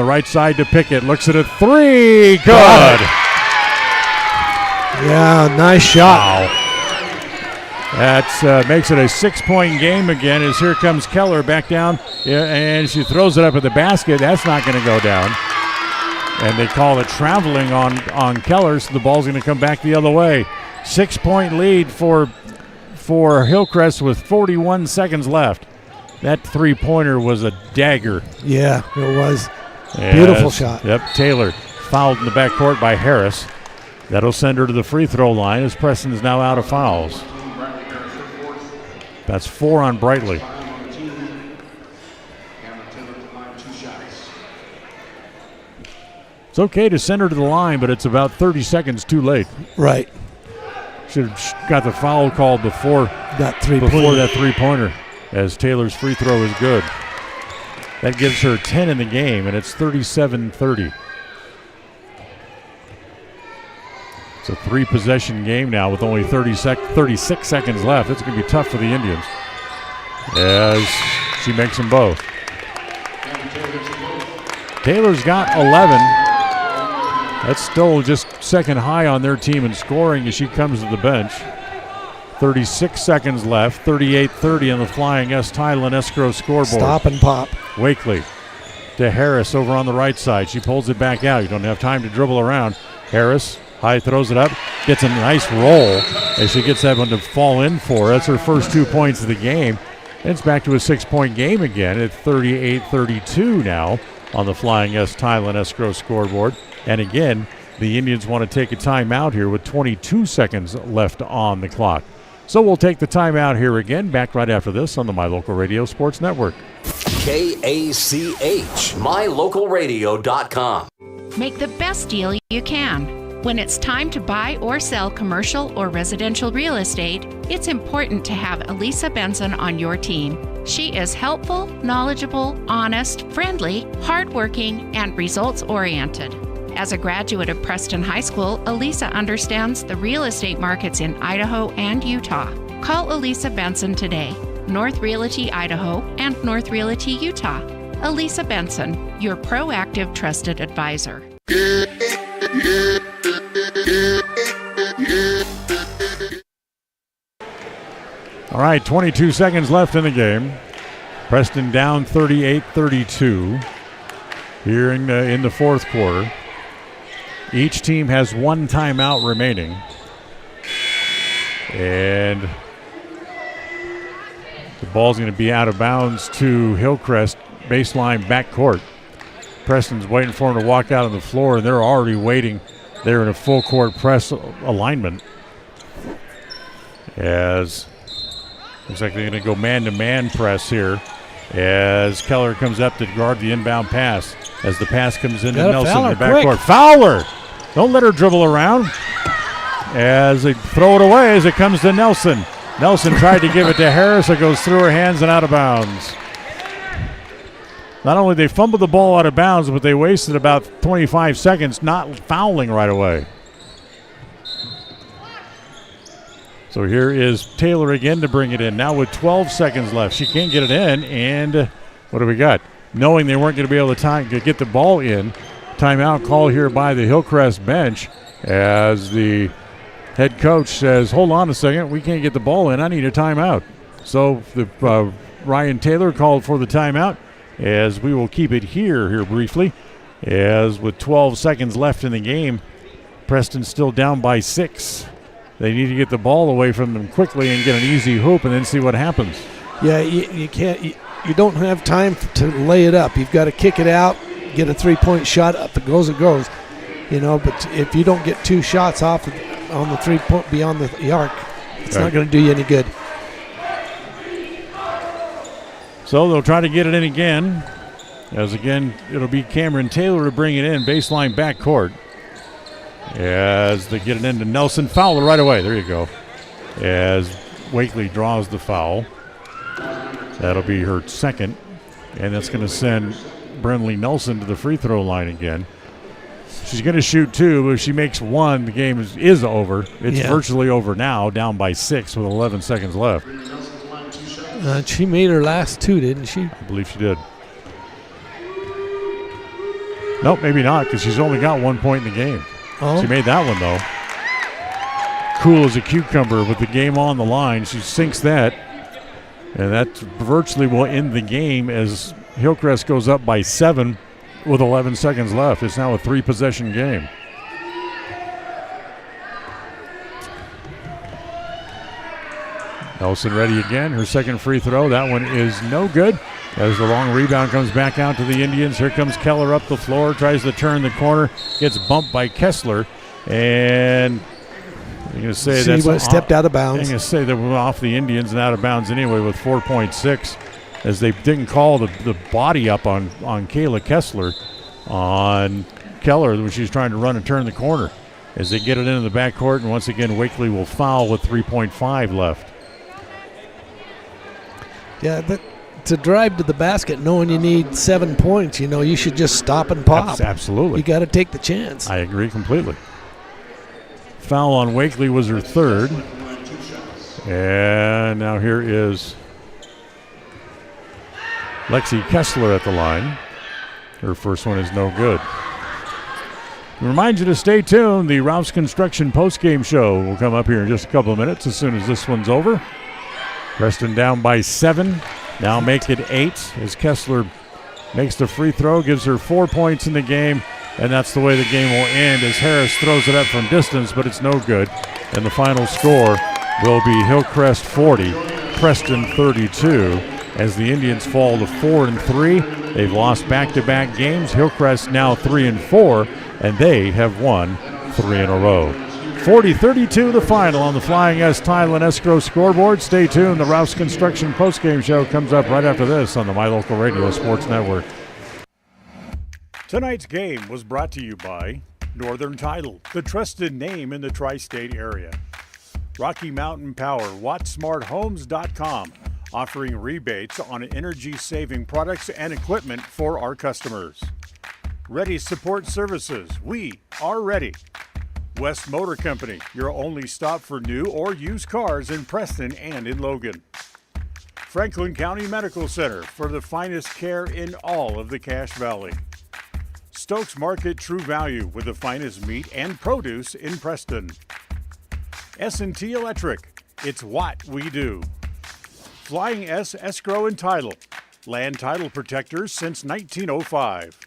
right side to Pickett. Looks at a three. Good. Yeah, nice shot. Wow. That makes it a 6-point game again as here comes Keller back down. Yeah, and she throws it up at the basket. That's not going to go down. And they call it traveling on Keller, so the ball's going to come back the other way. 6-point lead for Hillcrest with 41 seconds left. That three-pointer was a dagger. Yeah, it was. Beautiful shot. Yep, Taylor fouled in the backcourt by Harris. That'll send her to the free throw line as Preston is now out of fouls. That's 4 on Brightly. It's okay to send her to the line, but it's about 30 seconds too late. Right. Should have got the foul called before that three-pointer, as Taylor's free throw is good. That gives her 10 in the game, and it's 37-30. It's a 3-possession game now with only 36 seconds left. It's going to be tough for the Indians as she makes them both. Taylor's got 11. That's still just second high on their team in scoring as she comes to the bench. 36 seconds left, 38-30 on the Flying S Title and Escrow scoreboard. Stop and pop. Wakely to Harris over on the right side. She pulls it back out. You don't have time to dribble around. Harris, high throws it up, gets a nice roll as she gets that one to fall in for her. That's her first 2 points of the game. And it's back to a 6-point game again at 38-32 now on the Flying S Title and Escrow scoreboard. And again, the Indians want to take a timeout here with 22 seconds left on the clock. So we'll take the timeout here again. Back right after this on the My Local Radio Sports Network. KACH, mylocalradio.com. Make the best deal you can. When it's time to buy or sell commercial or residential real estate, it's important to have Elisa Benson on your team. She is helpful, knowledgeable, honest, friendly, hardworking, and results-oriented. As a graduate of Preston High School, Elisa understands the real estate markets in Idaho and Utah. Call Elisa Benson today, North Realty Idaho and North Realty Utah. Elisa Benson, your proactive, trusted advisor. All right, 22 seconds left in the game. Preston down 38-32 here in the fourth quarter. Each team has one timeout remaining. And the ball's going to be out of bounds to Hillcrest, baseline backcourt. Preston's waiting for him to walk out on the floor, and they're already waiting. They're in a full court press alignment. As looks like they're going to go man-to-man press here as Keller comes up to guard the inbound pass. As the pass comes into Nelson in the backcourt. Fowler! Don't let her dribble around. As they throw it away as it comes to Nelson. Nelson tried to give it to Harris. It goes through her hands and out of bounds. Not only they fumbled the ball out of bounds, but they wasted about 25 seconds not fouling right away. So here is Taylor again to bring it in. Now with 12 seconds left. She can't get it in. And what do we got? Knowing they weren't going to be able to get the ball in. Timeout call here by the Hillcrest bench as the head coach says, hold on a second, we can't get the ball in. I need a timeout. So the Ryan Taylor called for the timeout as we will keep it here briefly. As with 12 seconds left in the game, Preston's still down by 6. They need to get the ball away from them quickly and get an easy hoop and then see what happens. Yeah, you can't. You don't have time to lay it up. You've got to kick it out, get a three-point shot, up it goes. You know, but if you don't get 2 shots off on the 3-point beyond the arc, it's not going to do you any good. So they'll try to get it in again. As again, it'll be Cameron Taylor to bring it in, baseline backcourt. As they get it into Nelson, foul right away. There you go. As Wakely draws the foul. That'll be her second. And that's going to send Brenly Nelson to the free throw line again. She's going to shoot 2, but if she makes 1, the game is over. It's virtually over now, down by 6 with 11 seconds left. She made her last 2, didn't she? I believe she did. Nope, maybe not, because she's only got 1 point in the game. Oh. She made that one, though. Cool as a cucumber with the game on the line. She sinks that. And that virtually will end the game as Hillcrest goes up by 7 with 11 seconds left. It's now a 3-possession game. Nelson ready again. Her second free throw. That one is no good. As the long rebound comes back out to the Indians. Here comes Keller up the floor. Tries to turn the corner. Gets bumped by Kessler. And I'm going to say that's stepped out of bounds. I'm going to say that we're off the Indians and out of bounds anyway with 4.6. As they didn't call the body up on Kayla Kessler on Keller when she was trying to run and turn the corner. As they get it into the backcourt, and once again, Wakely will foul with 3.5 left. Yeah, to drive to the basket knowing you need 7 points, you should just stop and pop. Absolutely. You got to take the chance. I agree completely. Foul on Wakely was her third. And now here is Lexi Kessler at the line. Her first one is no good. Remind you to stay tuned. The Rouse Construction postgame show will come up here in just a couple of minutes as soon as this one's over. Preston down by 7. Now make it 8 as Kessler makes the free throw, gives her 4 points in the game, and that's the way the game will end as Harris throws it up from distance, but it's no good. And the final score will be Hillcrest 40, Preston 32, as the Indians fall to 4-3. They've lost back-to-back games. Hillcrest now 3-4, and they have won 3 in a row. 40-32 the final on the Flying S Tile and Escrow scoreboard. Stay tuned. The Ralph's Construction postgame show comes up right after this on the My Local Radio Sports Network. Tonight's game was brought to you by Northern Title, the trusted name in the tri-state area. Rocky Mountain Power, WattSmartHomes.com, offering rebates on energy-saving products and equipment for our customers. Ready Support Services, we are ready. West Motor Company, your only stop for new or used cars in Preston and in Logan. Franklin County Medical Center, for the finest care in all of the Cache Valley. Stokes Market True Value, with the finest meat and produce in Preston. S&T Electric, it's what we do. Flying S Escrow and Title, land title protectors since 1905.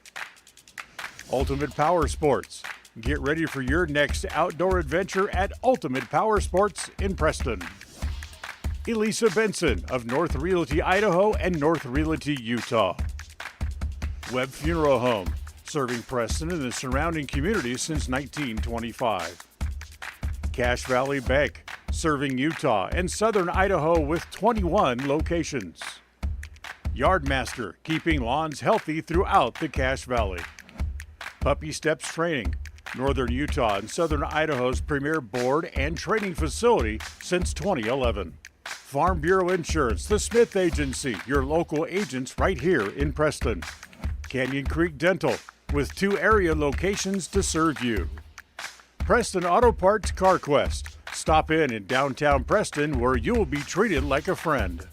Ultimate Power Sports, get ready for your next outdoor adventure at Ultimate Power Sports in Preston. Elisa Benson of North Realty, Idaho and North Realty, Utah. Webb Funeral Home, serving Preston and the surrounding communities since 1925. Cache Valley Bank, serving Utah and southern Idaho with 21 locations. Yardmaster, keeping lawns healthy throughout the Cache Valley. Puppy Steps Training, northern Utah and southern Idaho's premier board and training facility since 2011. Farm Bureau Insurance, the Smith Agency, your local agents right here in Preston. Canyon Creek Dental, with 2 area locations to serve you. Preston Auto Parts CarQuest. Stop in downtown Preston where you will be treated like a friend.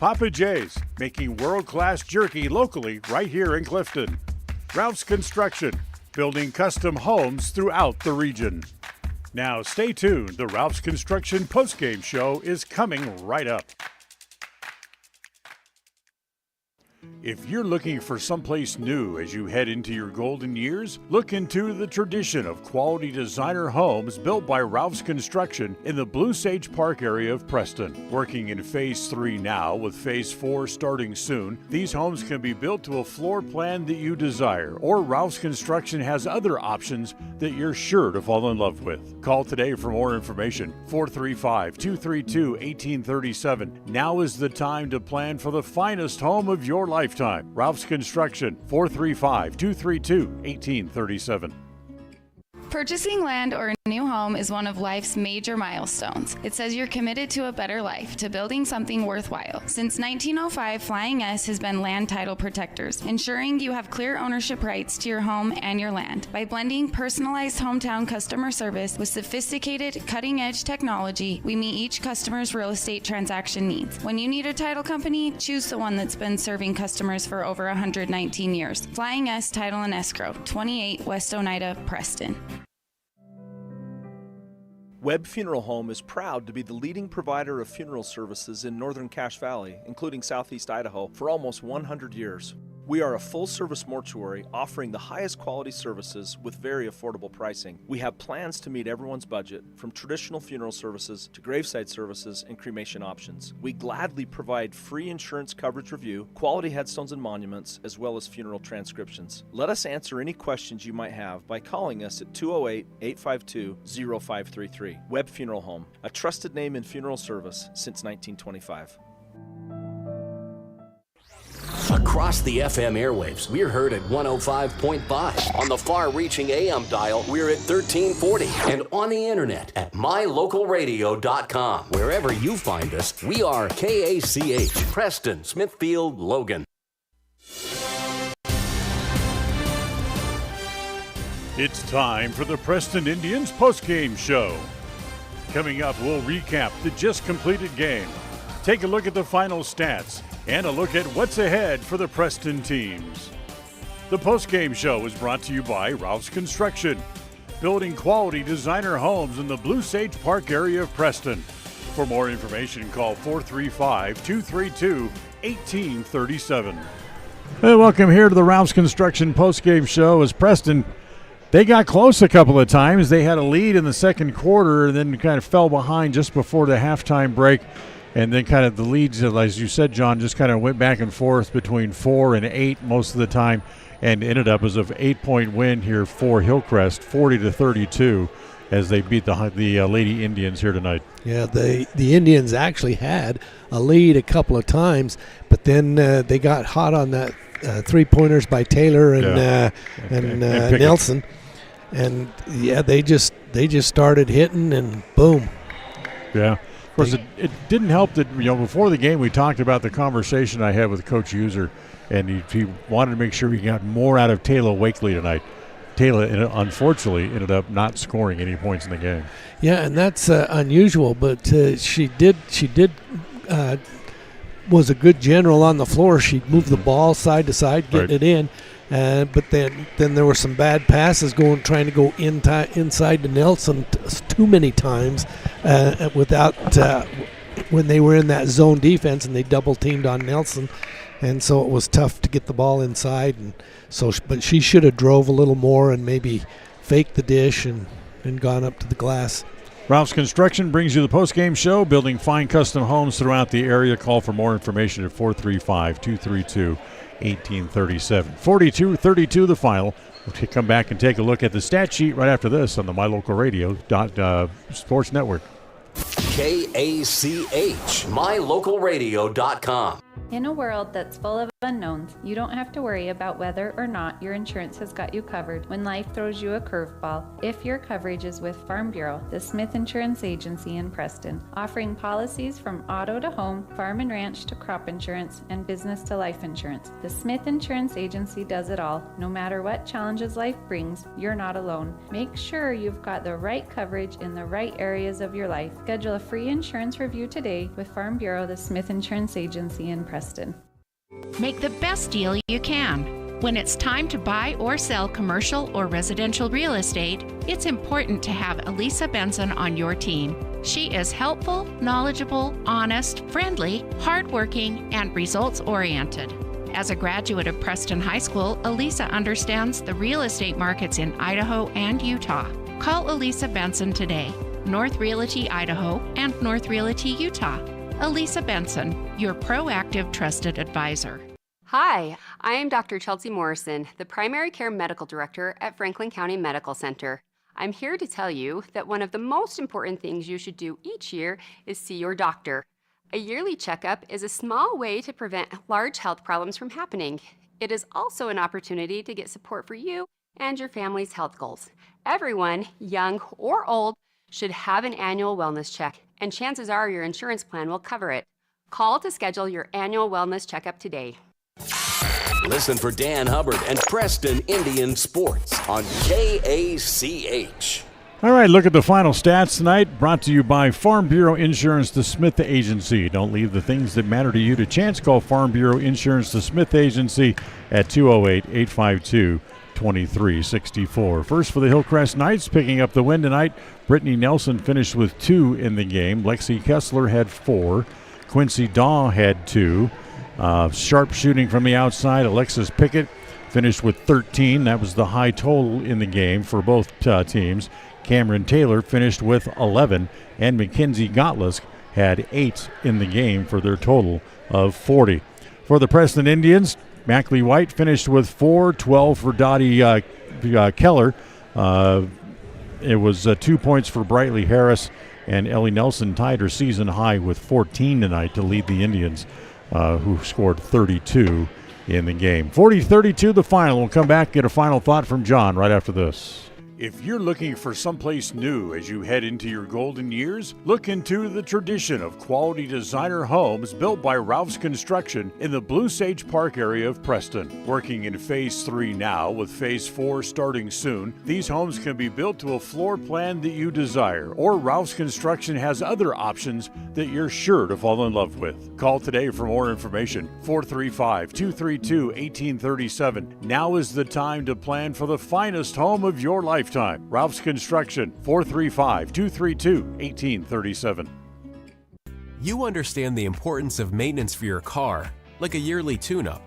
Papa J's, making world-class jerky locally right here in Clifton. Ralph's Construction, building custom homes throughout the region. Now stay tuned. The Ralph's Construction postgame show is coming right up. If you're looking for someplace new as you head into your golden years, look into the tradition of quality designer homes built by Ralph's Construction in the Blue Sage Park area of Preston. Working in Phase 3 now, with Phase 4 starting soon, these homes can be built to a floor plan that you desire, or Ralph's Construction has other options that you're sure to fall in love with. Call today for more information, 435-232-1837. Now is the time to plan for the finest home of your lifetime. Ralph's Construction, 435-232-1837. Purchasing land or a new home is one of life's major milestones. It says you're committed to a better life, to building something worthwhile. Since 1905, Flying S has been land title protectors, ensuring you have clear ownership rights to your home and your land. By blending personalized hometown customer service with sophisticated, cutting-edge technology, we meet each customer's real estate transaction needs. When you need a title company, choose the one that's been serving customers for over 119 years. Flying S Title and Escrow, 28 West Oneida, Preston. Webb Funeral Home is proud to be the leading provider of funeral services in northern Cache Valley, including southeast Idaho, for almost 100 years. We are a full-service mortuary offering the highest quality services with very affordable pricing. We have plans to meet everyone's budget, from traditional funeral services to graveside services and cremation options. We gladly provide free insurance coverage review, quality headstones and monuments, as well as funeral transcriptions. Let us answer any questions you might have by calling us at 208-852-0533. Webb Funeral Home, a trusted name in funeral service since 1925. Across the FM airwaves, we're heard at 105.5. On the far-reaching AM dial, we're at 1340. And on the internet at mylocalradio.com. Wherever you find us, we are KACH, Preston, Smithfield, Logan. It's time for the Preston Indians postgame show. Coming up, we'll recap the just completed game, take a look at the final stats, and a look at what's ahead for the Preston teams. The postgame show is brought to you by Ralph's Construction, building quality designer homes in the Blue Sage Park area of Preston. For more information, call 435-232-1837. Hey, welcome here to the Ralph's Construction postgame show. As Preston, they got close a couple of times. They had a lead in the second quarter and then kind of fell behind just before the halftime break. And then kind of the leads, as you said, John, just kind of went back and forth between 4 and 8 most of the time, and ended up as an 8-point win here for Hillcrest, 40-32, as they beat the Lady Indians here tonight. Yeah, the Indians actually had a lead a couple of times, but then they got hot on that three-pointers by Taylor and Nelson, and they just started hitting, and boom. Yeah. Of course, it didn't help that, before the game we talked about the conversation I had with Coach User, and he wanted to make sure he got more out of Taylor Wakely tonight. Taylor, unfortunately, ended up not scoring any points in the game. Yeah, and that's unusual, but she did was a good general on the floor. She moved the ball side to side, getting it in. But then there were some bad passes trying to go inside to Nelson too many times without when they were in that zone defense, and they double teamed on Nelson, and so it was tough to get the ball inside. And so, but she should have drove a little more and maybe faked the dish and gone up to the glass. Ralph's Construction brings you the post-game show, building fine custom homes throughout the area. Call for more information at 435-232-1837. 42-32 the final. We'll come back and take a look at the stat sheet right after this on the My Local Radio Sports Network. KACH, mylocalradio.com. In a world that's full of unknowns, you don't have to worry about whether or not your insurance has got you covered when life throws you a curveball. If your coverage is with Farm Bureau, the Smith Insurance Agency in Preston, offering policies from auto to home, farm and ranch to crop insurance, and business to life insurance. The Smith Insurance Agency does it all. No matter what challenges life brings, you're not alone. Make sure you've got the right coverage in the right areas of your life. Schedule a free insurance review today with Farm Bureau, the Smith Insurance Agency in Preston. Make the best deal you can. When it's time to buy or sell commercial or residential real estate, it's important to have Elisa Benson on your team. She is helpful, knowledgeable, honest, friendly, hardworking, and results-oriented. As a graduate of Preston High School, Elisa understands the real estate markets in Idaho and Utah. Call Elisa Benson today, North Realty Idaho and North Realty Utah. Elisa Benson, your proactive, trusted advisor. Hi, I am Dr. Chelsea Morrison, the Primary Care Medical Director at Franklin County Medical Center. I'm here to tell you that one of the most important things you should do each year is see your doctor. A yearly checkup is a small way to prevent large health problems from happening. It is also an opportunity to get support for you and your family's health goals. Everyone, young or old, should have an annual wellness check, and chances are your insurance plan will cover it. Call to schedule your annual wellness checkup today. Listen for Dan Hubbard and Preston Indian Sports on KACH. All right, look at the final stats tonight, brought to you by Farm Bureau Insurance, the Smith Agency. Don't leave the things that matter to you to chance. Call Farm Bureau Insurance, the Smith Agency at 208-852-2364. First for the Hillcrest Knights, picking up the win tonight. Brittany Nelson finished with 2 in the game. Lexi Kessler had 4. Quincy Daw had 2. Sharp shooting from the outside. Alexis Pickett finished with 13. That was the high total in the game for both teams. Cameron Taylor finished with 11. And Mackenzie Gottlisk had 8 in the game for their total of 40. For the Preston Indians, Mackley White finished with 4, 12 for Dottie Keller. It was 2 points for Brightly Harris, and Ellie Nelson tied her season high with 14 tonight to lead the Indians, who scored 32 in the game. 40-32 the final. We'll come back and get a final thought from John right after this. If you're looking for someplace new as you head into your golden years, look into the tradition of quality designer homes built by Ralph's Construction in the Blue Sage Park area of Preston. Working in Phase 3 now, with Phase 4 starting soon, these homes can be built to a floor plan that you desire, or Ralph's Construction has other options that you're sure to fall in love with. Call today for more information, 435-232-1837. Now is the time to plan for the finest home of your lifetime. Ralph's Construction, 435-232-1837. You understand the importance of maintenance for your car, like a yearly tune-up.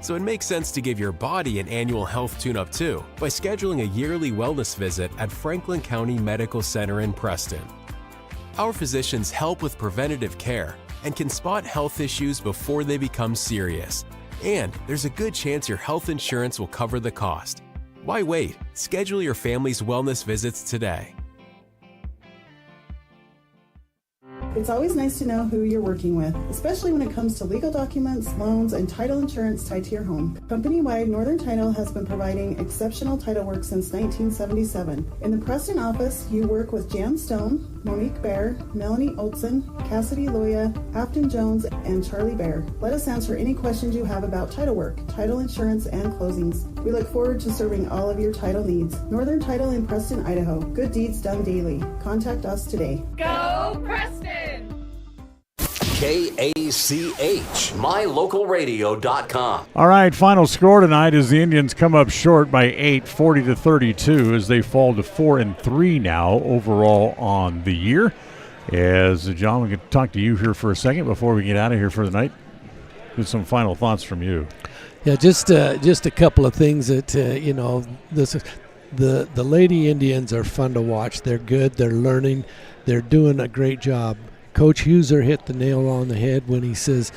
So it makes sense to give your body an annual health tune-up too, by scheduling a yearly wellness visit at Franklin County Medical Center in Preston. Our physicians help with preventative care, and can spot health issues before they become serious. And there's a good chance your health insurance will cover the cost. Why wait? Schedule your family's wellness visits today. It's always nice to know who you're working with, especially when it comes to legal documents, loans, and title insurance tied to your home. Company-wide, Northern Title has been providing exceptional title work since 1977. In the Preston office, you work with Jan Stone, Monique Bear, Melanie Olson, Cassidy Loya, Afton Jones, and Charlie Bear. Let us answer any questions you have about title work, title insurance, and closings. We look forward to serving all of your title needs. Northern Title in Preston, Idaho. Good deeds done daily. Contact us today. Go Preston! KACH, mylocalradio.com. All right, final score tonight is the Indians come up short by 8, 40-32, as they fall to 4-3 now overall on the year. As John, we can talk to you here for a second before we get out of here for the night. Get some final thoughts from you. Yeah, just a couple of things that the Lady Indians are fun to watch. They're good. They're learning. They're doing a great job. Coach Huser hit the nail on the head when he says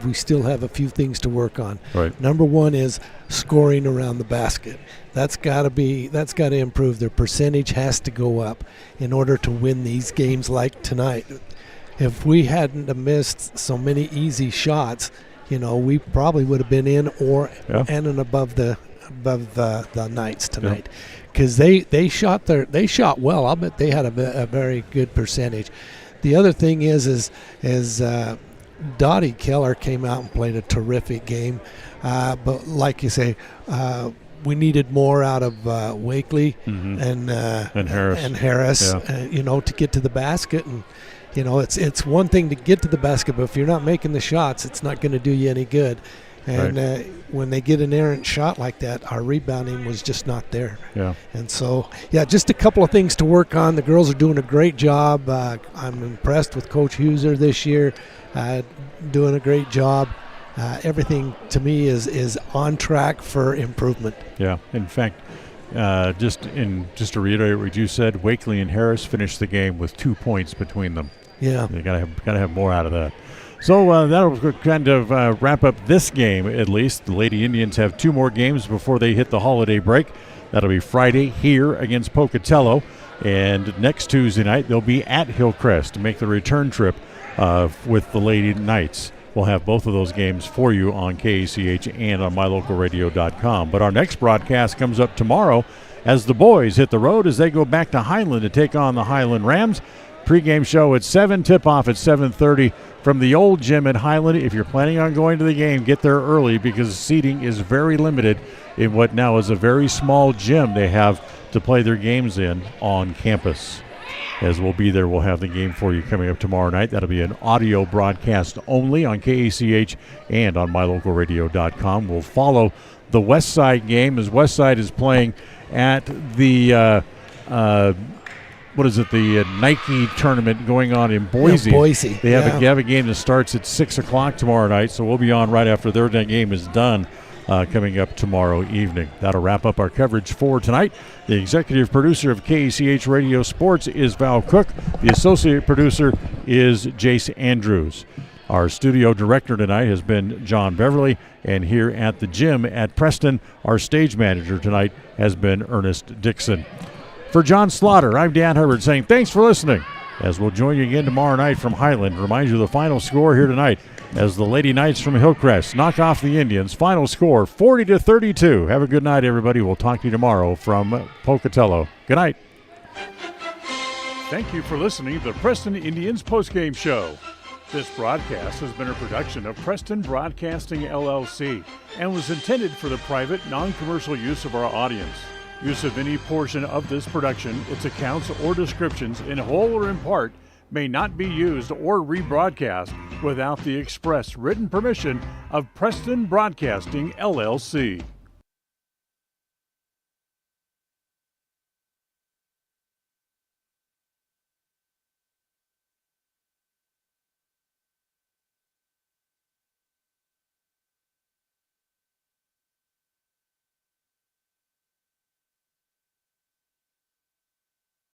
we still have a few things to work on. Right. Number one is scoring around the basket. That's got to improve. Their percentage has to go up in order to win these games like tonight. If we hadn't have missed so many easy shots, we probably would have been in and above the Knights tonight, because they shot well. I'll bet they had a very good percentage. The other thing is Dottie Keller came out and played a terrific game, but like you say, we needed more out of Wakely and Harris, to get to the basket. And it's one thing to get to the basket, but if you're not making the shots, it's not going to do you any good. And when they get an errant shot like that, our rebounding was just not there. Yeah. And so, just a couple of things to work on. The girls are doing a great job. I'm impressed with Coach Huser this year, doing a great job. Everything to me is on track for improvement. Yeah. In fact, just to reiterate what you said, Wakely and Harris finished the game with 2 points between them. Yeah. You gotta have more out of that. So that'll kind of wrap up this game, at least. The Lady Indians have 2 more games before they hit the holiday break. That'll be Friday here against Pocatello, and next Tuesday night they'll be at Hillcrest to make the return trip with the Lady Knights. We'll have both of those games for you on KACH and on mylocalradio.com. But our next broadcast comes up tomorrow as the boys hit the road as they go back to Highland to take on the Highland Rams. Pre-game show at 7, tip-off at 7:30 from the old gym at Highland. If you're planning on going to the game, get there early because seating is very limited in what now is a very small gym they have to play their games in on campus. As we'll be there, we'll have the game for you coming up tomorrow night. That'll be an audio broadcast only on KACH and on mylocalradio.com. We'll follow the Westside game as Westside is playing at the the Nike tournament going on in Boise. Boise. They have a game that starts at 6 o'clock tomorrow night, so we'll be on right after their game is done coming up tomorrow evening. That'll wrap up our coverage for tonight. The executive producer of KACH Radio Sports is Val Cook. The associate producer is Jace Andrews. Our studio director tonight has been John Beverly, and here at the gym at Preston, our stage manager tonight has been Ernest Dixon. For John Slaughter, I'm Dan Hubbard saying thanks for listening. As we'll join you again tomorrow night from Highland. Remind you the final score here tonight as the Lady Knights from Hillcrest knock off the Indians. Final score 40-32. Have a good night, everybody. We'll talk to you tomorrow from Pocatello. Good night. Thank you for listening to the Preston Indians postgame show. This broadcast has been a production of Preston Broadcasting, LLC, and was intended for the private, non-commercial use of our audience. Use of any portion of this production, its accounts or descriptions, in whole or in part, may not be used or rebroadcast without the express written permission of Preston Broadcasting, LLC.